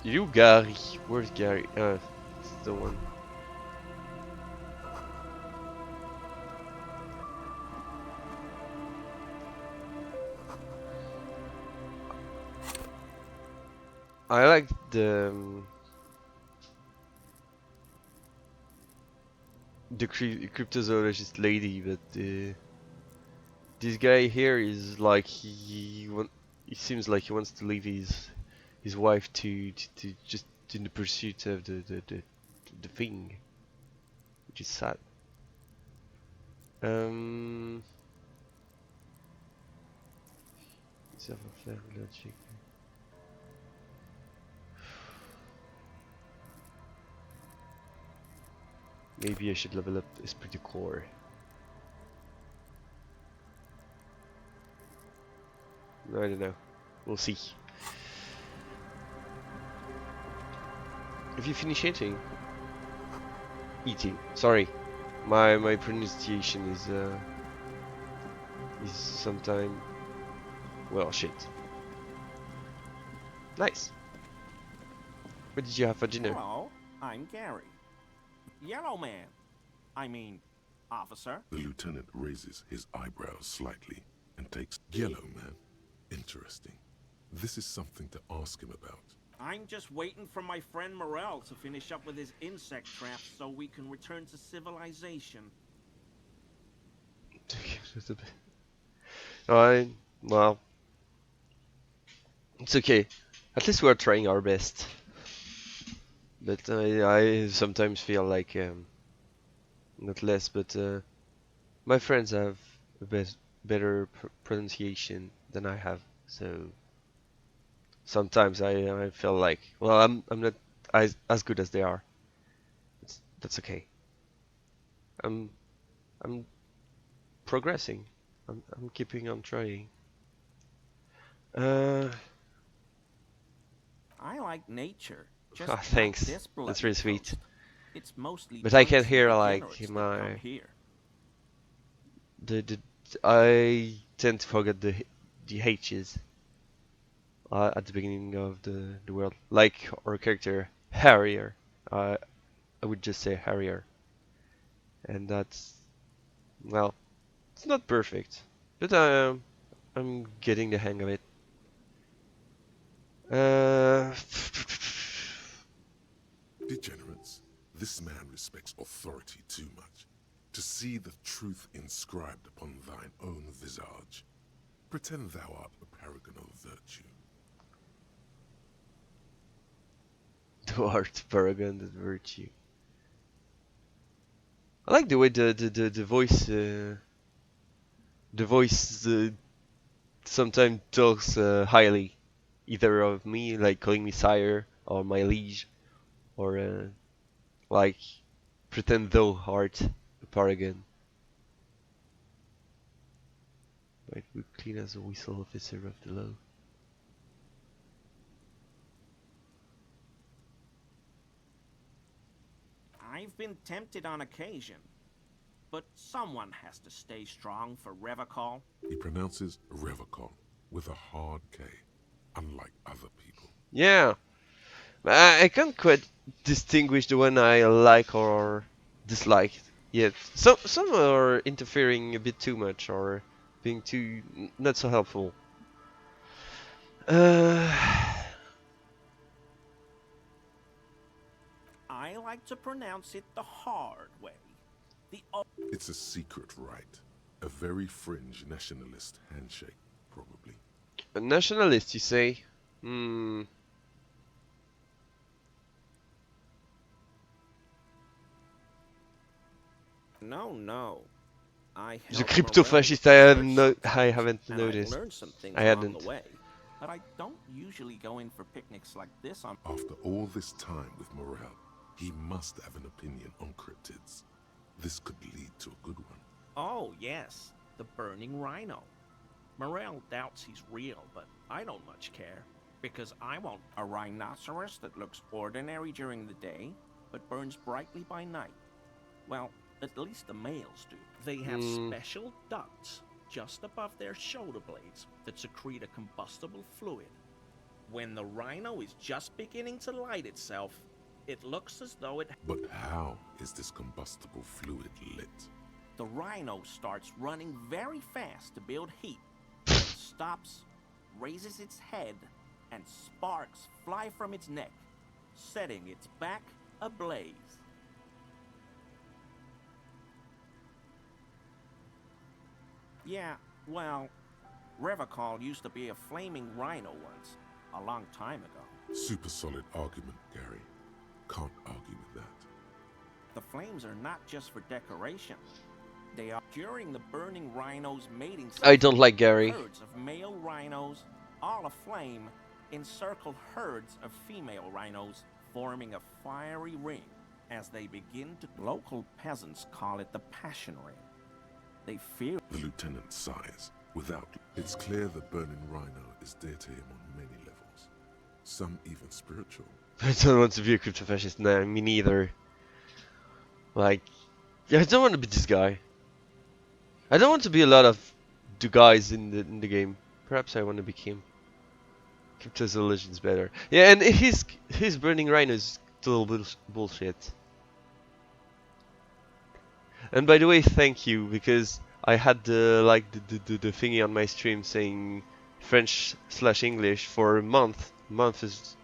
You, Gary. Where's Gary? It's the one. I like the cryptozoologist lady, but this guy here is like he seems like he wants to leave his wife to just in the pursuit of the thing, which is sad. Savoir-faire, logic. Maybe I should level up Esprit de Corps. I don't know. We'll see. Have you finished eating? Eating. Sorry, my pronunciation is sometime. Well, shit. Nice. What did you have for dinner? Hello, I'm Gary. Yellow man. I mean, officer. The lieutenant raises his eyebrows slightly and takes Yellow Man. Interesting. This is something to ask him about. I'm just waiting for my friend Morel to finish up with his insect traps so we can return to civilization. Alright, well, it's okay. At least we're trying our best. But I sometimes feel like, not less, but my friends have a better pronunciation than I have, so sometimes I feel like, well, I'm not as good as they are. That's okay. I'm progressing. I'm keeping on trying. I like nature. Just thanks. This That's really sweet. coast. It's mostly But I can tourists hear and like beginners that my come here. I tend to forget the H's at the beginning of the word. Like our character Harrier. I would just say Harrier, and that's, well, it's not perfect, but I'm getting the hang of it. Degenerates, this man respects authority too much. To see the truth inscribed upon thine own visage, pretend thou art a paragon of virtue. Thou art paragon of virtue. I like the way the voice sometimes talks highly, either of me, like calling me sire, or my liege, or like pretend thou art a paragon. Right, we clean as a whistle officer of the law. I've been tempted on occasion, but someone has to stay strong for Revocol. He pronounces Revocol with a hard K, unlike other people. Yeah, I can't quite distinguish the one I like or dislike yet. Some are interfering a bit too much or being too not so helpful. I like to pronounce it the hard way. It's a secret right. A very fringe nationalist handshake, probably. A nationalist, you say? Hmm. No. The crypto-fascist, I haven't noticed. I hadn't. The way, but I don't usually go in for picnics like this on. After all this time with Morel, he must have an opinion on cryptids. This could lead to a good one. Oh, yes, the burning rhino. Morel doubts he's real, but I don't much care, because I want a rhinoceros that looks ordinary during the day, but burns brightly by night. Well, at least the males do. They have special ducts just above their shoulder blades that secrete a combustible fluid. When the rhino is just beginning to light itself, it looks as though it... But how is this combustible fluid lit? The rhino starts running very fast to build heat. It stops, raises its head, and sparks fly from its neck, setting its back ablaze. Yeah, well, Revocol used to be a flaming rhino once, a long time ago. Super solid argument, Gary. Can't argue with that. The flames are not just for decoration. They are during the burning rhino's mating season. I don't like Gary. Herds of male rhinos, all aflame, encircle herds of female rhinos, forming a fiery ring as they begin to... Local peasants call it the passion ring. They fear... The lieutenant sighs. Without... It's clear the burning rhino is dear to him on many levels. Some even spiritual. I don't want to be a crypto-fascist. No, me neither. Like, yeah, I don't want to be this guy. I don't want to be a lot of the guys in the game. Perhaps I want to be him. Crypto Elysium's better. Yeah, and his burning rhino is total bullshit. And by the way, thank you, because I had the thingy on my stream saying French/English for a month. Month is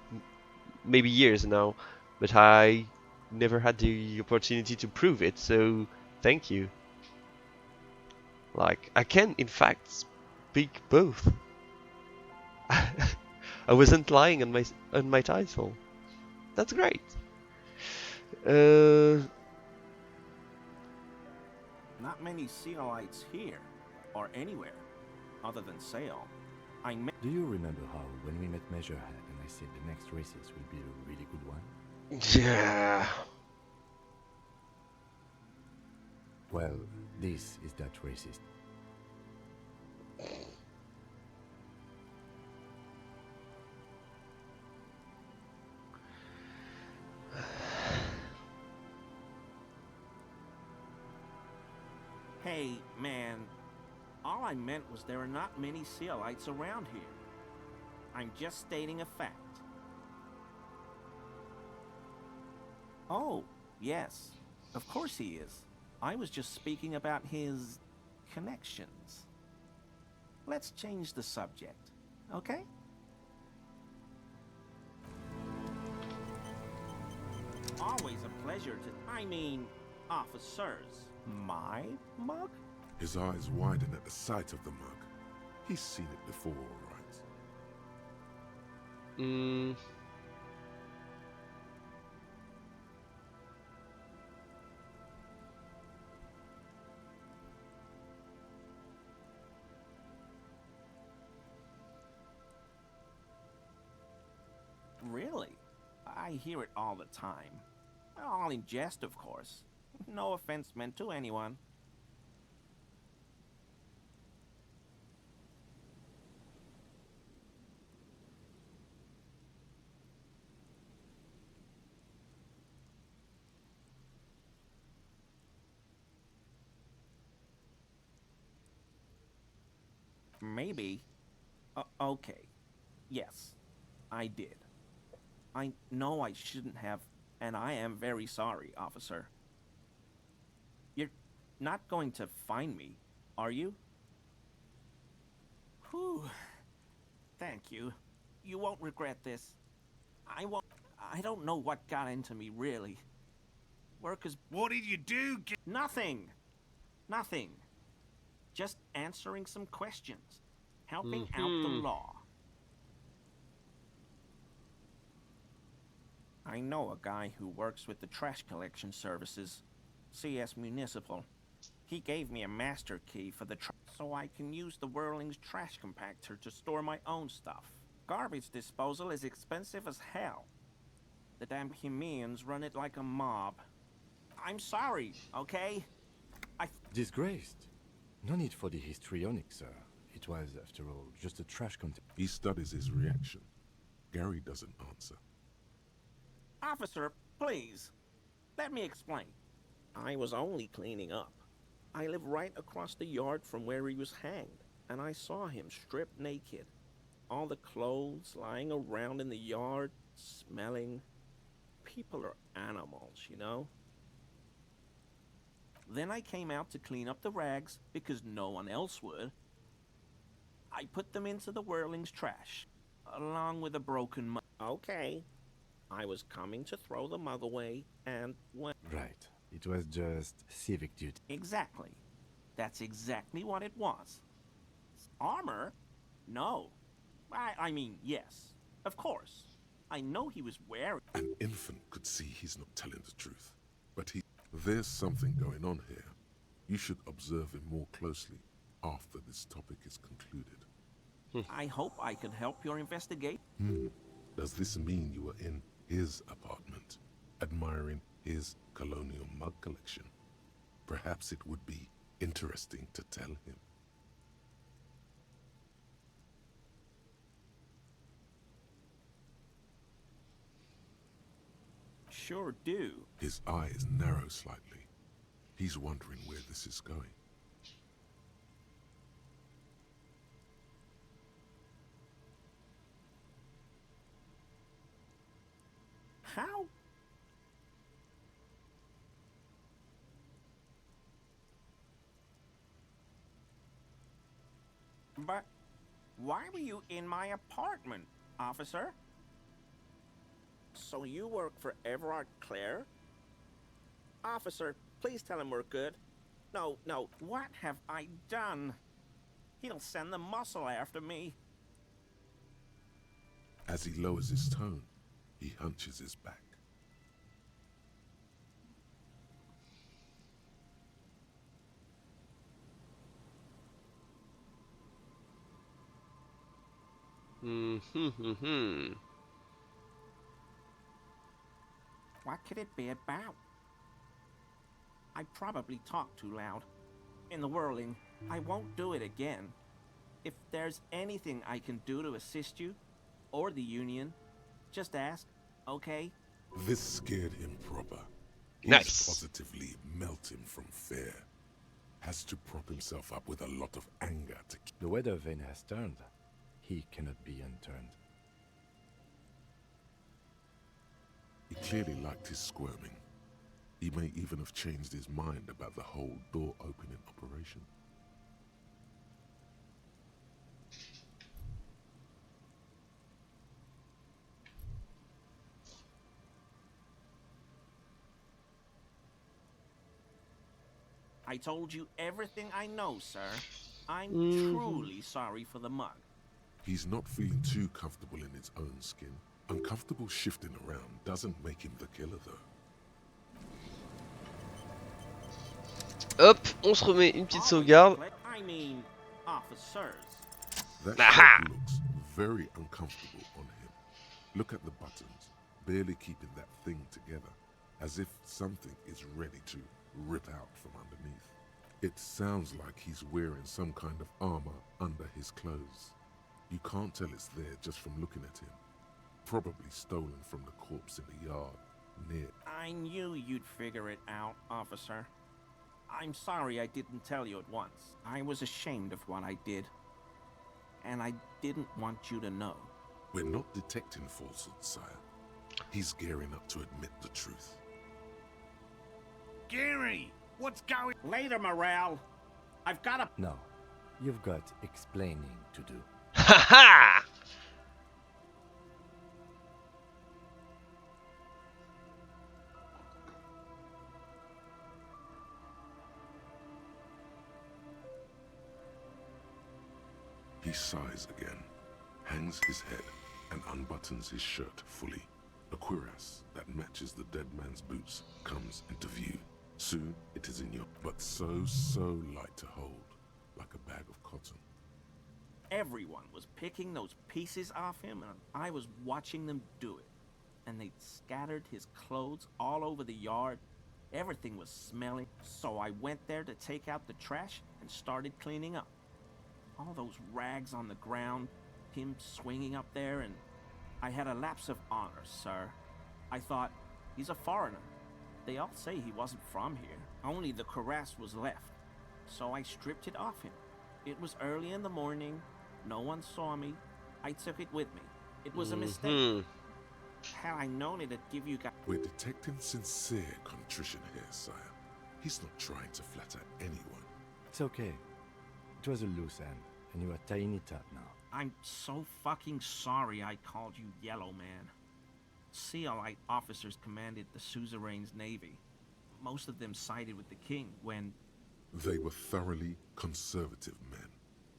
maybe years now, but I never had the opportunity to prove it, so thank you. Like, I can in fact speak both. I wasn't lying on my title. That's great. Not many Sealites here, or anywhere, other than Sale. Do you remember how, when we met Measurehead and I said the next races will be a really good one? Yeah. Well, this is that racist. Hey, man, all I meant was there are not many Sealites around here. I'm just stating a fact. Oh, yes, of course he is. I was just speaking about his connections. Let's change the subject, okay? Always a pleasure to... officers. My mug? His eyes widen at the sight of the mug. He's seen it before, all right. I hear it all the time. All in jest, of course. No offense meant to anyone. Maybe. Okay. Yes, I did. I know I shouldn't have, and I am very sorry, officer. You're not going to find me, are you? Whew. Thank you. You won't regret this. I won't. I don't know what got into me, really. Work is... What did you do? Nothing. Nothing. Just answering some questions. Helping out the law. I know a guy who works with the trash collection services, CS Municipal. He gave me a master key for the so I can use the Whirling's trash compactor to store my own stuff. Garbage disposal is expensive as hell. The damn Hemians run it like a mob. I'm sorry, okay? Disgraced. No need for the histrionic, sir. It was, after all, just a trash container. He studies his reaction. Gary doesn't answer. Officer, please. Let me explain. I was only cleaning up. I live right across the yard from where he was hanged, and I saw him stripped naked. All the clothes lying around in the yard, smelling. People are animals, you know? Then I came out to clean up the rags, because no one else would. I put them into the Whirling's trash, along with a broken mug. Okay. I was coming to throw the mug away, and when... Right. It was just civic duty. Exactly. That's exactly what it was. Armor? No. I mean, yes. Of course. I know he was wearing... An infant could see he's not telling the truth. But there's something going on here. You should observe him more closely after this topic is concluded. I hope I can help your investigation. Does this mean you were in his apartment, admiring his colonial mug collection? Perhaps it would be interesting to tell him. Sure do. His eyes narrow slightly. He's wondering where this is going. How? But why were you in my apartment, officer? So you work for Everard Clare? Officer, please tell him we're good. No, what have I done? He'll send the muscle after me. As he lowers his tone, he hunches his back. What could it be about? I probably talked too loud. In the Whirling, I won't do it again. If there's anything I can do to assist you, or the Union, just ask, okay? This scared him proper. Nice. Positively melting from fear. Has to prop himself up with a lot of anger to keep. The weather vane has turned. He cannot be unturned. He clearly liked his squirming. He may even have changed his mind about the whole door opening operation. I told you everything I know, sir. I'm truly sorry for the mug. He's not feeling too comfortable in his own skin. Uncomfortable shifting around doesn't make him the killer, though. Hop, on se remet une petite sauvegarde. I mean, officers. That shirt looks very uncomfortable on him. Look at the buttons. barely keeping that thing together, as if something is ready to rip out from underneath. It sounds like he's wearing some kind of armor under his clothes. You can't tell it's there just from looking at him. Probably stolen from the corpse in the yard near. I knew you'd figure it out, officer. I'm sorry I didn't tell you at once. I was ashamed of what I did. And I didn't want you to know. We're not detecting falsehood, sire. He's gearing up to admit the truth. Gary, what's going... Later, Morale. I've got a... No, you've got explaining to do. Ha ha! He sighs again, hangs his head, and unbuttons his shirt fully. A cuirass that matches the dead man's boots comes into view. Soon it is in your... but so light to hold, like a bag of cotton. Everyone was picking those pieces off him, and I was watching them do it. And they'd scattered his clothes all over the yard. Everything was smelly, so I went there to take out the trash and started cleaning up. All those rags on the ground, him swinging up there, and I had a lapse of honor, sir. I thought, he's a foreigner. They all say he wasn't from here. Only the cuirass was left. So I stripped it off him. It was early in the morning. No one saw me. I took it with me. It was a mistake. Had I known it'd give you guys... We're detecting sincere contrition here, sire. He's not trying to flatter anyone. It's okay. It was a loose end, and you are tying it up now. I'm so fucking sorry I called you Yellow Man. Seolite officers commanded the suzerain's navy. Most of them sided with the king when... They were thoroughly conservative men,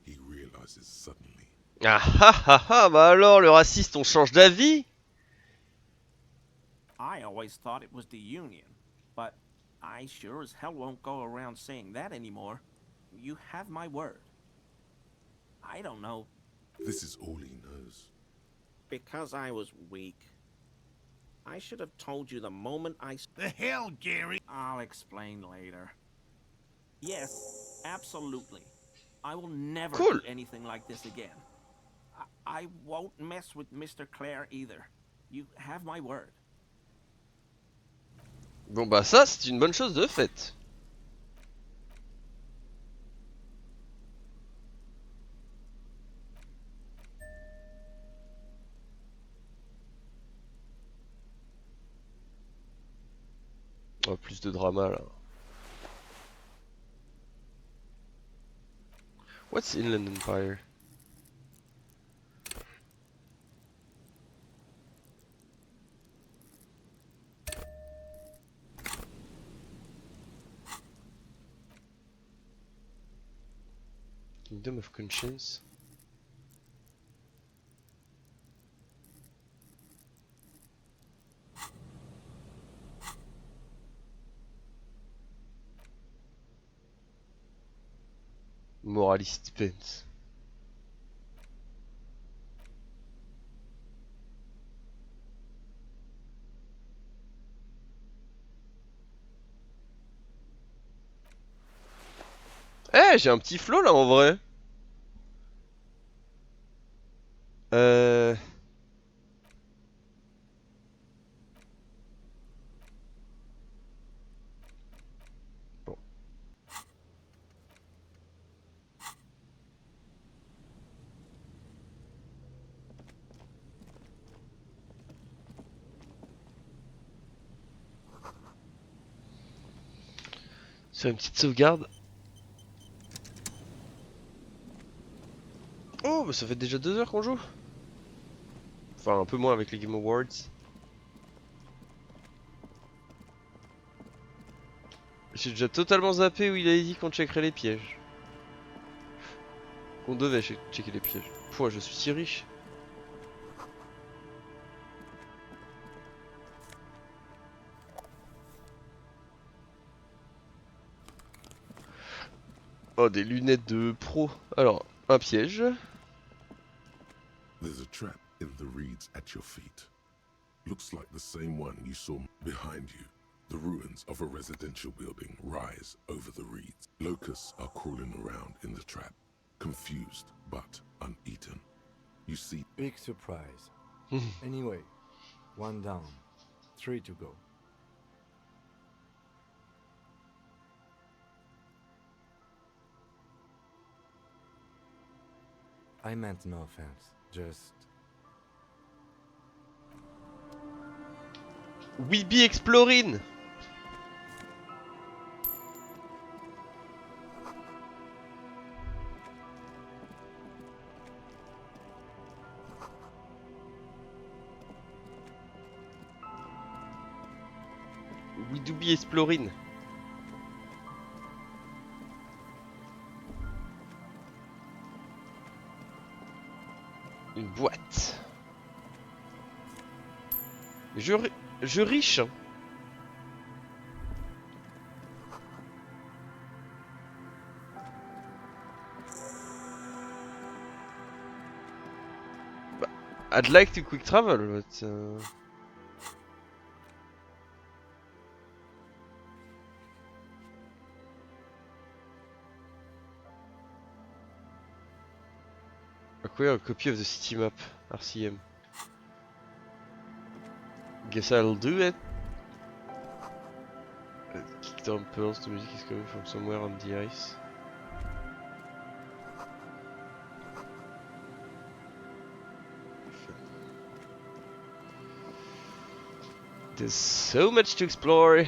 he realizes suddenly. Ah ah ah ah, bah alors, le raciste, on change d'avis? I always thought it was the Union, but I sure as hell won't go around saying that anymore. You have my word. I don't know. This is all he knows. Because I was weak. I should have told you the moment I... The hell, Gary? I'll explain later. Yes, absolutely. I will never do anything like this again. I won't mess with Mr. Clare either. You have my word. Bon bah ça, c'est une bonne chose de fait. Oh, plus de drama là. What's Inland Empire? Kingdom of Conscience. Moralist Pence. Eh, j'ai un petit flow là en vrai. Bon. C'est une petite sauvegarde. Oh, bah ça fait déjà 2 heures qu'on joue. Enfin, un peu moins avec les Game Awards. J'ai déjà totalement zappé où il avait dit qu'on checkerait les pièges. Qu'on devait checker les pièges. Pouah, je suis si riche. Oh, des lunettes de pro. Alors, un piège. There's a trap in the reeds at your feet. Looks like the same one you saw behind you. The ruins of a residential building rise over the reeds. Locusts are crawling around in the trap, confused but uneaten. You see... Big surprise. Anyway, 1 down, 3 to go. I meant no offense, just... We be exploring. We do be exploring. Une boîte. Je riche. Bah, I'd like to quick travel, but acquire a copy of the city map, RCM. Guess I'll do it. Kicked on pearls, the music is coming from somewhere on the ice. There's so much to explore.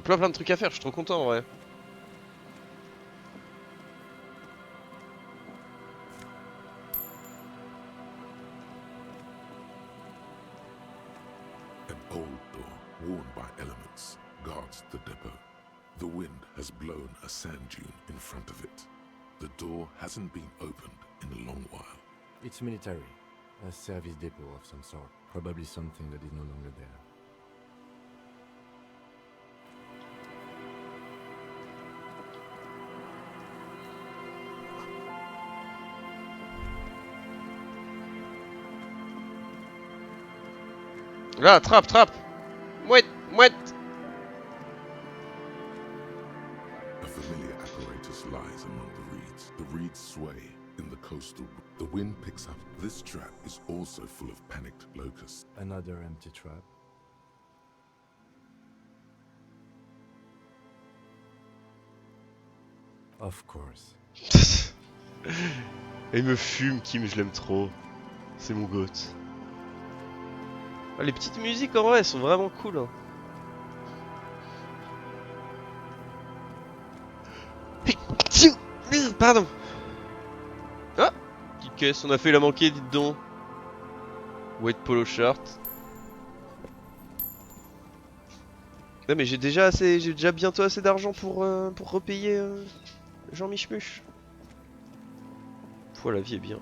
Plein de trucs à faire, je suis trop content en vrai. An old door, worn by elements, guards the depot. The wind has blown a sand dune in front of it. The door hasn't been opened in a long while. It's military. A service depot of some sort. Probably something that is no longer there. Là, trappe. Mouette. A familiar apparatus lies among the reeds. The reeds sway in the coastal. The wind picks up. This trap is also full of panicked locusts. Another empty trap. Of course. Et il me fume, Kim, je l'aime trop. C'est mon goat. Ah, les petites musiques en vrai, elles sont vraiment cool. Hein. Pardon. Ah, petite caisse, on a fait la manquer, dites donc. White polo shirt. Non mais j'ai déjà bientôt assez d'argent pour repayer Jean Michmuche. La vie est bien.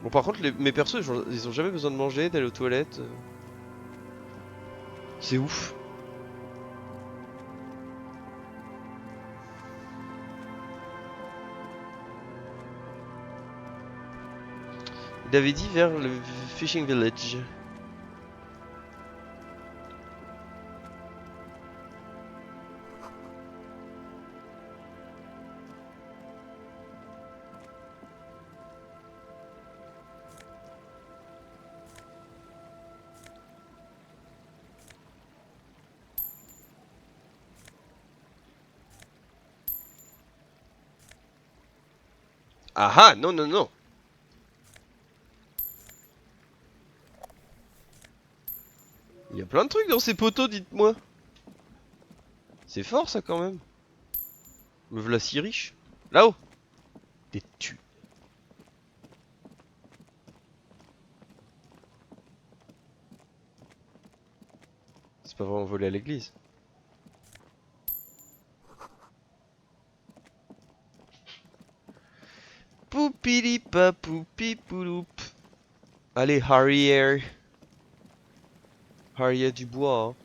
Bon par contre mes persos ils ont jamais besoin de manger, d'aller aux toilettes. C'est ouf. Il avait dit vers le fishing village. Ah ah, non. Il y a plein de trucs dans ces poteaux, dites-moi. C'est fort ça quand même. Me v'là si riche. Là-haut. Des tues. C'est pas vraiment volé à l'église. Poupilipa poupipouloup. Allez, Harrier. Harrier du bois. Hein.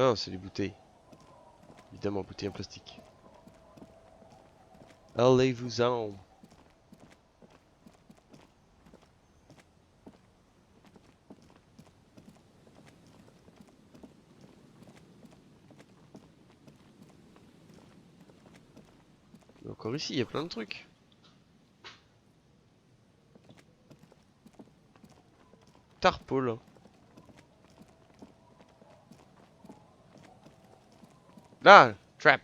Ah, c'est les bouteilles. Évidemment, bouteilles en plastique. Allez-vous-en. Encore ici, il y a plein de trucs. Tarpaul. Là, trap.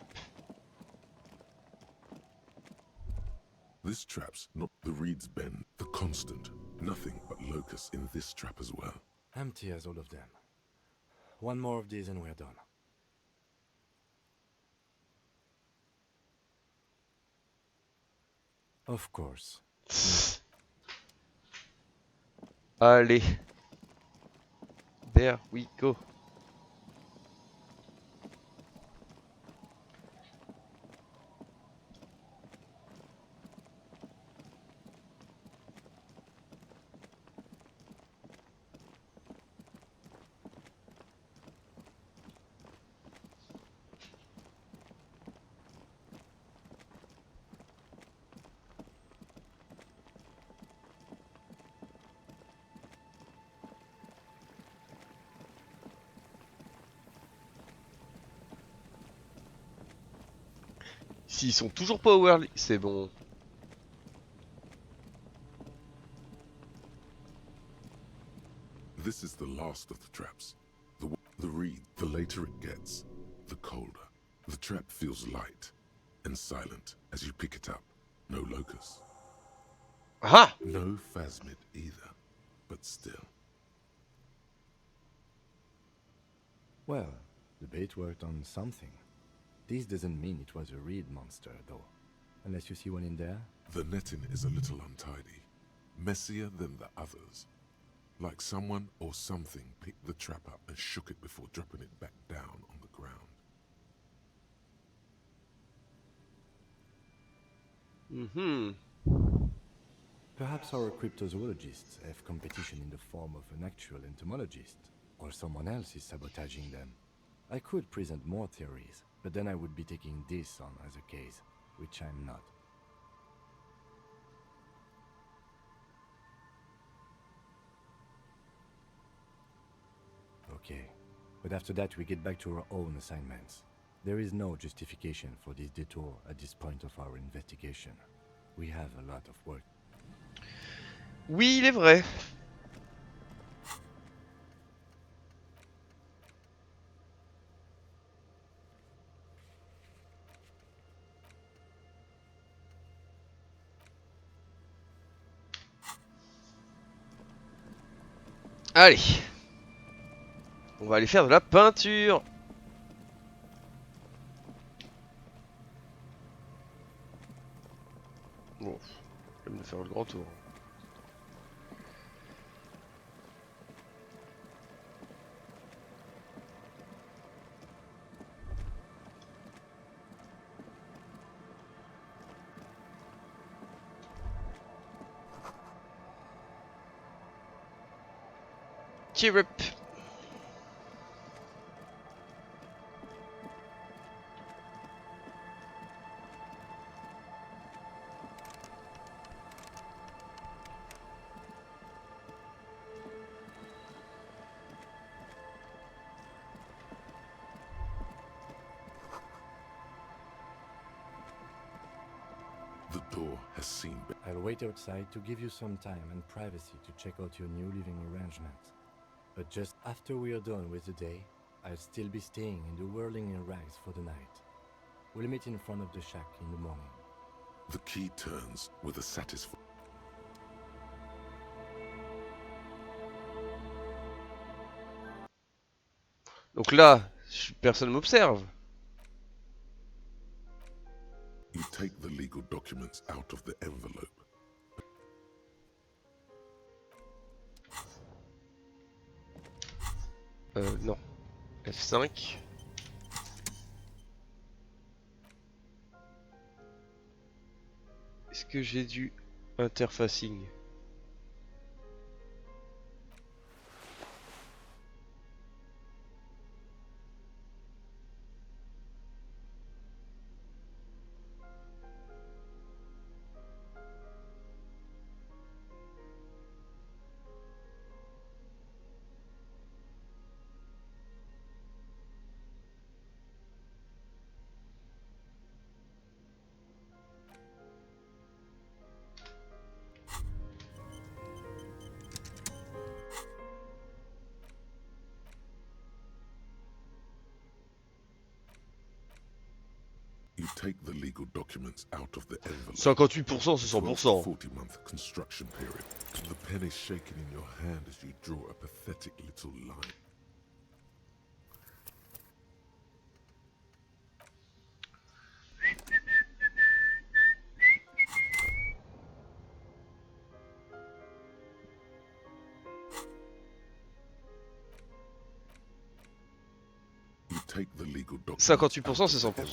This trap's not the reeds bend, the constant. Nothing but locusts in this trap as well. Empty as all of them. One more of these and we're done. Of course. Allez. There we go. S'ils sont toujours pas overly, c'est bon. This is the last of the traps. The reed, the later it gets, the colder. The trap feels light and silent as you pick it up. No locust. Aha! No phasmid either, but still. Well, the bait worked on something. This doesn't mean it was a reed monster, though. Unless you see one in there? The netting is a little untidy, messier than the others. Like someone or something picked the trap up and shook it before dropping it back down on the ground. Perhaps our cryptozoologists have competition in the form of an actual entomologist, or someone else is sabotaging them. I could present more theories, but then I would be taking this on as a case, which I'm not. Okay, but after that we get back to our own assignments. There is no justification for this detour at this point of our investigation. We have a lot of work. Oui, il est vrai. Allez. On va aller faire de la peinture. Bon, je vais me faire le grand tour. Cheer up. The door has seen. I'll wait outside to give you some time and privacy to check out your new living arrangement. But just after we are done with the day, I'll still be staying in the whirling in rags for the night. We'll meet in front of the shack in the morning. The key turns with a satisfying. Donc là, personne m'observe. You take the legal documents out of the envelope. Non. F5. Est-ce que j'ai du interfacing? You take the legal documents out of the envelope. 58%, c'est 100%. 40-month construction period. The pen is shaking in your hand as you draw a pathetic little line. You take the legal documents 58%, c'est 100%.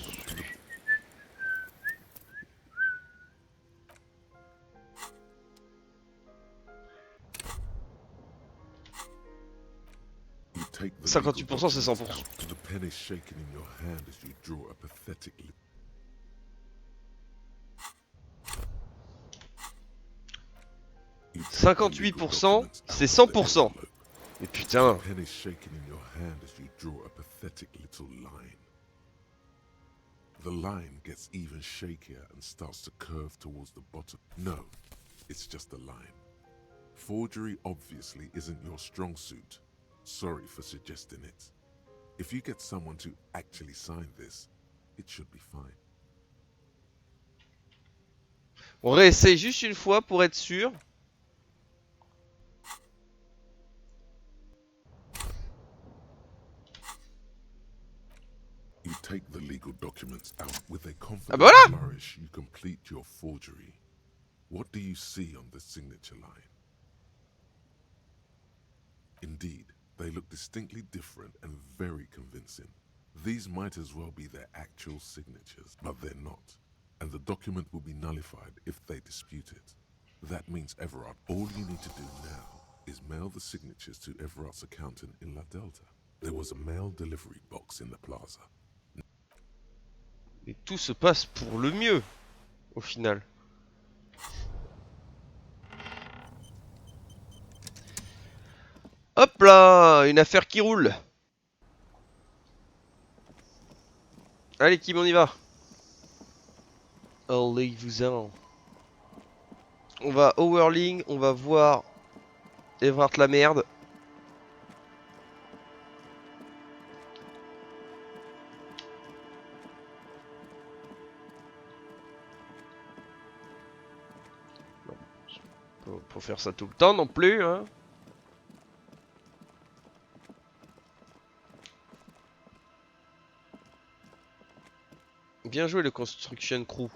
You take the 58%, c'est 100%. The pen is shaking in your hand as you draw a pathetic 58%, c'est 100%. Et putain. The pen is shaking in your hand as you draw a pathetic little line. The line gets even shakier and starts to curve towards the bottom. No, it's just a line. Forgery obviously isn't your strong suit. Sorry for suggesting it. If you get someone to actually sign this, it should be fine. On réessaye juste une fois pour être sûr. You take the legal documents out with a confident bah voilà! flourish. You complete your forgery. What do you see on the signature line? Indeed, they look distinctly different and very convincing. These might as well be their actual signatures, but they're not. And the document will be nullified if they dispute it. That means, Everard, all you need to do now is mail the signatures to Everard's accountant in La Delta. There was a mail delivery box in the plaza. Et tout se passe pour le mieux, au final. Hop là, une affaire qui roule. Allez, Kim, on y va. Allez-vous-en. On va au Whirling, on va voir Everard la merde. Pour faire ça tout le temps non plus, hein. Bien joué le Construction Crew.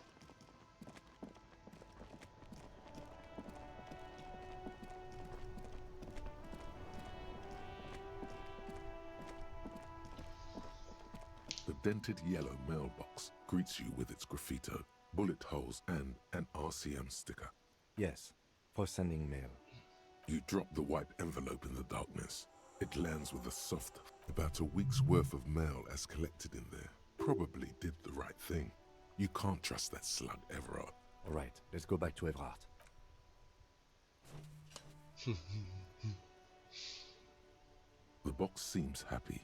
The dented yellow mailbox greets you with its graffito, bullet holes and an RCM sticker. Yes, for sending mail. You drop the white envelope in the darkness. It lands with a soft, about a week's worth of mail as collected in there. Probably did the right thing. You can't trust that slug, Everard. All right, let's go back to Everard. The box seems happy.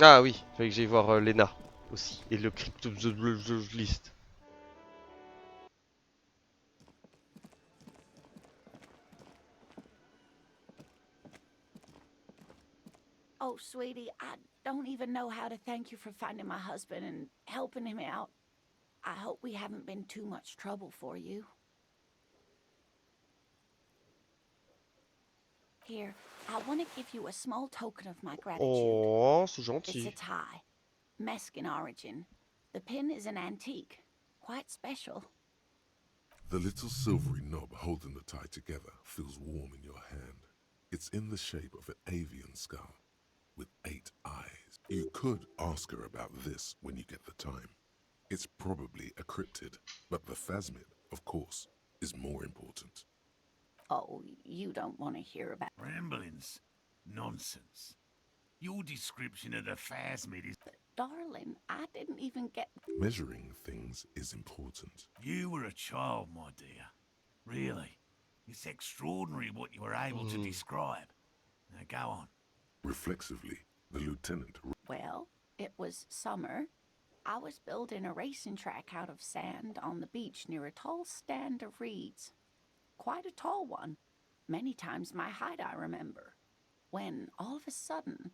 Ah oui, fallait que j'aille voir Lena aussi. Et le cryptologiste. Oh, sweetie, I don't even know how to thank you for finding my husband and helping him out. I hope we haven't been too much trouble for you. Here, I want to give you a small token of my gratitude. Oh, c'est gentil. It's a tie. Mexican origin. The pin is an antique. Quite special. The little silvery knob holding the tie together feels warm in your hand. It's in the shape of an avian skull with 8 eyes. You could ask her about this when you get the time. It's probably a cryptid, but the phasmid, of course, is more important. Oh, you don't want to hear about... Ramblings? Nonsense. Your description of the phasmid is... Darling, I didn't even get... Measuring things is important. You were a child, my dear. Really. It's extraordinary what you were able to describe. Now go on. Reflexively, the lieutenant... Well, it was summer. I was building a racing track out of sand on the beach near a tall stand of reeds. Quite a tall one. Many times my height, I remember. when all of a sudden,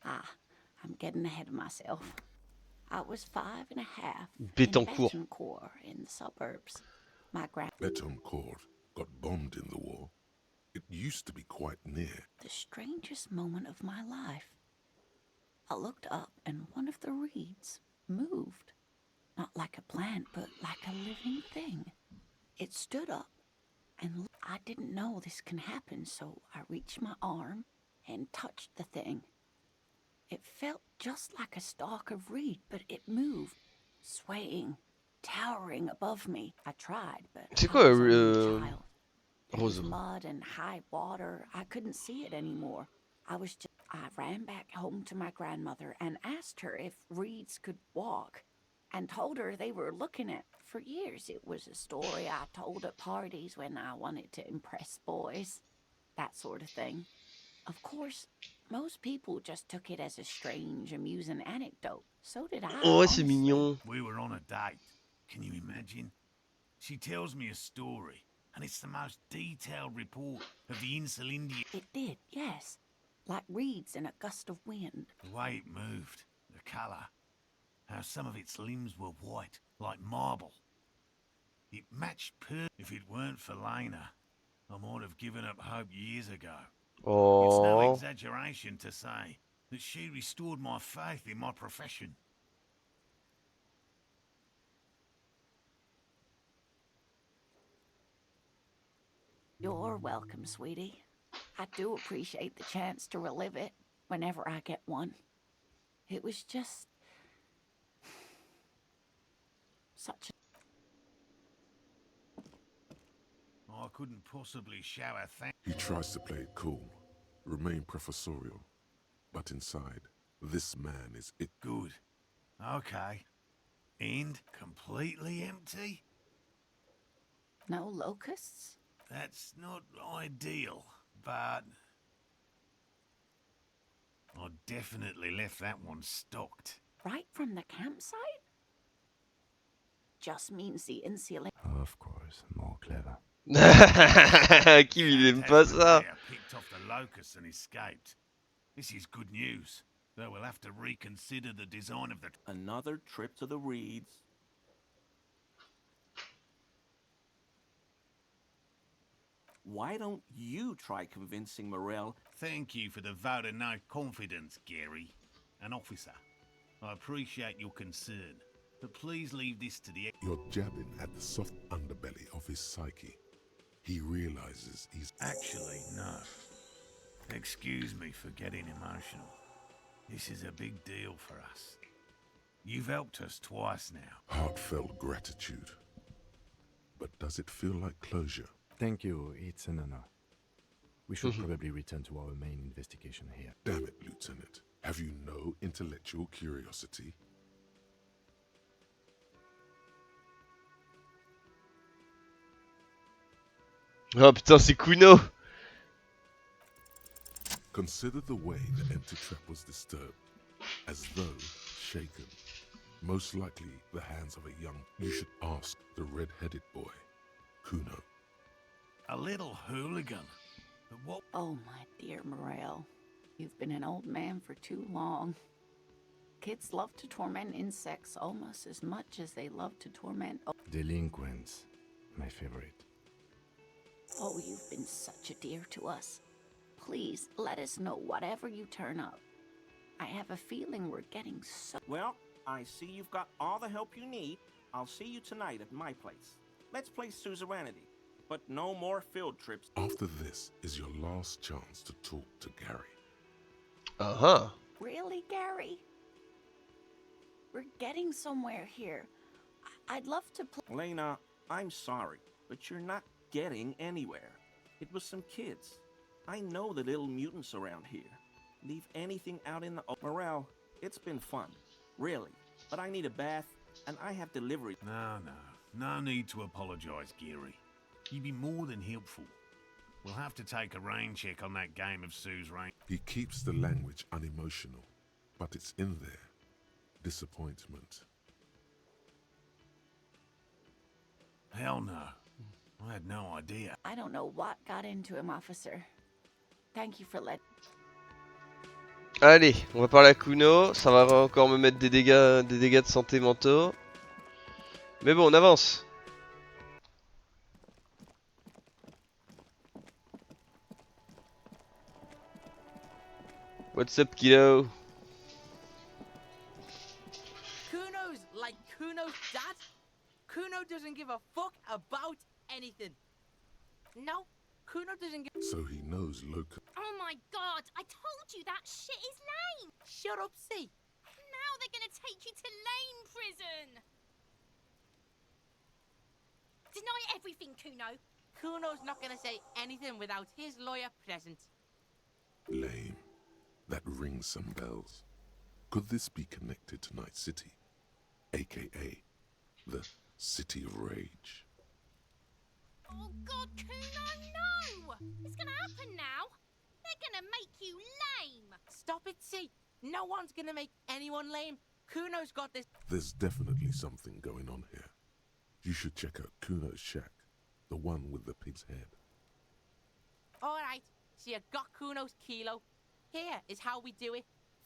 I'm getting ahead of myself. I was 5 and a half in Bétancourt. Bétancourt in the suburbs. My Bétancourt got bombed in the war. It used to be quite near. The strangest moment of my life. I looked up and one of the reeds moved. Not like a plant, but like a living thing. It stood up, and I didn't know this can happen, so I reached my arm and touched the thing. It felt just like a stalk of reed, but it moved, swaying, towering above me. I tried, but C'est I quoi, was only a child. There was Rose? mud and high water. I couldn't see it anymore. I ran back home to my grandmother and asked her if reeds could walk, and told her they were looking at. For years, it was a story I told at parties when I wanted to impress boys, that sort of thing. Of course, most people just took it as a strange, amusing anecdote. So did I. Oh, c'est honestly. mignon. We were on a date. Can you imagine? She tells me a story, and it's the most detailed report of the Insel India. It did, yes. Like reeds in a gust of wind. The way it moved, the colour, how some of its limbs were white, like marble. It matched If it weren't for Lena, I might have given up hope years ago. It's no Oh. exaggeration to say that she restored my faith in my profession. You're welcome, sweetie. I do appreciate the chance to relive it whenever I get one. It was just such a... I couldn't possibly shower thanks. He tries to play it cool, remain professorial, but inside, this man is it. Good. Okay. And completely empty? No locusts? That's not ideal, but I definitely left that one stocked. Right from the campsite? Just means the insulation. Of course, more clever. Kim, il aime pas ça. Picked off the locust and escaped. This is good news, though we'll have to reconsider the design of the... Another trip to the reeds. Why don't you try convincing Morel? Thank you for the vote of no confidence, Gary. An officer. I appreciate your concern, but please leave this to the... You're jabbing at the soft underbelly of his psyche. He realizes he's... Actually, no. Excuse me for getting emotional. This is a big deal for us. You've helped us twice now. Heartfelt gratitude. But does it feel like closure? Thank you, it's an honor. We should probably return to our main investigation here. Damn it, Lieutenant. Have you no intellectual curiosity? Oh putain, c'est Kuno. Consider the way the empty trap was disturbed, as though shaken. Most likely the hands of a young... You should ask the red-headed boy, Kuno. A little hooligan. But what... Oh, my dear Morel. You've been an old man for too long. Kids love to torment insects almost as much as they love to torment... Delinquents, my favorite. Oh, you've been such a dear to us. Please, let us know whatever you turn up. I have a feeling we're getting so... Well, I see you've got all the help you need. I'll see you tonight at my place. Let's play Suzerainty, but no more field trips. After this is your last chance to talk to Gary. Uh-huh. Really, Gary? We're getting somewhere here. I'd love to play... Lena, I'm sorry, but you're not getting anywhere. It was some kids. I know the little mutants around here. Leave anything out in the... Morel, it's been fun. Really. But I need a bath, and I have delivery. No need to apologize, Gary. You'd be more than helpful. We'll have to take a rain check on that game of Sue's rain. He keeps the language unemotional, but it's in there. Disappointment. Hell no. I had no idea. I don't know what got into him, officer. Thank you for letting. Allez, on va parler à Kuno. Ça va encore me mettre des dégâts de santé mentaux. Mais bon, on avance. What's up, kiddo? Kuno's like Kuno's dad. Kuno doesn't give a fuck about anything. No, Kuno doesn't give. So he knows Loka. Oh my god, I told you that shit is lame! Shut up, C. Now they're gonna take you to lame prison! Deny everything, Kuno! Kuno's not gonna say anything without his lawyer present. Lame. That rings some bells. Could this be connected to Night City? AKA the City of Rage. Oh god, Kuno, no! It's gonna happen now! They're gonna make you lame! Stop it, C. No one's gonna make anyone lame. Kuno's got this. There's definitely something going on here. You should check out Kuno's shack, the one with the pig's head. Alright, so you got Kuno's kilo. Here is how we do it.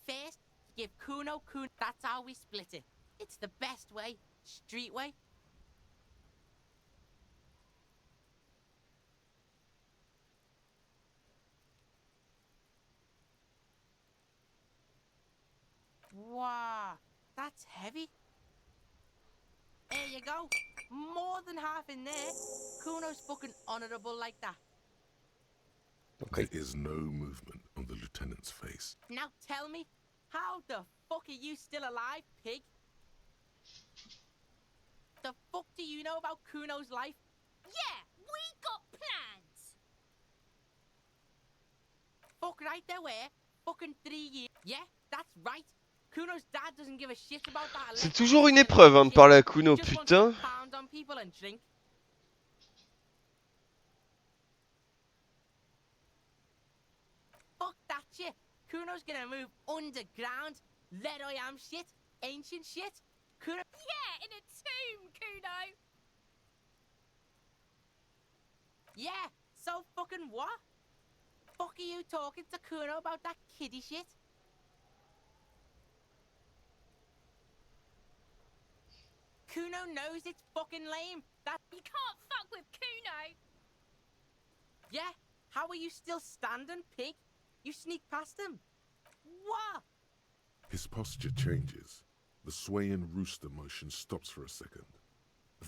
First, give Kuno. That's how we split it. It's the best way. Street way. Wow, that's heavy. There you go. More than half in there. Kuno's fucking honorable like that. Okay. There is no movement on the lieutenant's face. Now tell me, how the fuck are you still alive, pig? The fuck do you know about Kuno's life? Yeah, we got plans! Fuck right there were. Fucking 3 years. Yeah, that's right. Kuno's dad doesn't give a shit about that. C'est toujours une épreuve hein, de parler à Kuno, putain. Fuck that shit. Kuno's gonna move underground. Let I am shit. Ancient shit. Kuno. Yeah, in a tomb, Kuno. Yeah, so fucking what? Fuck are you talking to Kuno about that kiddie shit? Kuno knows it's fucking lame. That you can't fuck with Kuno. Yeah, how are you still standing, pig? You sneak past him. What? His posture changes. The swaying rooster motion stops for a second.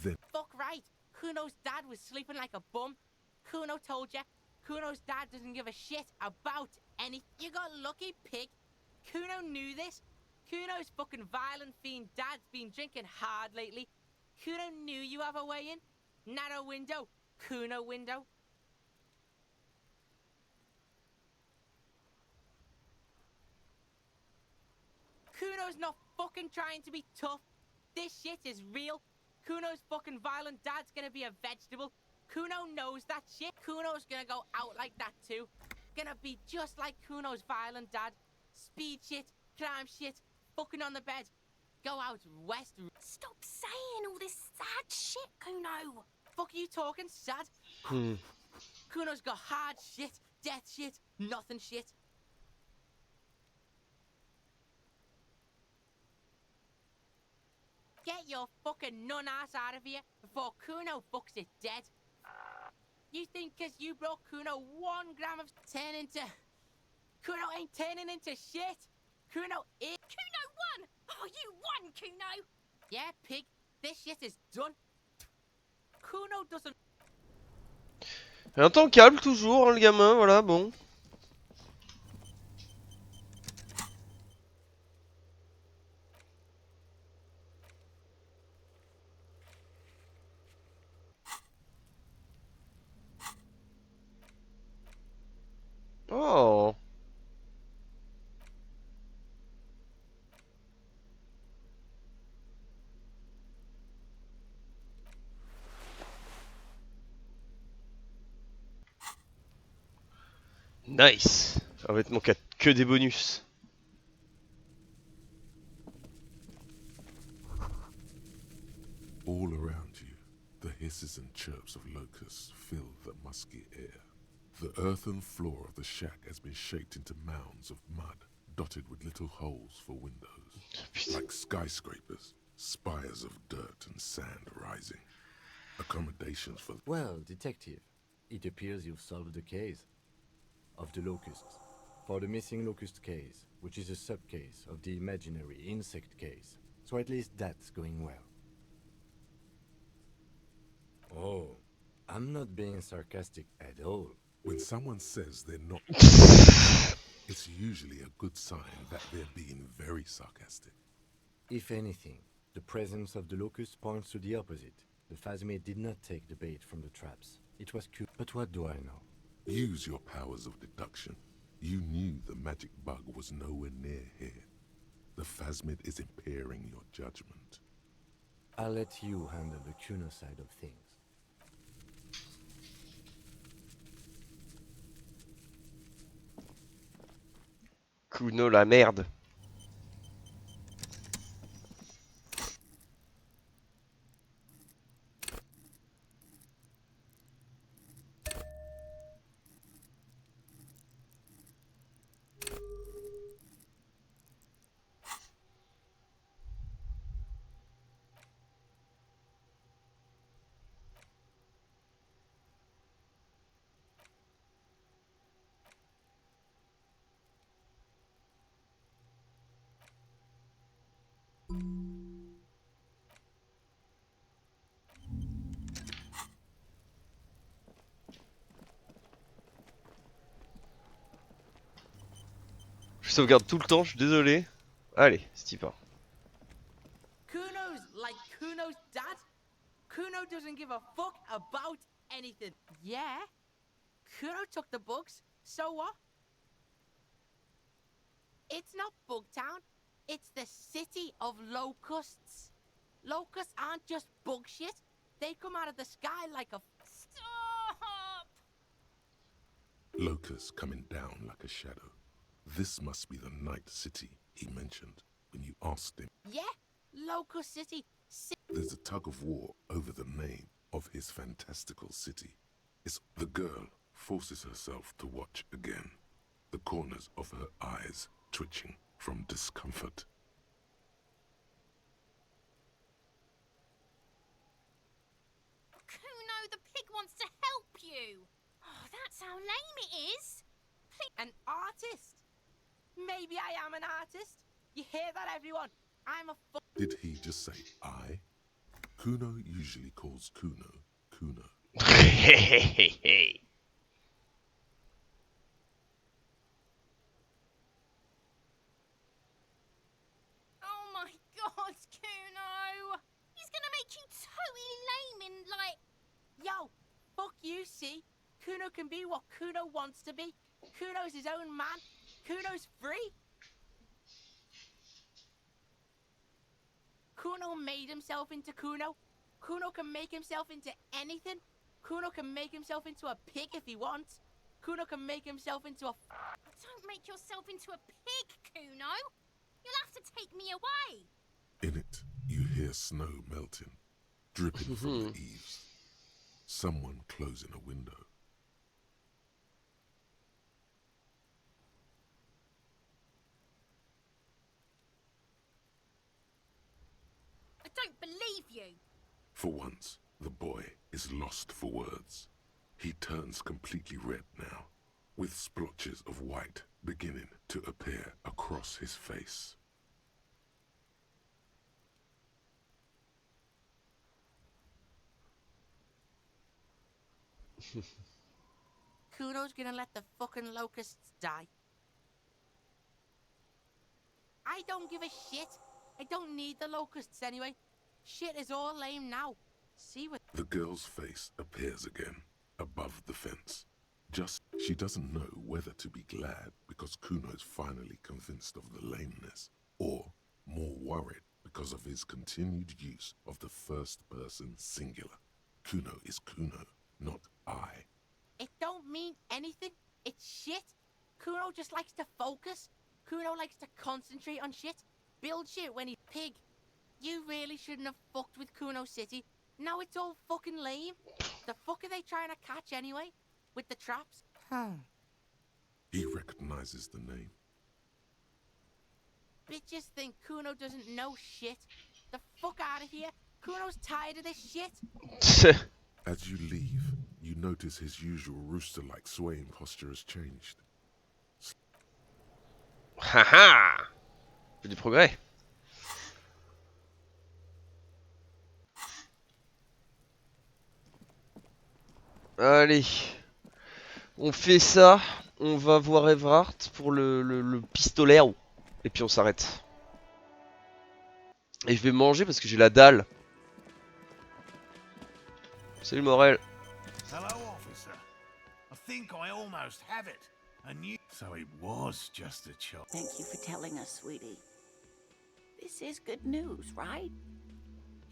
Then fuck right. Kuno's dad was sleeping like a bum. Kuno told ya. Kuno's dad doesn't give a shit about any. You got lucky, pig. Kuno knew this. Kuno's fucking violent fiend dad's been drinking hard lately. Kuno knew you have a way in. Narrow window. Kuno window. Kuno's not fucking trying to be tough. This shit is real. Kuno's fucking violent dad's gonna be a vegetable. Kuno knows that shit. Kuno's gonna go out like that too. Gonna be just like Kuno's violent dad. Speed shit, crime shit, fucking on the bed. Go out west. Stop saying all this sad shit, Kuno. Fuck are you talking sad? Kuno's got hard shit, death shit, nothing shit. Get your fucking nun ass out of here before Kuno fucks it dead. You think cause you brought Kuno 1 gram of turn into... Kuno ain't turning into shit. Kuno is... Kuno won! Oh, you won, Kuno! Yeah, pig. This shit is done. Kuno doesn't... Un temps calme toujours, hein, le gamin, voilà, bon. Oh. Nice. Ça va être mon cas que des bonus. All around you, the hisses and chirps of locusts fill the musky air. The earthen floor of the shack has been shaped into mounds of mud, dotted with little holes for windows. Like skyscrapers, spires of dirt and sand rising. Accommodations for... Well, detective, it appears you've solved the case of the locusts. For the missing locust case, which is a sub-case of the imaginary insect case. So at least that's going well. Oh, I'm not being sarcastic at all. When someone says they're not... it's usually a good sign that they're being very sarcastic. If anything, the presence of the locust points to the opposite. The phasmid did not take the bait from the traps. It was cute. But what do I know? Use your powers of deduction. You knew the magic bug was nowhere near here. The phasmid is impairing your judgment. I'll let you handle the Kuno side of things. Kuno la merde. Je sauvegarde tout le temps, je suis désolé. Allez, c'est y va. Kuno's like Kuno's dad. Kuno doesn't give a fuck about anything. Yeah, Kuno took the bugs, so what? It's not Bugtown, it's the city of locusts. Locusts aren't just bug shit. They come out of the sky like a... Stop! Locusts coming down like a shadow. This must be the night city he mentioned when you asked him. Yeah, Locust City. There's a tug of war over the name of his fantastical city. It's the girl forces herself to watch again, the corners of her eyes twitching from discomfort. Kuno, the pig wants to help you. Oh, that's how lame it is. An artist? Maybe I am an artist. You hear that, everyone? I'm a Did he just say I? Kuno usually calls Kuno, Kuno. Oh my god, Kuno! He's gonna make you totally lame in, like... Yo, fuck you, see? Kuno can be what Kuno wants to be. Kuno's his own man. Kuno's free. Kuno made himself into Kuno. Kuno can make himself into anything. Kuno can make himself into a pig if he wants. Kuno can make himself into a... Don't make yourself into a pig, Kuno. You'll have to take me away. In it, you hear snow melting, dripping from the eaves. Someone closing a window. I don't believe you. For once, the boy is lost for words. He turns completely red now, with splotches of white beginning to appear across his face. Kuno's gonna let the fucking locusts die. I don't give a shit. I don't need the locusts anyway. Shit is all lame now. See what... The girl's face appears again, above the fence. Just, she doesn't know whether to be glad because Kuno is finally convinced of the lameness, or more worried because of his continued use of the first person singular. Kuno is Kuno, not I. It don't mean anything. It's shit. Kuno just likes to focus. Kuno likes to concentrate on shit. Build shit when he's pig. You really shouldn't have fucked with Kuno City. Now it's all fucking lame. The fuck are they trying to catch anyway? With the traps? He recognizes the name. Bitches think Kuno doesn't know shit. The fuck out of here. Kuno's tired of this shit. As you leave, you notice his usual rooster-like swaying posture has changed. Haha. J'ai du progrès. Allez. On fait ça. On va voir Everhart pour le pistolet. Et puis on s'arrête. Et je vais manger parce que j'ai la dalle. Salut Morel. Hello, officer. I think I almost have it. A new... So it was just a chop. Thank you for telling us, sweetie. This is good news, right?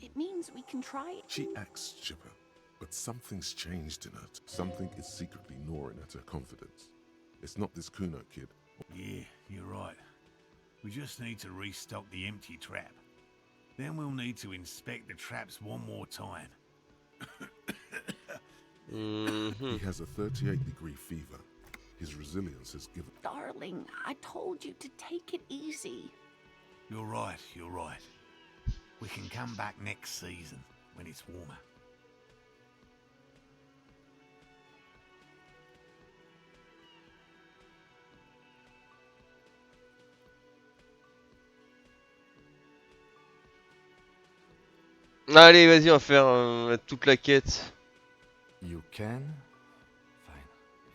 It means we can try it. She acts chipper, but something's changed in her. Something is secretly gnawing at her confidence. It's not this Kuno kid. Yeah, you're right. We just need to restock the empty trap. Then we'll need to inspect the traps one more time. He has a 38-degree fever. His resilience has given... Darling, I told you to take it easy. You're right, you're right. We can come back next season, when it's warmer. Allez, vas-y, on va faire toute la quête. You can? Fine.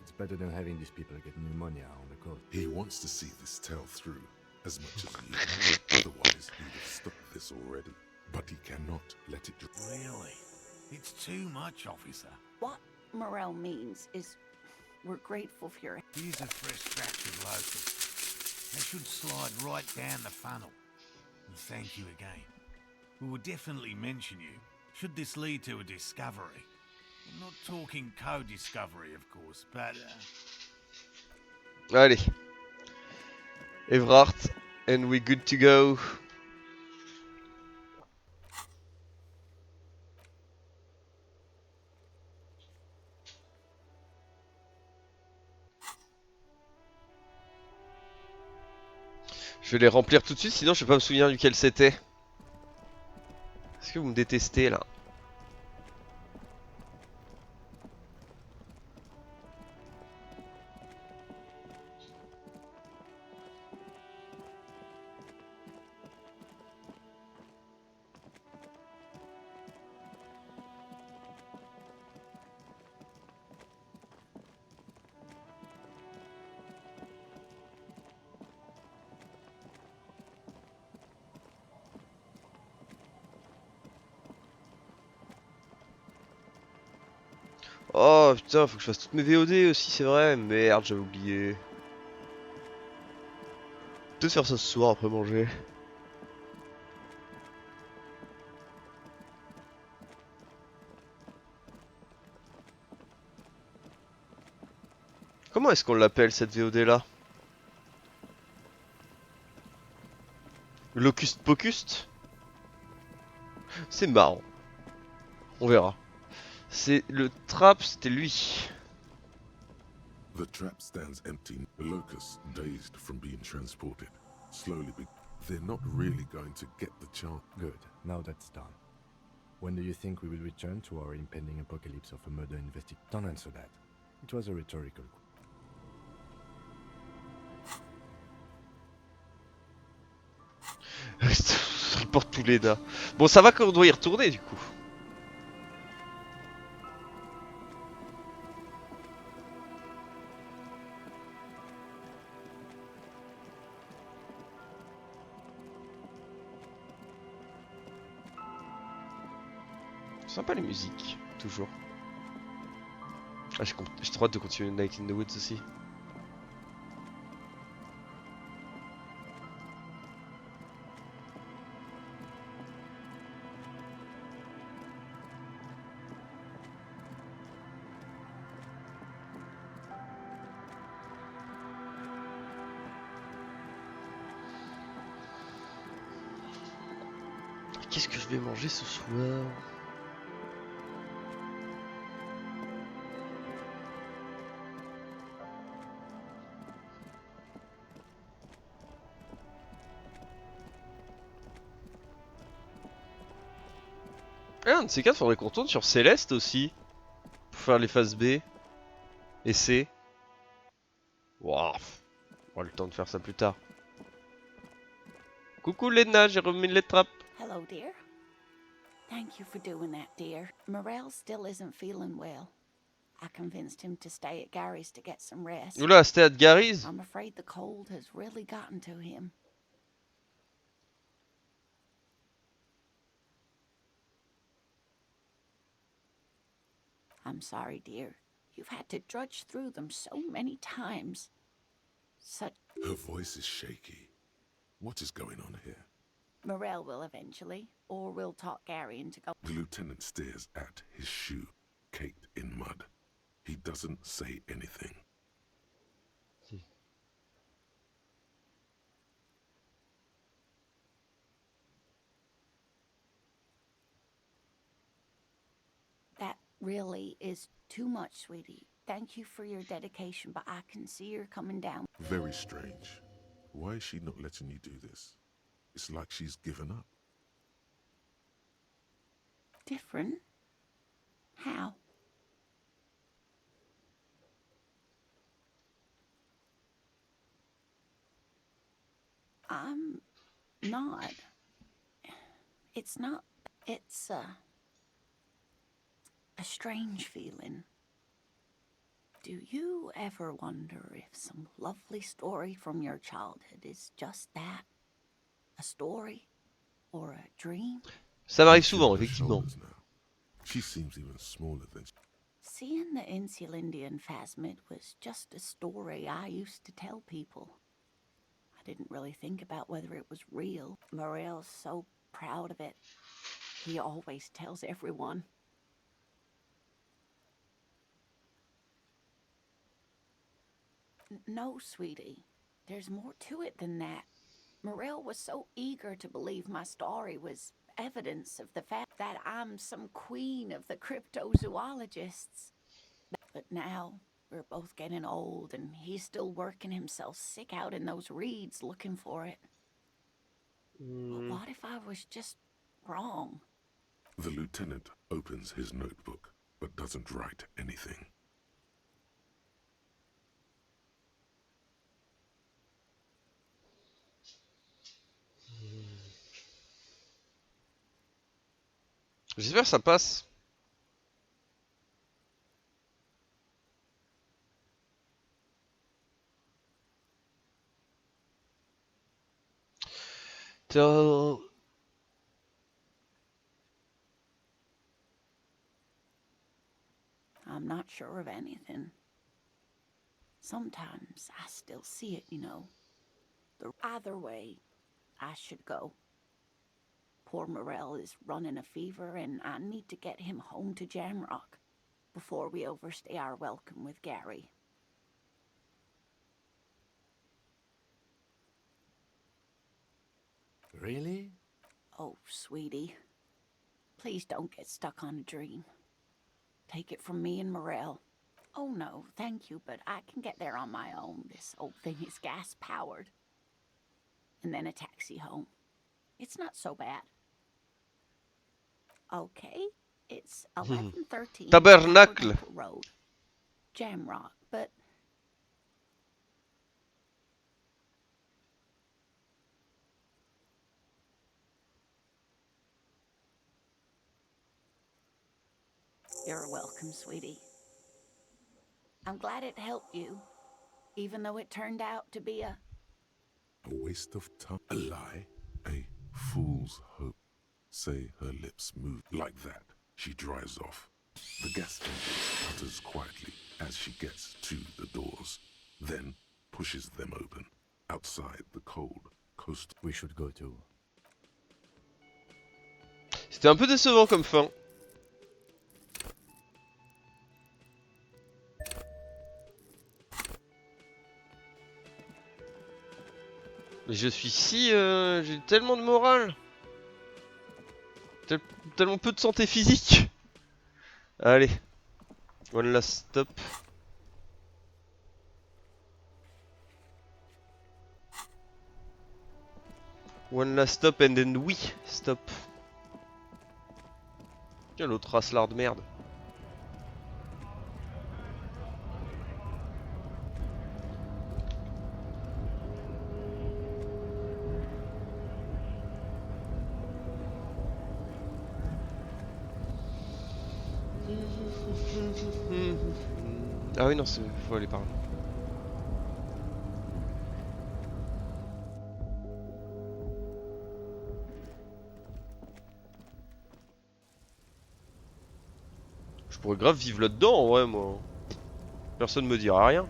It's better than having these people get pneumonia on the coast. He wants to see this tale through as much as you. Otherwise, he'd have stopped this already. But he cannot let it... Really? It's too much, officer. What Morel means is we're grateful for your... Here's a fresh batch of locusts. They should slide right down the funnel. And thank you again. We will definitely mention you, should this lead to a discovery. I'm not talking co-discovery, of course, but... Allez. Everhart, and we're good to go. Je vais les remplir tout de suite, sinon je vais pas me souvenir duquel c'était. Est-ce que vous me détestez là? Oh putain, faut que je fasse toutes mes VOD aussi, c'est vrai. Merde, j'avais oublié. Peut-être faire ça ce soir après manger. Comment est-ce qu'on l'appelle cette VOD là? Locust Pocust? C'est marrant. On verra. C'est le trap, c'était lui. The trap stands empty. The locusts, dazed from being transported, slowly they're not really going to get the chance. Good. Now that's done. When do you think we will return to our impending apocalypse of a murder investigation? Don't answer that. It was a rhetorical Je porte tous les nains. Bon, ça va qu'on doit y retourner du coup. Sympa les musiques, toujours. Ah, j'ai trop hâte de continuer Night in the Woods aussi. Qu'est-ce que je vais manger ce soir? Ah, un de ces quatre, faudrait qu'on tourne sur Céleste aussi. Pour faire les phases B et C. Waouh. On aura le temps de faire ça plus tard. Coucou Lena, j'ai remis les trappes. Hello, dear. Thank you for doing that, dear. Morel still isn't feeling well. I convinced him to stay at Gary's to get some rest. Oula, c'était à Gary's. I'm afraid the cold has really gotten to him. I'm sorry, dear. You've had to drudge through them so many times. Her voice is shaky. What is going on here? Morel will eventually, or we'll talk Gary into go. The lieutenant stares at his shoe, caked in mud. He doesn't say anything. That really is too much, sweetie. Thank you for your dedication, but I can see you're coming down. Very strange. Why is she not letting you do this? It's like she's given up. Different? How? I'm not. It's not. It's a strange feeling. Do you ever wonder if some lovely story from your childhood is just that? A story? Or a dream? Ça m'arrive souvent, effectivement. She seems even smaller than... Seeing the Insulindian phasmid was just a story I used to tell people. I didn't really think about whether it was real. Morel's so proud of it. He always tells everyone. No, sweetie. There's more to it than that. Morel was so eager to believe my story was evidence of the fact that I'm some queen of the cryptozoologists. But now, we're both getting old, and he's still working himself sick out in those reeds looking for it. But what if I was just wrong? The lieutenant opens his notebook, but doesn't write anything. J'espère que ça passe. Till... I'm not sure of anything. Sometimes I still see it, you know. Either way, I should go. Poor Morel is running a fever, and I need to get him home to Jamrock before we overstay our welcome with Gary. Really? Oh, sweetie. Please don't get stuck on a dream. Take it from me and Morel. Oh no, thank you, but I can get there on my own. This old thing is gas-powered. And then a taxi home. It's not so bad. Okay, it's 11:13 Tabernacle Road, Jamrock, but you're welcome, sweetie. I'm glad it helped you, even though it turned out to be a waste of time. A lie. A fool's hope. Say her lips move like that. She drives off. The gas engine sputters quietly as she gets to the doors, then pushes them open. Outside the cold coast. We should go too. C'était un peu décevant comme fin. Mais je suis si... j'ai tellement de morale. Tellement peu de santé physique. Allez. One last stop. One last stop and then we stop. Tiens, l'autre racelard de merde. Ah oui, non, faut aller par là. Je pourrais grave vivre là-dedans, en vrai, moi. Personne me dira rien.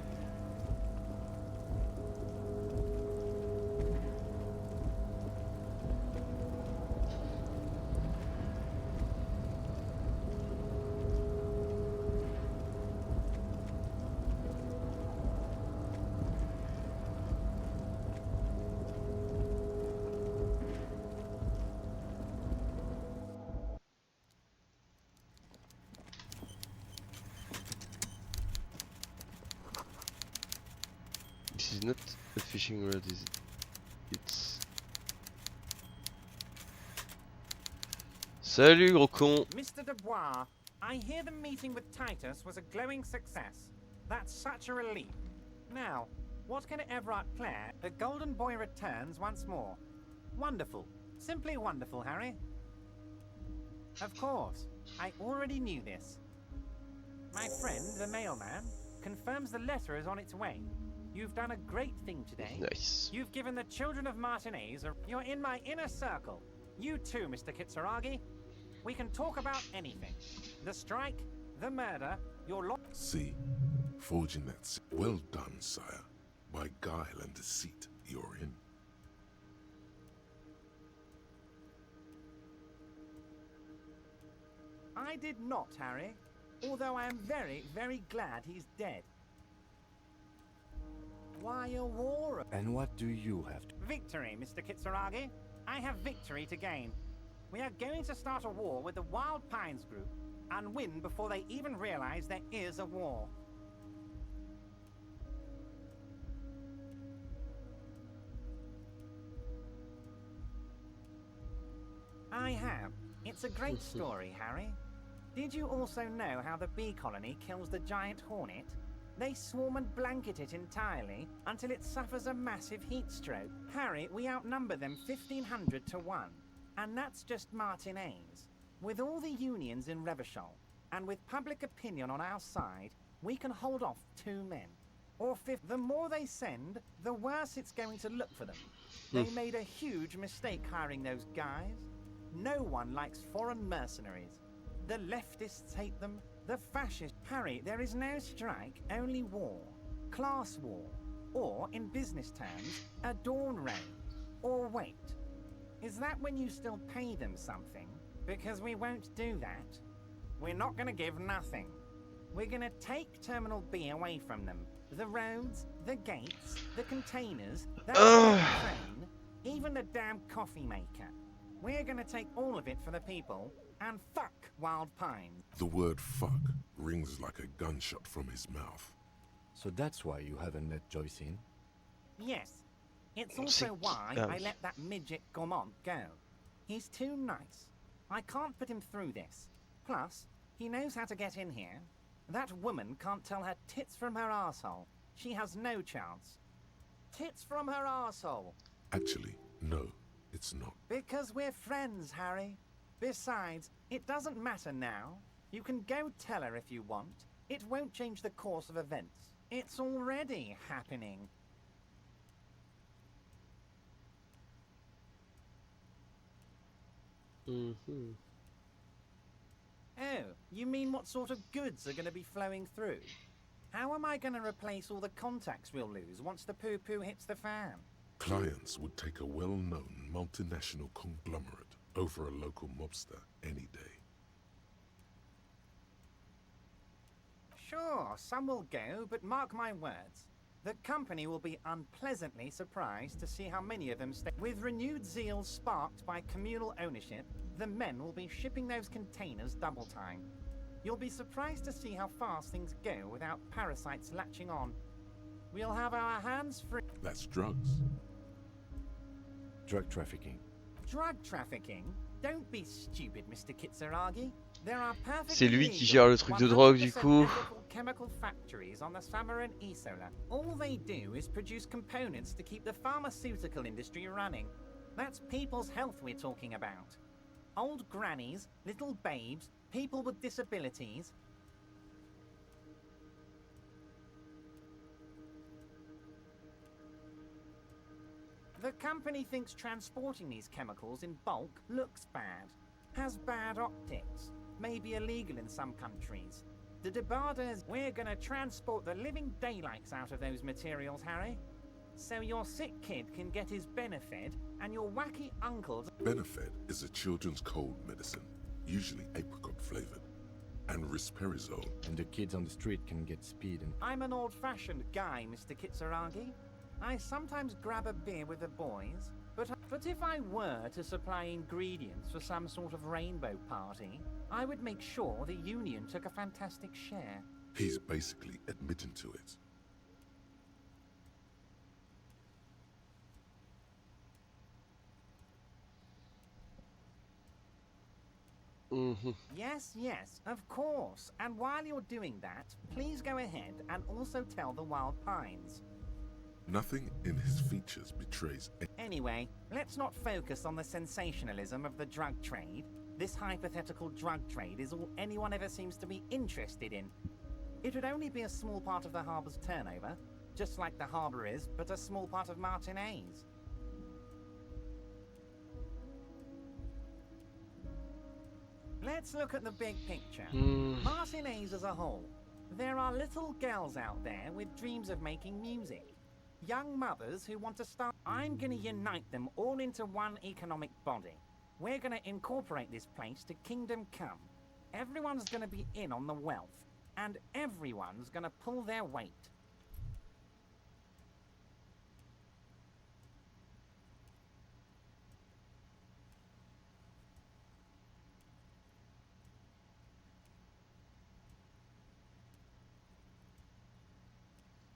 This is not a fishing rod, is it? It's... Salut, gros con. Mr. Dubois, I hear the meeting with Titus was a glowing success. That's such a relief. Now, what can Everard Clare? The Golden Boy returns once more. Wonderful. Simply wonderful, Harry. Of course, I already knew this. My friend, the mailman, confirms the letter is on its way. You've done a great thing today. Nice. You've given the children of Martinez a... You're in my inner circle. You too, Mr. Kitsuragi. We can talk about anything. The strike, the murder, your See, forging that. Well done, sire. By guile and deceit, you're in. I did not, Harry. Although I am very, very glad he's dead. Why a war? And what do you have to... Victory, Mr. Kitsuragi. I have victory to gain. We are going to start a war with the Wild Pines group and win before they even realize there is a war. I have. It's a great story, Harry. Did you also know how the bee colony kills the giant hornet? They swarm and blanket it entirely until it suffers a massive heat stroke. Harry, we outnumber them 1,500 to 1. And that's just Martinez. With all the unions in Revachol, and with public opinion on our side, we can hold off 2 men. Or 50. The more they send, the worse it's going to look for them. They made a huge mistake hiring those guys. No one likes foreign mercenaries. The leftists hate them. The fascists. Harry, there is no strike, only war. Class war. Or, in business terms, a dawn raid. Or wait. Is that when you still pay them something? Because we won't do that. We're not going to give nothing. We're going to take Terminal B away from them. The roads, the gates, the containers, that train, even the damn coffee maker. We're going to take all of it for the people, and fuck Wild Pine. The word fuck rings like a gunshot from his mouth. So that's why you haven't let Joyce in? Yes. It's also why I let that midget Gaumont go. He's too nice. I can't put him through this. Plus, he knows how to get in here. That woman can't tell her tits from her arsehole. She has no chance. Tits from her arsehole. Actually, no, it's not. Because we're friends, Harry. Besides, it doesn't matter now. You can go tell her if you want. It won't change the course of events. It's already happening. Mm-hmm. Oh, you mean what sort of goods are going to be flowing through? How am I going to replace all the contacts we'll lose once the poo-poo hits the fan? Clients would take a well-known multinational conglomerate over a local mobster any day. Sure, some will go, but mark my words. The company will be unpleasantly surprised to see how many of them stay. With renewed zeal sparked by communal ownership, the men will be shipping those containers double time. You'll be surprised to see how fast things go without parasites latching on. We'll have our hands free. That's drugs. Drug trafficking. Drug trafficking? Don't be stupid, Mr. Kitsuragi. C'est lui qui gère le truc de drogue du coup. Chemical factories on the Summer and Isola. All they do is produce components to keep the pharmaceutical industry running. That's people's health we're talking about. Old grannies, little babes, people with disabilities. The company thinks transporting these chemicals in bulk looks bad, has bad optics, may be illegal in some countries. The debarders, we're gonna transport the living daylights out of those materials, Harry. So your sick kid can get his Benefed, and your wacky uncles... Benefed is a children's cold medicine, usually apricot flavored, and risperidone. And the kids on the street can get speed and... I'm an old-fashioned guy, Mr. Kitsuragi. I sometimes grab a beer with the boys, but if I were to supply ingredients for some sort of rainbow party, I would make sure the Union took a fantastic share. He's basically admitting to it. Yes, of course. And while you're doing that, please go ahead and also tell the Wild Pines. Nothing in his features betrays... Anyway, let's not focus on the sensationalism of the drug trade. This hypothetical drug trade is all anyone ever seems to be interested in. It would only be a small part of the harbour's turnover, just like the harbour is, but a small part of Martinez. Let's look at the big picture. Martinez as a whole. There are little girls out there with dreams of making music. Young mothers who want to start... I'm gonna unite them all into one economic body. We're gonna incorporate this place to Kingdom Come. Everyone's gonna be in on the wealth, and everyone's gonna pull their weight.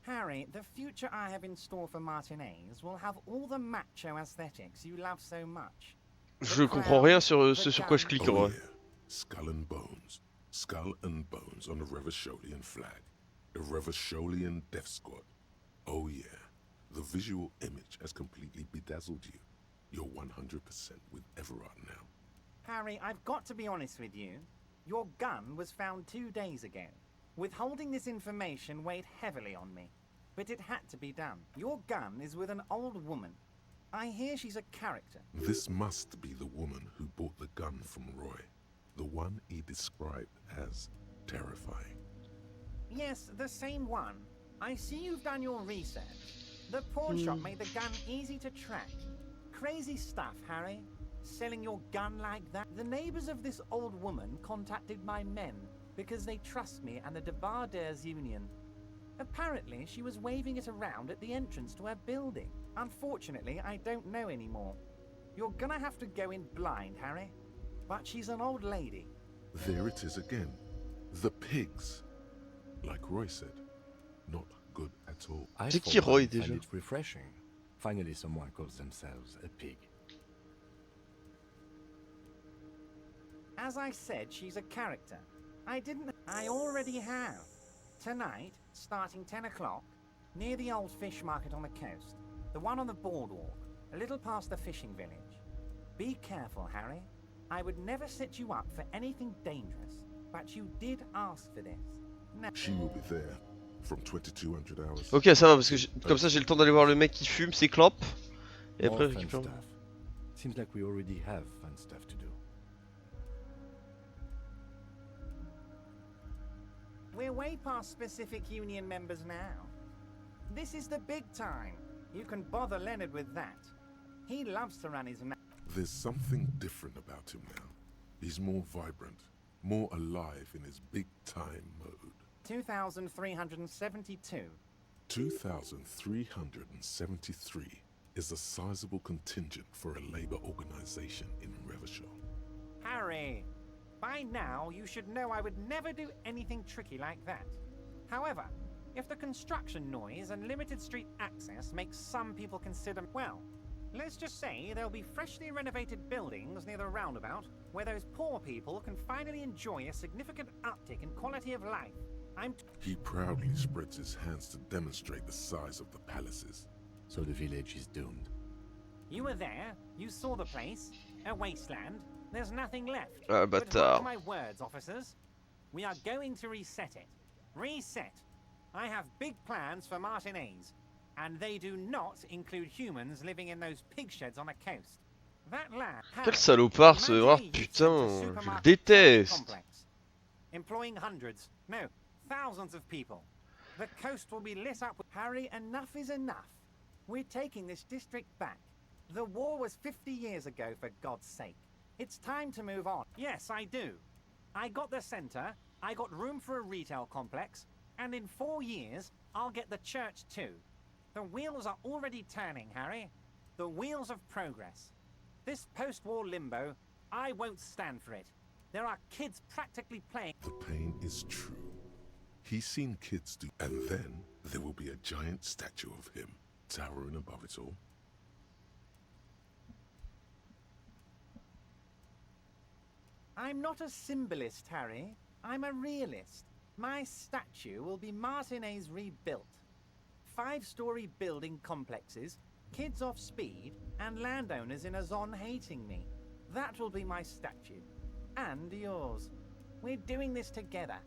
Harry, the future I have in store for Martinez will have all the macho aesthetics you love so much. Je comprends rien sur ce sur quoi je clique en vrai. Skull and bones. Skull and bones on the Revacholian flag. The Revacholian Death Squad. Oh yeah. The visual image has completely bedazzled you. You're 100% with Everard now. Harry, I've got to be honest with you. Your gun was found 2 days ago. Withholding this information weighed heavily on me, but it had to be done. Your gun is with an old woman. I hear she's a character. This must be the woman who bought the gun from Roy. The one he described as terrifying. Yes, the same one. I see you've done your research. The pawn shop made the gun easy to track. Crazy stuff, Harry. Selling your gun like that. The neighbors of this old woman contacted my men because they trust me and the debarders union. Apparently, she was waving it around at the entrance to her building. Unfortunately, I don't know anymore. You're gonna have to go in blind, Harry. But she's an old lady. There it is again. The pigs. Like Roy said, not good at all. I find it refreshing. Finally, someone calls themselves a pig. As I said, she's a character. I already have. Tonight, starting 10 o'clock, near the old fish market on the coast. The one on the boardwalk, a little past the fishing village. Be careful, Harry. I would never set you up for anything dangerous, but you did ask for this. Now... She will be there from 2200 hours. Ok, ça va parce que comme ça j'ai le temps d'aller voir le mec qui fume ses clopes et après récupérer. Seems like we already have fun stuff to do. We're way past specific union members now. This is the big time. You can bother Leonard with that. He loves to run his mouth. There's something different about him now. He's more vibrant, more alive in his big-time mode. 2,372. 2,373 is a sizable contingent for a labor organization in Revachol. Harry! By now, you should know I would never do anything tricky like that. However, if the construction noise and limited street access makes some people consider, well, Let's just say there'll be freshly renovated buildings near the roundabout where those poor people can finally enjoy a significant uptick in quality of life. He proudly spreads his hands to demonstrate the size of the palaces. So the village is doomed. You were there, you saw the place, a wasteland, there's nothing left. But mark my words, officers. We are going to reset it. Reset. I have big plans for Martinez, and they do not include humans living in those pig sheds on the coast. That land. Quel salopard ce rare, putain, je le déteste. Employing hundreds, no, thousands of people. The coast will be lit up with Harry, enough is enough. We're taking this district back. The war was 50 years ago, for God's sake. It's time to move on. Yes, I do. I got the center, I got room for a retail complex, and in 4 years, I'll get the church too. The wheels are already turning, Harry. The wheels of progress. This post-war limbo, I won't stand for it. There are kids practically playing. The pain is true. He's seen kids do, and then there will be a giant statue of him, towering above it all. I'm not a symbolist, Harry. I'm a realist. My statue will be Martinez rebuilt. 5-story building complexes, kids off speed, and landowners in a zone hating me. That will be my statue. And yours. We're doing this together.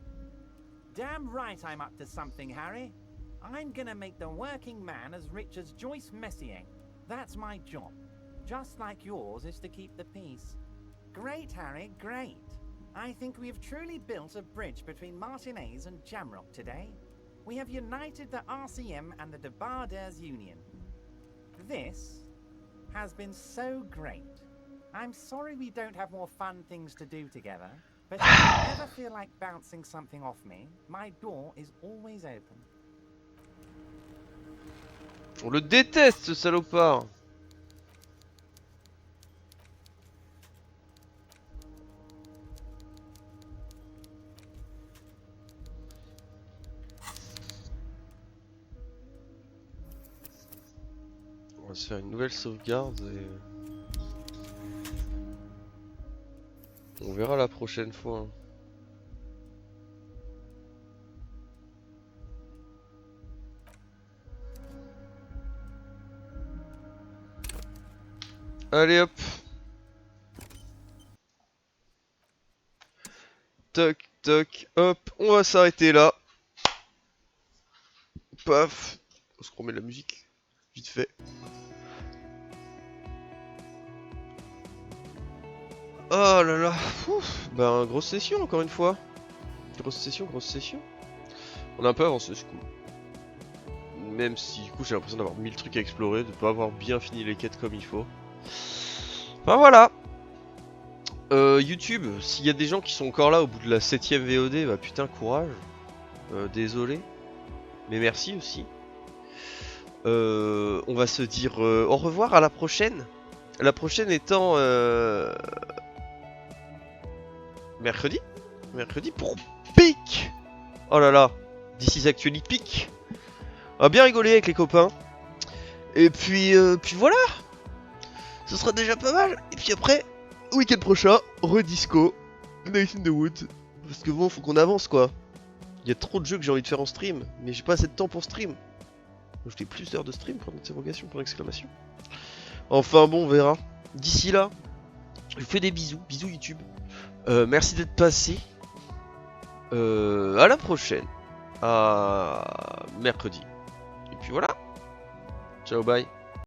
Damn right I'm up to something, Harry. I'm gonna make the working man as rich as Joyce Messier. That's my job. Just like yours is to keep the peace. Great, Harry, great. I think we have truly built a bridge between Martinez and Jamrock today. We have united the RCM and the Debarders Union. This has been so great. I'm sorry we don't have more fun things to do together, but if you ever feel like bouncing something off me, my door is always open. On le déteste, ce salopard. On va se faire une nouvelle sauvegarde et on verra la prochaine fois. Allez hop. Toc toc hop, on va s'arrêter là. Paf. On se remet la musique vite fait. Oh là là, ouf. Ben grosse session encore une fois. Grosse session. On a un peu avancé ce coup. Même si du coup j'ai l'impression d'avoir 1000 trucs à explorer, de pas avoir bien fini les quêtes comme il faut. Enfin voilà. YouTube, s'il y a des gens qui sont encore là au bout de la 7ème VOD, bah putain courage. Désolé. Mais merci aussi. On va se dire au revoir à la prochaine. La prochaine étant mercredi pour Pic. Oh là là, This is actually Pic. On va bien rigoler avec les copains. Et puis voilà. Ce sera déjà pas mal. Et puis après, week-end prochain, redisco, Night in the Wood. Parce que bon, faut qu'on avance quoi. Il y a trop de jeux que j'ai envie de faire en stream, mais j'ai pas assez de temps pour stream. Donc je fais plus d'heures de stream pour l'interrogation, pour l'exclamation. Enfin bon, on verra. D'ici là, je vous fais des bisous. Bisous YouTube. Merci d'être passé. À la prochaine. À mercredi. Et puis voilà. Ciao, bye.